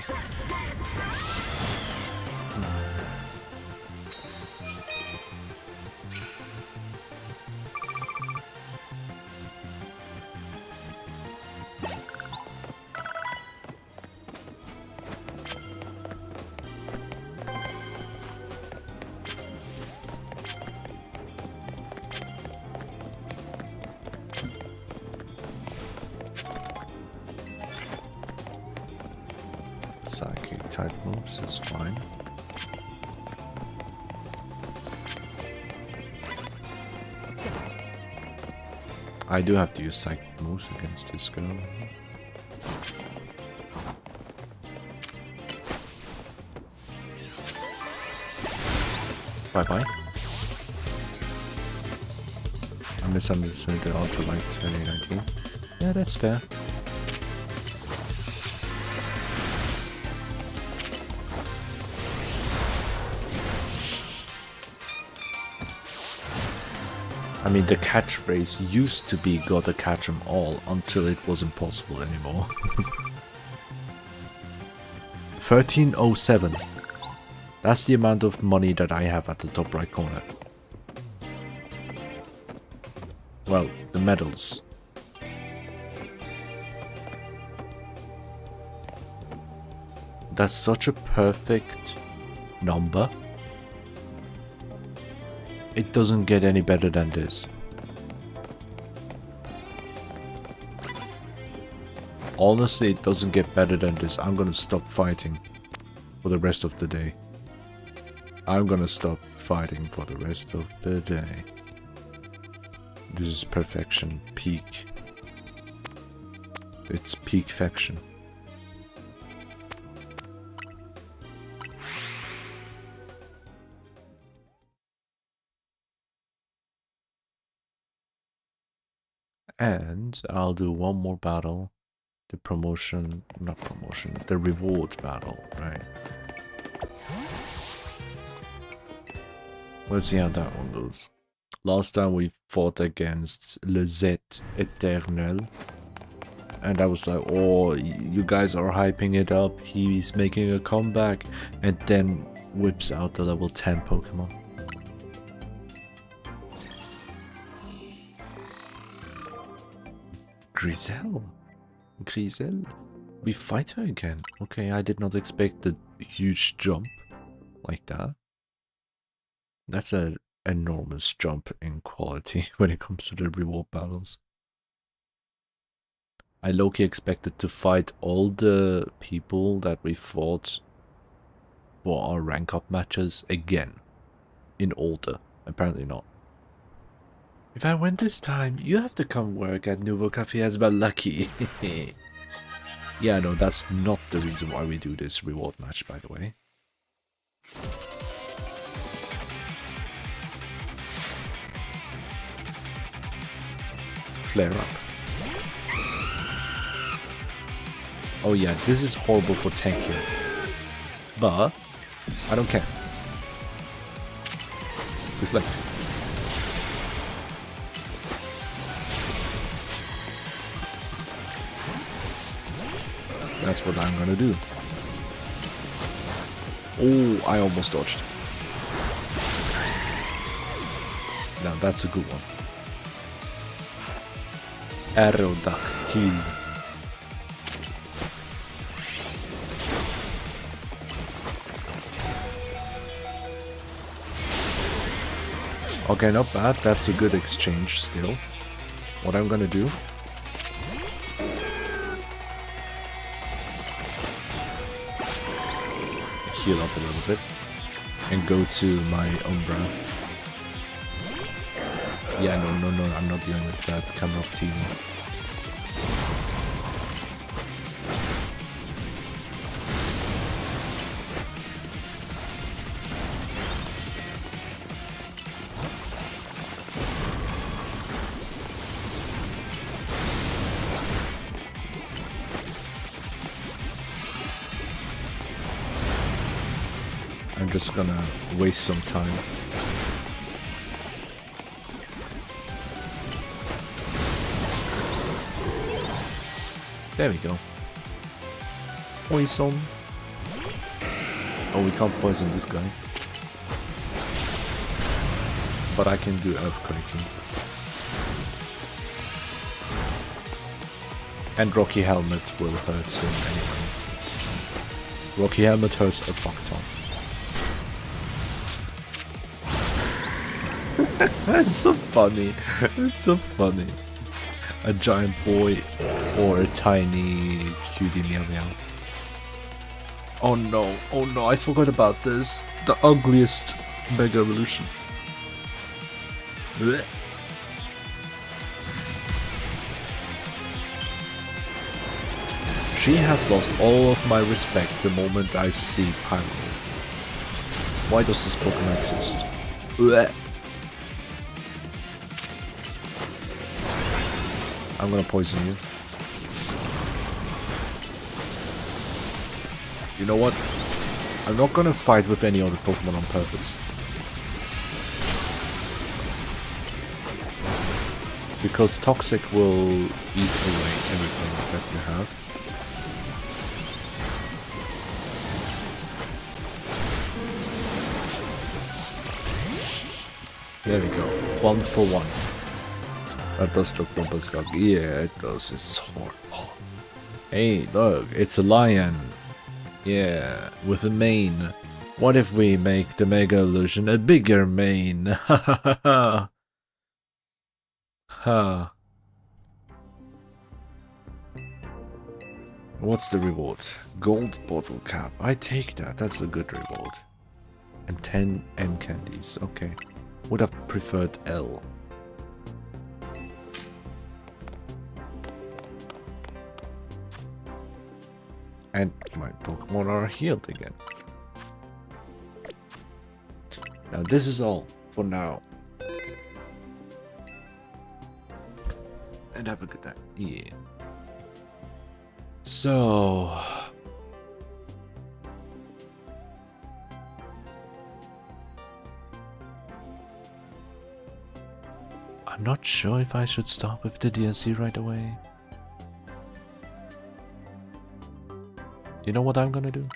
Psychic type moves is fine. I do have to use psychic moves against this girl. Bye. I misunderstood the Ultralight 2019. Yeah, that's fair. I I mean, the catchphrase used to be "gotta catch 'em all" until it wasn't possible anymore. 1307. That's the amount of money that I have at the top right corner. Well, the medals. That's such a perfect number. It doesn't get any better than this. Honestly, it doesn't get better than this. I'm gonna stop fighting for the rest of the day. I'm gonna stop fighting for the rest of the day. This is perfection. Peak. It's peak-faction. And I'll do one more battle. The promotion, not promotion, the reward battle, right? Let's see how that one goes. Last time we fought against Le Z Eternel. And I was like, oh, you guys are hyping it up. He's making a comeback. And then whips out the level 10 Pokemon. Griselle. We fight her again. Okay, I did not expect the huge jump like that. That's an enormous jump in quality when it comes to the reward battles. I low-key expected to fight all the people that we fought for our rank up matches again in order. Apparently not. If I win this time, you have to come work at Nouveau Café as well, lucky. Yeah, no, that's not the reason why we do this reward match, by the way. Flare up. Oh yeah, this is horrible for tanking. But I don't care. Reflect. That's what I'm gonna do. Oh, I almost dodged. Now that's a good one. Aerodactyl. Okay, not bad. That's a good exchange still. What I'm gonna do... heal up a little bit. And go to my Umbra. Yeah, no, I'm not dealing with that camera TV. I'm just gonna waste some time. There we go. Poison. Oh, we can't poison this guy. But I can do earthquaking. And Rocky Helmet will hurt him anyway. Rocky Helmet hurts a fuck ton. It's so funny. It's so funny. A giant boy or a tiny cutie meow meow. Oh no, I forgot about this. The ugliest Mega Evolution. Blech. She has lost all of my respect the moment I see Pyro. Why does this Pokemon exist? Blech. I'm gonna poison you. You know what? I'm not gonna fight with any other Pokemon on purpose. Because toxic will eat away everything that you have. There we go. 1 for 1. That does look bubblegum. Yeah, it does. It's horrible. Hey, look, it's a lion. Yeah, with a mane. What if we make the Mega Illusion a bigger mane? Ha ha ha ha. Ha. What's the reward? Gold bottle cap. I take that. That's a good reward. And 10 M candies. Okay. Would have preferred L. And my Pokemon are healed again. Now this is all for now. And have a good night. Yeah. So... I'm not sure if I should start with the DLC right away. You know what I'm gonna do?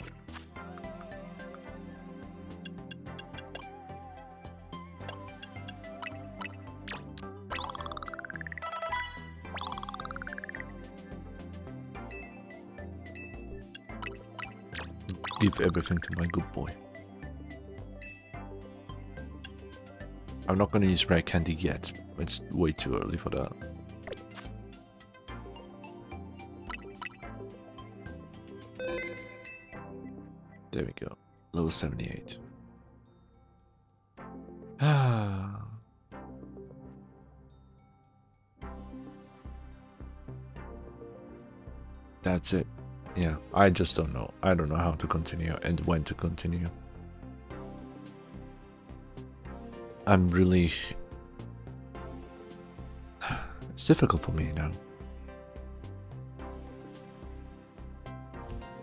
Give everything to my good boy. I'm not gonna use rare candy yet. It's way too early for that. There we go. Level 78. Ah. That's it. Yeah, I just don't know. I don't know how to continue and when to continue. I'm really... It's difficult for me now.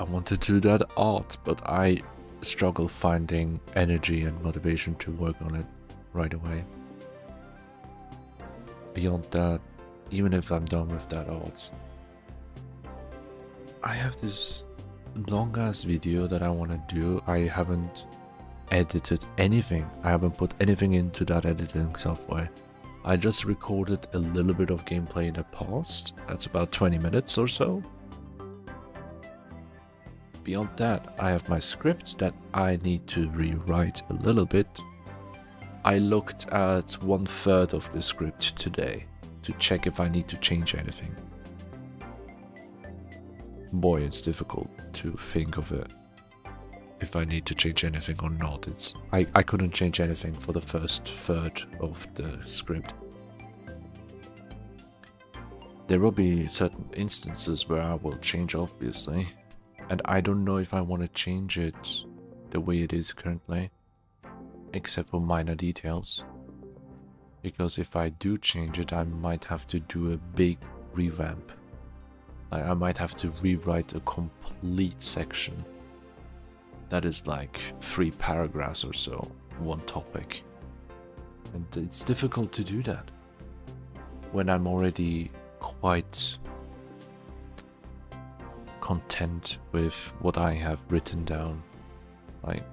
I want to do that art, but I struggle finding energy and motivation to work on it right away. Beyond that, even if I'm done with that art, I have this long ass video that I want to do. I haven't edited anything. I haven't put anything into that editing software. I just recorded a little bit of gameplay in the past. That's about 20 minutes or so. Beyond that, I have my script that I need to rewrite a little bit. I looked at 1/3 of the script today to check if I need to change anything. Boy, it's difficult to think of it. If I need to change anything or not. I couldn't change anything for the first third of the script. There will be certain instances where I will change, obviously. And I don't know if I want to change it the way it is currently, except for minor details. Because if I do change it, I might have to do a big revamp. Like, I might have to rewrite a complete section. That is like 3 paragraphs or so, one topic. And it's difficult to do that when I'm already quite content with what I have written down. Like,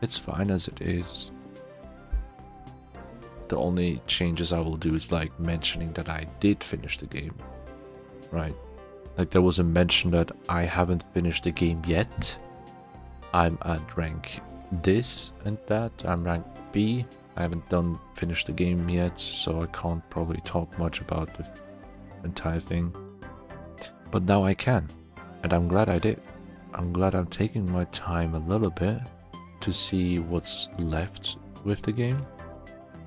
it's fine as it is. The only changes I will do is like mentioning that I did finish the game, right? Like, there was a mention that I haven't finished the game yet. I'm at rank this and that. I'm rank B. I haven't finished the game yet, so I can't probably talk much about the entire thing. But now I can, and I'm glad I did. I'm glad I'm taking my time a little bit to see what's left with the game,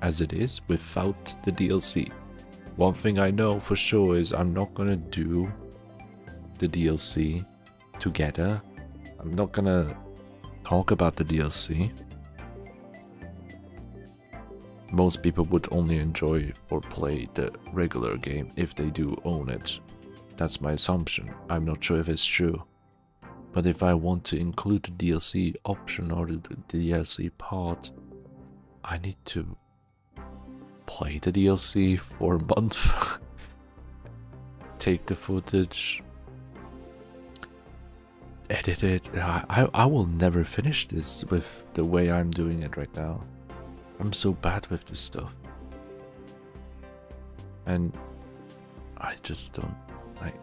as it is, without the DLC. One thing I know for sure is I'm not gonna do the DLC together. I'm not gonna talk about the DLC. Most people would only enjoy or play the regular game if they do own it. That's my assumption. I'm not sure if it's true. But if I want to include the DLC option or the DLC part, I need to play the DLC for a month, take the footage, edit it. I will never finish this with the way I'm doing it right now. I'm so bad with this stuff. And I just don't like.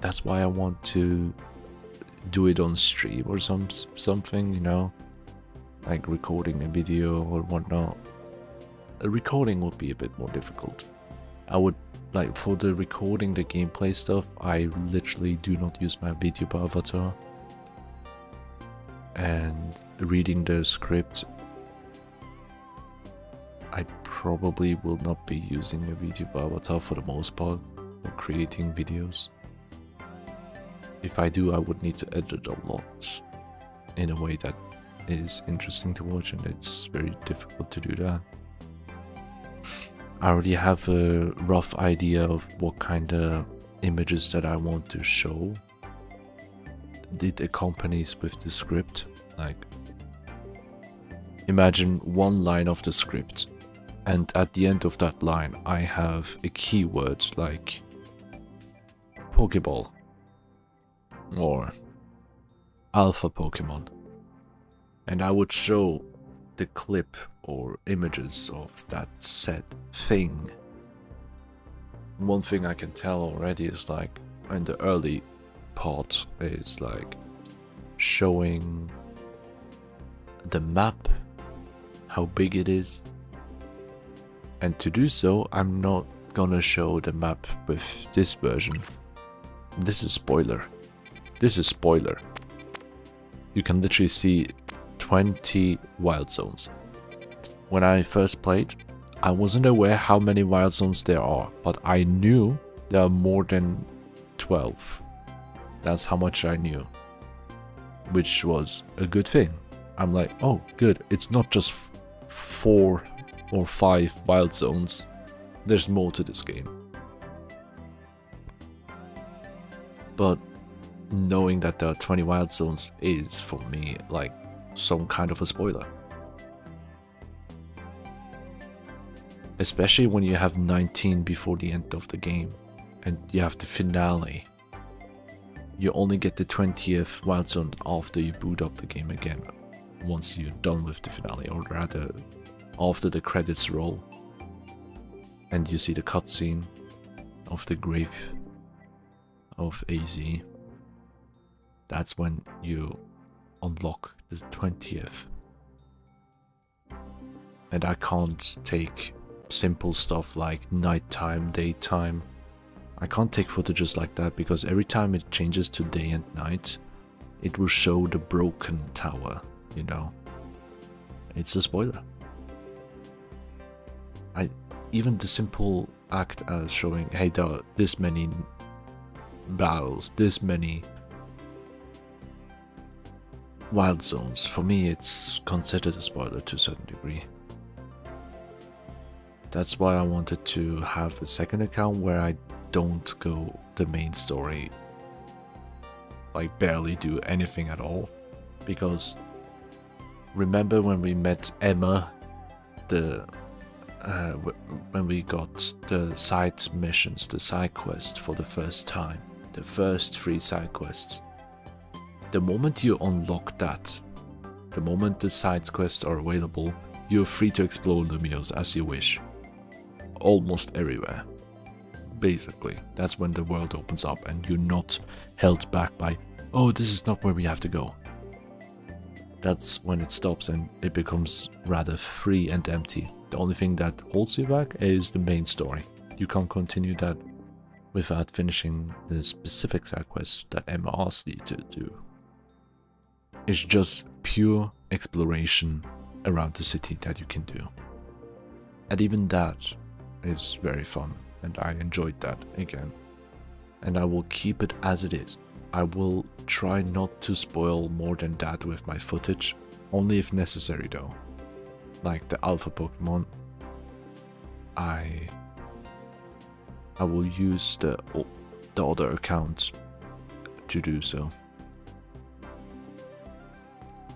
That's why I want to do it on stream or something, you know, like recording a video or whatnot. A recording would be a bit more difficult. I would like for the recording the gameplay stuff. I literally do not use my VTuber avatar, and reading the script, I probably will not be using a VTuber avatar for the most part for creating videos. If I do, I would need to edit a lot in a way that is interesting to watch, and it's very difficult to do that. I already have a rough idea of what kind of images that I want to show. It accompanies with the script. Like, imagine one line of the script, and at the end of that line I have a keyword like Pokeball or Alpha Pokemon, and I would show the clip or images of that said thing. One thing I can tell already is like in the early part is like showing the map, how big it is, and to do so I'm not gonna show the map with this version. This is spoiler. This is spoiler. You can literally see 20 wild zones. When I first played, I wasn't aware how many wild zones there are, but I knew there are more than 12. That's how much I knew, which was a good thing. I'm like, oh good, it's not just 4 or 5 wild zones, there's more to this game. But knowing that there are 20 wild zones is, for me, like some kind of a spoiler. Especially when you have 19 before the end of the game, and you have the finale. You only get the 20th wild zone after you boot up the game again, once you're done with the finale, or rather, after the credits roll. And you see the cutscene of the grave of AZ. That's when you unlock the 20th. And I can't take simple stuff like nighttime, daytime. I can't take footages like that, because every time it changes to day and night, it will show the broken tower, you know. It's a spoiler. Even the simple act as showing, hey, there are this many battles, this many wild zones, for me it's considered a spoiler to a certain degree. That's why I wanted to have a second account where I don't go the main story, like barely do anything at all. Because remember when we met Emma, when we got the side missions, the side quest for the first time, the first 3 side quests. The moment you unlock that, the moment the side quests are available, you're free to explore Lumiose as you wish. Almost everywhere. Basically, that's when the world opens up and you're not held back by, oh, this is not where we have to go. That's when it stops and it becomes rather free and empty. The only thing that holds you back is the main story. You can't continue that without finishing the specific side quests that Emma asked you to do. It's just pure exploration around the city that you can do. And even that is very fun, and I enjoyed that again. And I will keep it as it is. I will try not to spoil more than that with my footage, only if necessary though. Like the Alpha Pokemon, I will use the other account to do so.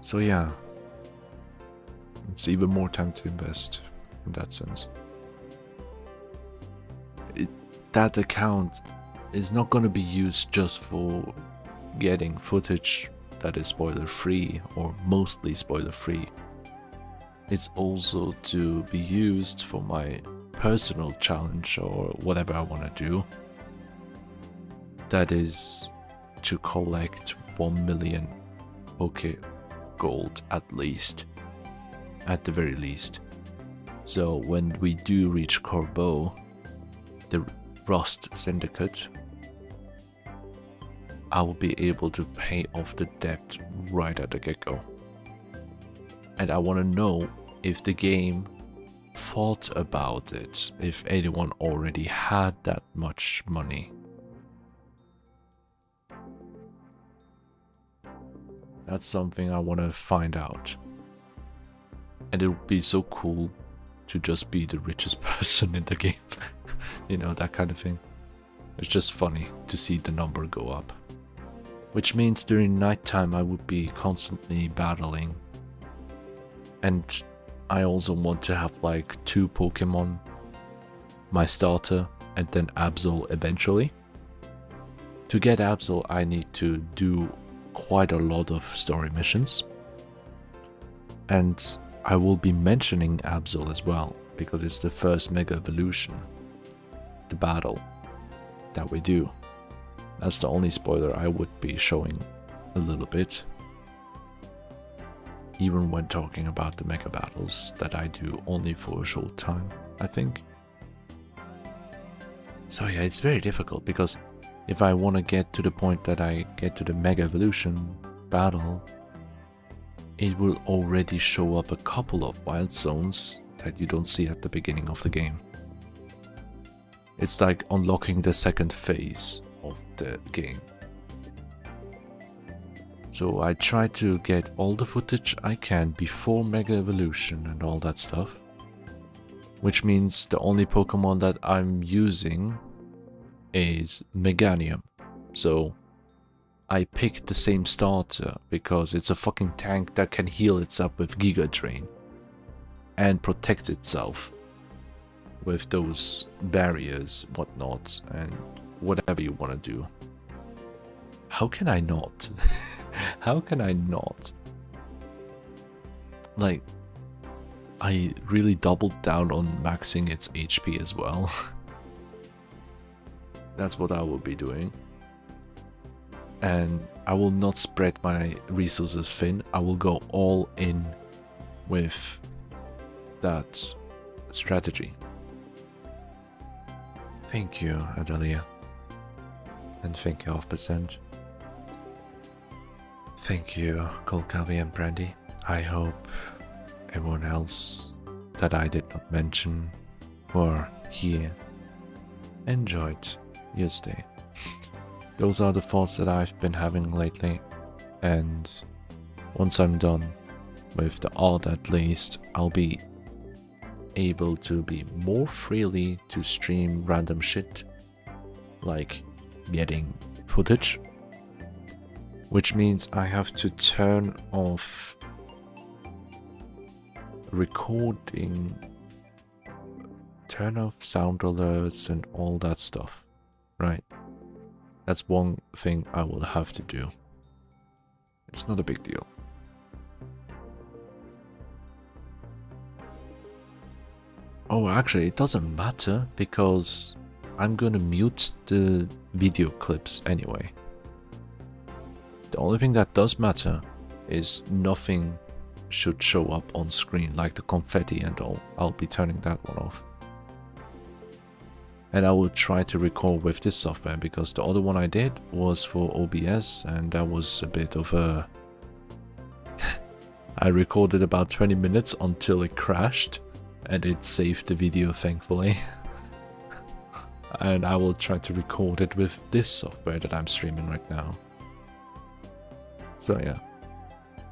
So yeah, it's even more time to invest in that sense. that account is not going to be used just for getting footage that is spoiler free or mostly spoiler free. It's also to be used for my personal challenge or whatever I want to do. That is to collect 1 million Poke Gold at least. At the very least. So when we do reach Corbeau, the Rust Syndicate, I will be able to pay off the debt right at the get-go. And I want to know if the game thought about it, if anyone already had that much money. That's something I want to find out. And it would be so cool to just be the richest person in the game. You know, that kind of thing. It's just funny to see the number go up. Which means during nighttime I would be constantly battling. And I also want to have like 2 Pokemon. My starter and then Absol eventually. To get Absol I need to do quite a lot of story missions. And I will be mentioning Absol as well, because it's the first Mega Evolution, the battle that we do. That's the only spoiler I would be showing a little bit, even when talking about the Mega Battles that I do only for a short time, I think. So yeah, it's very difficult, because if I want to get to the point that I get to the Mega Evolution battle, it will already show up a couple of wild zones that you don't see at the beginning of the game. It's like unlocking the second phase of the game. So I try to get all the footage I can before Mega Evolution and all that stuff. Which means the only Pokemon that I'm using is Meganium. So I picked the same starter because it's a fucking tank that can heal itself with Giga Drain and protect itself with those barriers, whatnot, and whatever you want to do. How can I not? How can I not? Like, I really doubled down on maxing its HP as well. That's what I will be doing. And I will not spread my resources thin. I will go all in with that strategy. Thank you, Adelia. And thank you, 0%. Thank you, Kolkavi and Brandy. I hope everyone else that I did not mention or here enjoyed your stay. Those are the thoughts that I've been having lately, and once I'm done with the art at least, I'll be able to be more freely to stream random shit, like getting footage, which means I have to turn off recording, turn off sound alerts and all that stuff, right? That's one thing I will have to do. It's not a big deal. Oh, actually, it doesn't matter because I'm gonna mute the video clips anyway. The only thing that does matter is nothing should show up on screen, like the confetti and all. I'll be turning that one off. And I will try to record with this software, because the other one I did was for OBS, and that was a bit of a... I recorded about 20 minutes until it crashed, and it saved the video, thankfully. And I will try to record it with this software that I'm streaming right now. So yeah,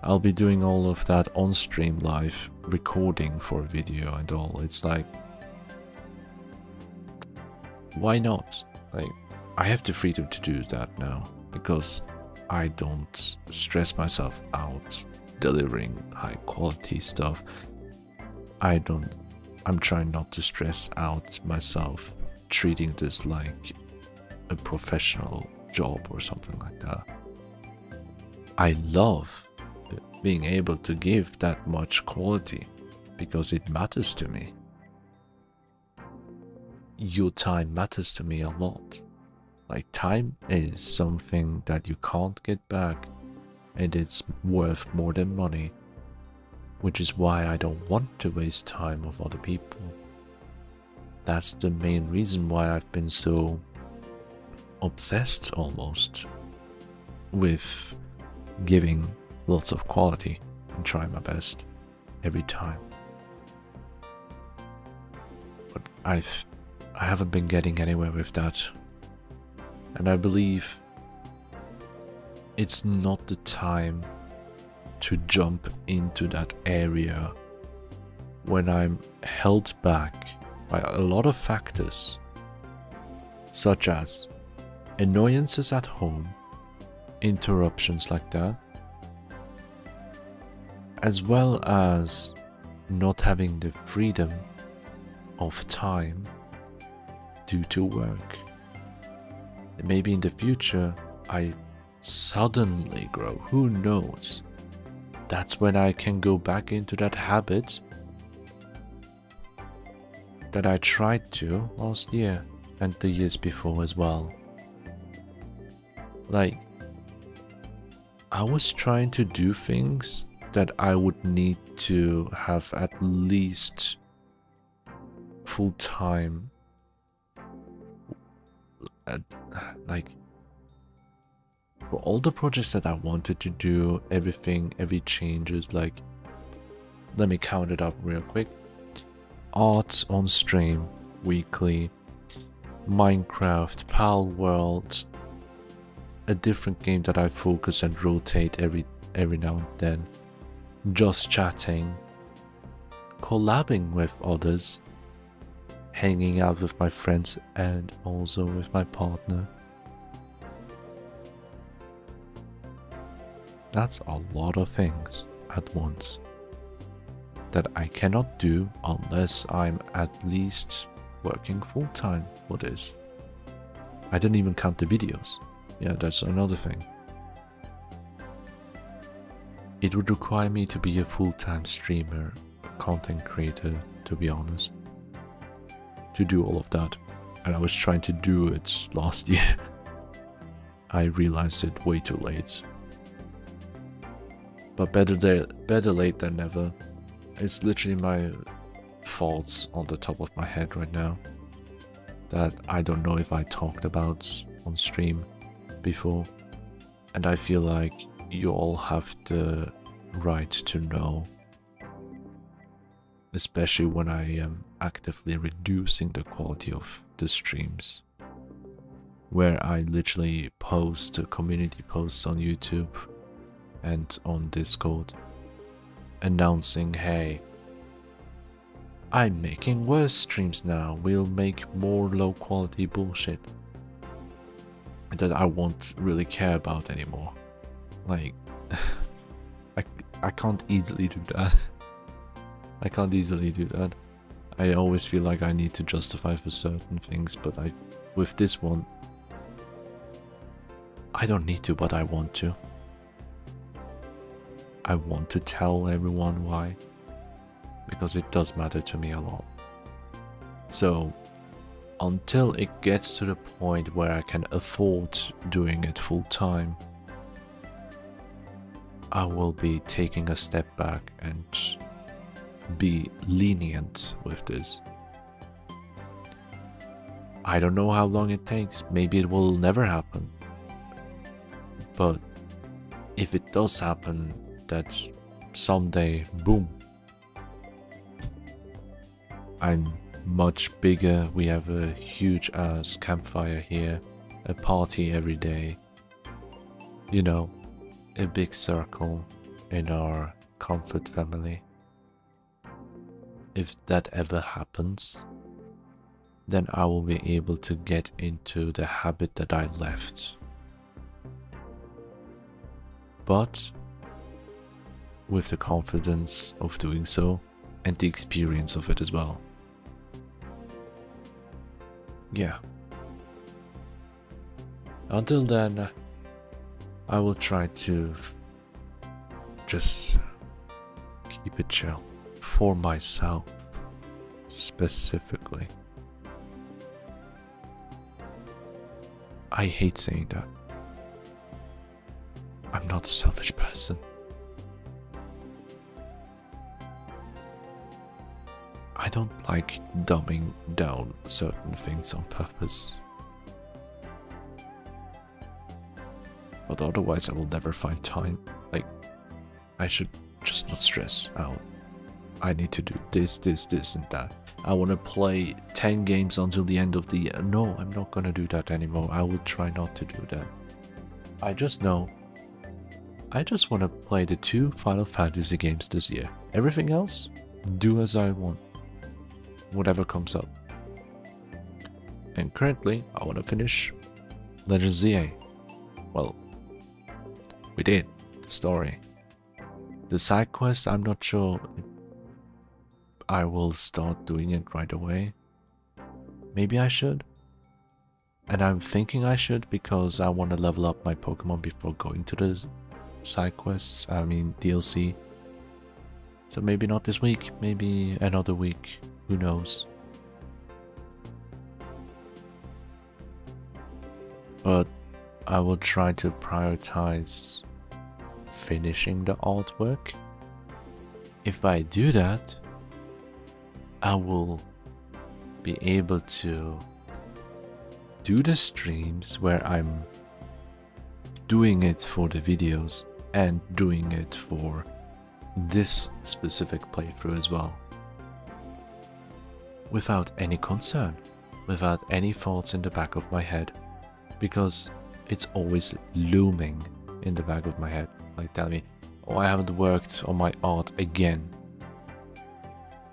I'll be doing all of that on stream live, recording for a video and all. It's like, why not? Like, I have the freedom to do that now, because I don't stress myself out delivering high quality stuff. I'm trying not to stress out myself treating this like a professional job or something like that. I love being able to give that much quality because it matters to me. Your time matters to me a lot. Like, time is something that you can't get back, and it's worth more than money, which is why I don't want to waste time of other people. That's the main reason why I've been so obsessed almost with giving lots of quality and trying my best every time. But I haven't been getting anywhere with that. And I believe it's not the time to jump into that area when I'm held back by a lot of factors, such as annoyances at home, interruptions like that, as well as not having the freedom of time due to work. Maybe in the future I suddenly grow, who knows? That's when I can go back into that habit that I tried to last year and the years before as well. Like, I was trying to do things that I would need to have at least full time, like, for all the projects that I wanted to do, everything, every changes, like, let me count it up real quick. Art on stream weekly, Minecraft, Pal World, a different game that I focus and rotate every now and then, just chatting, collabing with others, hanging out with my friends and also with my partner. That's a lot of things at once that I cannot do unless I'm at least working full-time for this. I didn't even count the videos. Yeah, that's another thing. It would require me to be a full-time streamer, content creator, to be honest, to do all of that. And I was trying to do it last year. I realized it way too late. But better late than never. It's literally my thoughts on the top of my head right now that I don't know if I talked about on stream before, and I feel like you all have the right to know, especially when I am actively reducing the quality of the streams, where I literally post community posts on YouTube and on Discord announcing, hey, I'm making worse streams now, we'll make more low quality bullshit that I won't really care about anymore. Like, I can't easily do that. I can't easily do that. I always feel like I need to justify for certain things, but with this one, I don't need to, but I want to. I want to tell everyone why, because it does matter to me a lot. So, until it gets to the point where I can afford doing it full time, I will be taking a step back and be lenient with this. I don't know how long it takes, maybe it will never happen. But if it does happen, that someday, boom, I'm much bigger, we have a huge ass campfire here, a party every day, you know, a big circle in our comfort family. If that ever happens, then I will be able to get into the habit that I left. But with the confidence of doing so and the experience of it as well. yeah. Until then, I will try to just keep it chill for myself specifically. I hate saying that. I'm not a selfish person. I don't like dumbing down certain things on purpose. But otherwise I will never find time. Like, I should just not stress out. I need to do this, and that. I want to play 10 games until the end of the year. No, I'm not gonna do that anymore. I will try not to do that. I just know I just want to play the 2 Final Fantasy games this year. Everything else, do as I want. Whatever comes up. And currently, I want to finish Legend ZA. Well, we did the story. The side quest, I'm not sure I will start doing it right away. Maybe I should. And I'm thinking I should because I want to level up my Pokemon before going to the side quests, I mean DLC. So maybe not this week, maybe another week, who knows. But I will try to prioritize finishing the artwork. If I do that, I will be able to do the streams where I'm doing it for the videos and doing it for this specific playthrough as well. Without any concern, without any thoughts in the back of my head, because it's always looming in the back of my head, like telling me, oh, I haven't worked on my art again.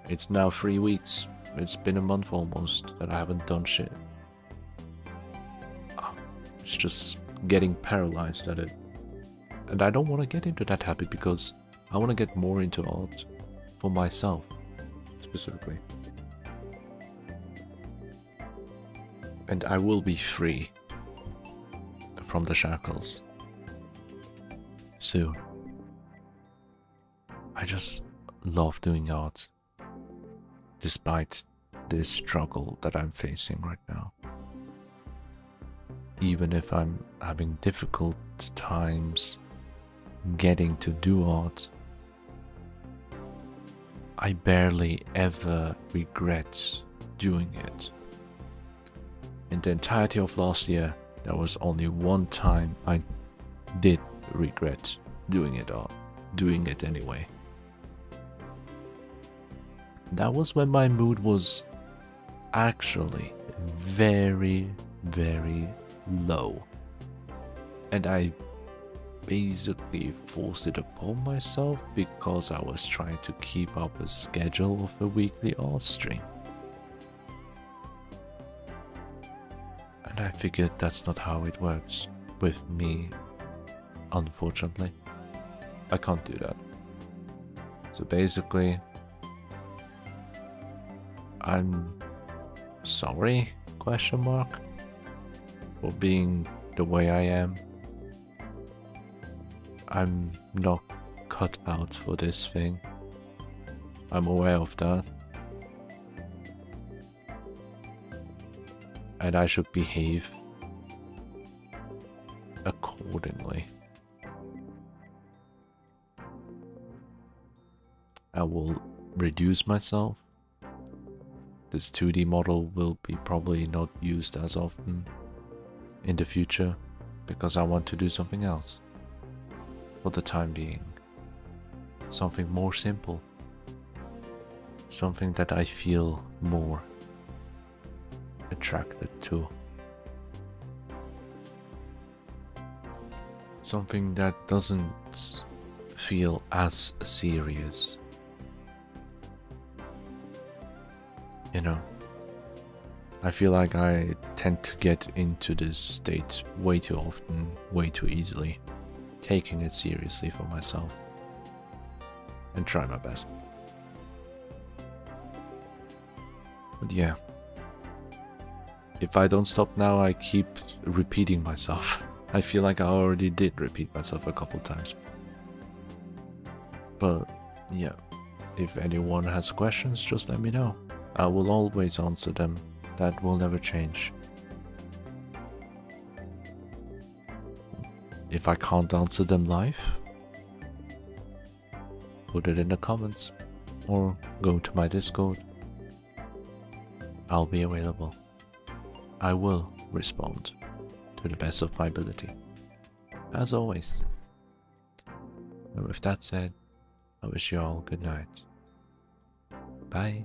It's now 3 weeks, it's been a month almost that I haven't done shit. It's just getting paralyzed at it. And I don't want to get into that habit because I want to get more into art for myself, specifically. And I will be free from the shackles soon. I just love doing art, despite this struggle that I'm facing right now. Even if I'm having difficult times getting to do art, I barely ever regret doing it. In the entirety of last year, there was only one time I did regret doing it anyway. That was when my mood was actually very, very low. And I basically forced it upon myself because I was trying to keep up a schedule of a weekly art stream. And I figured that's not how it works with me, unfortunately. I can't do that. So basically, I'm sorry, question mark, for being the way I am. I'm not cut out for this thing. I'm aware of that. And I should behave accordingly. I will reduce myself. This 2D model will be probably not used as often in the future because I want to do something else for the time being. Something more simple. Something that I feel more attracted to. Something that doesn't feel as serious. You know, I feel like I tend to get into this state way too often, way too easily, taking it seriously for myself, and try my best. But yeah, if I don't stop now, I keep repeating myself. I feel like I already did repeat myself a couple times. But yeah, if anyone has questions, just let me know. I will always answer them. That will never change. If I can't answer them live, put it in the comments or go to my Discord. I'll be available. I will respond to the best of my ability, as always. And with that said, I wish you all good night. Bye.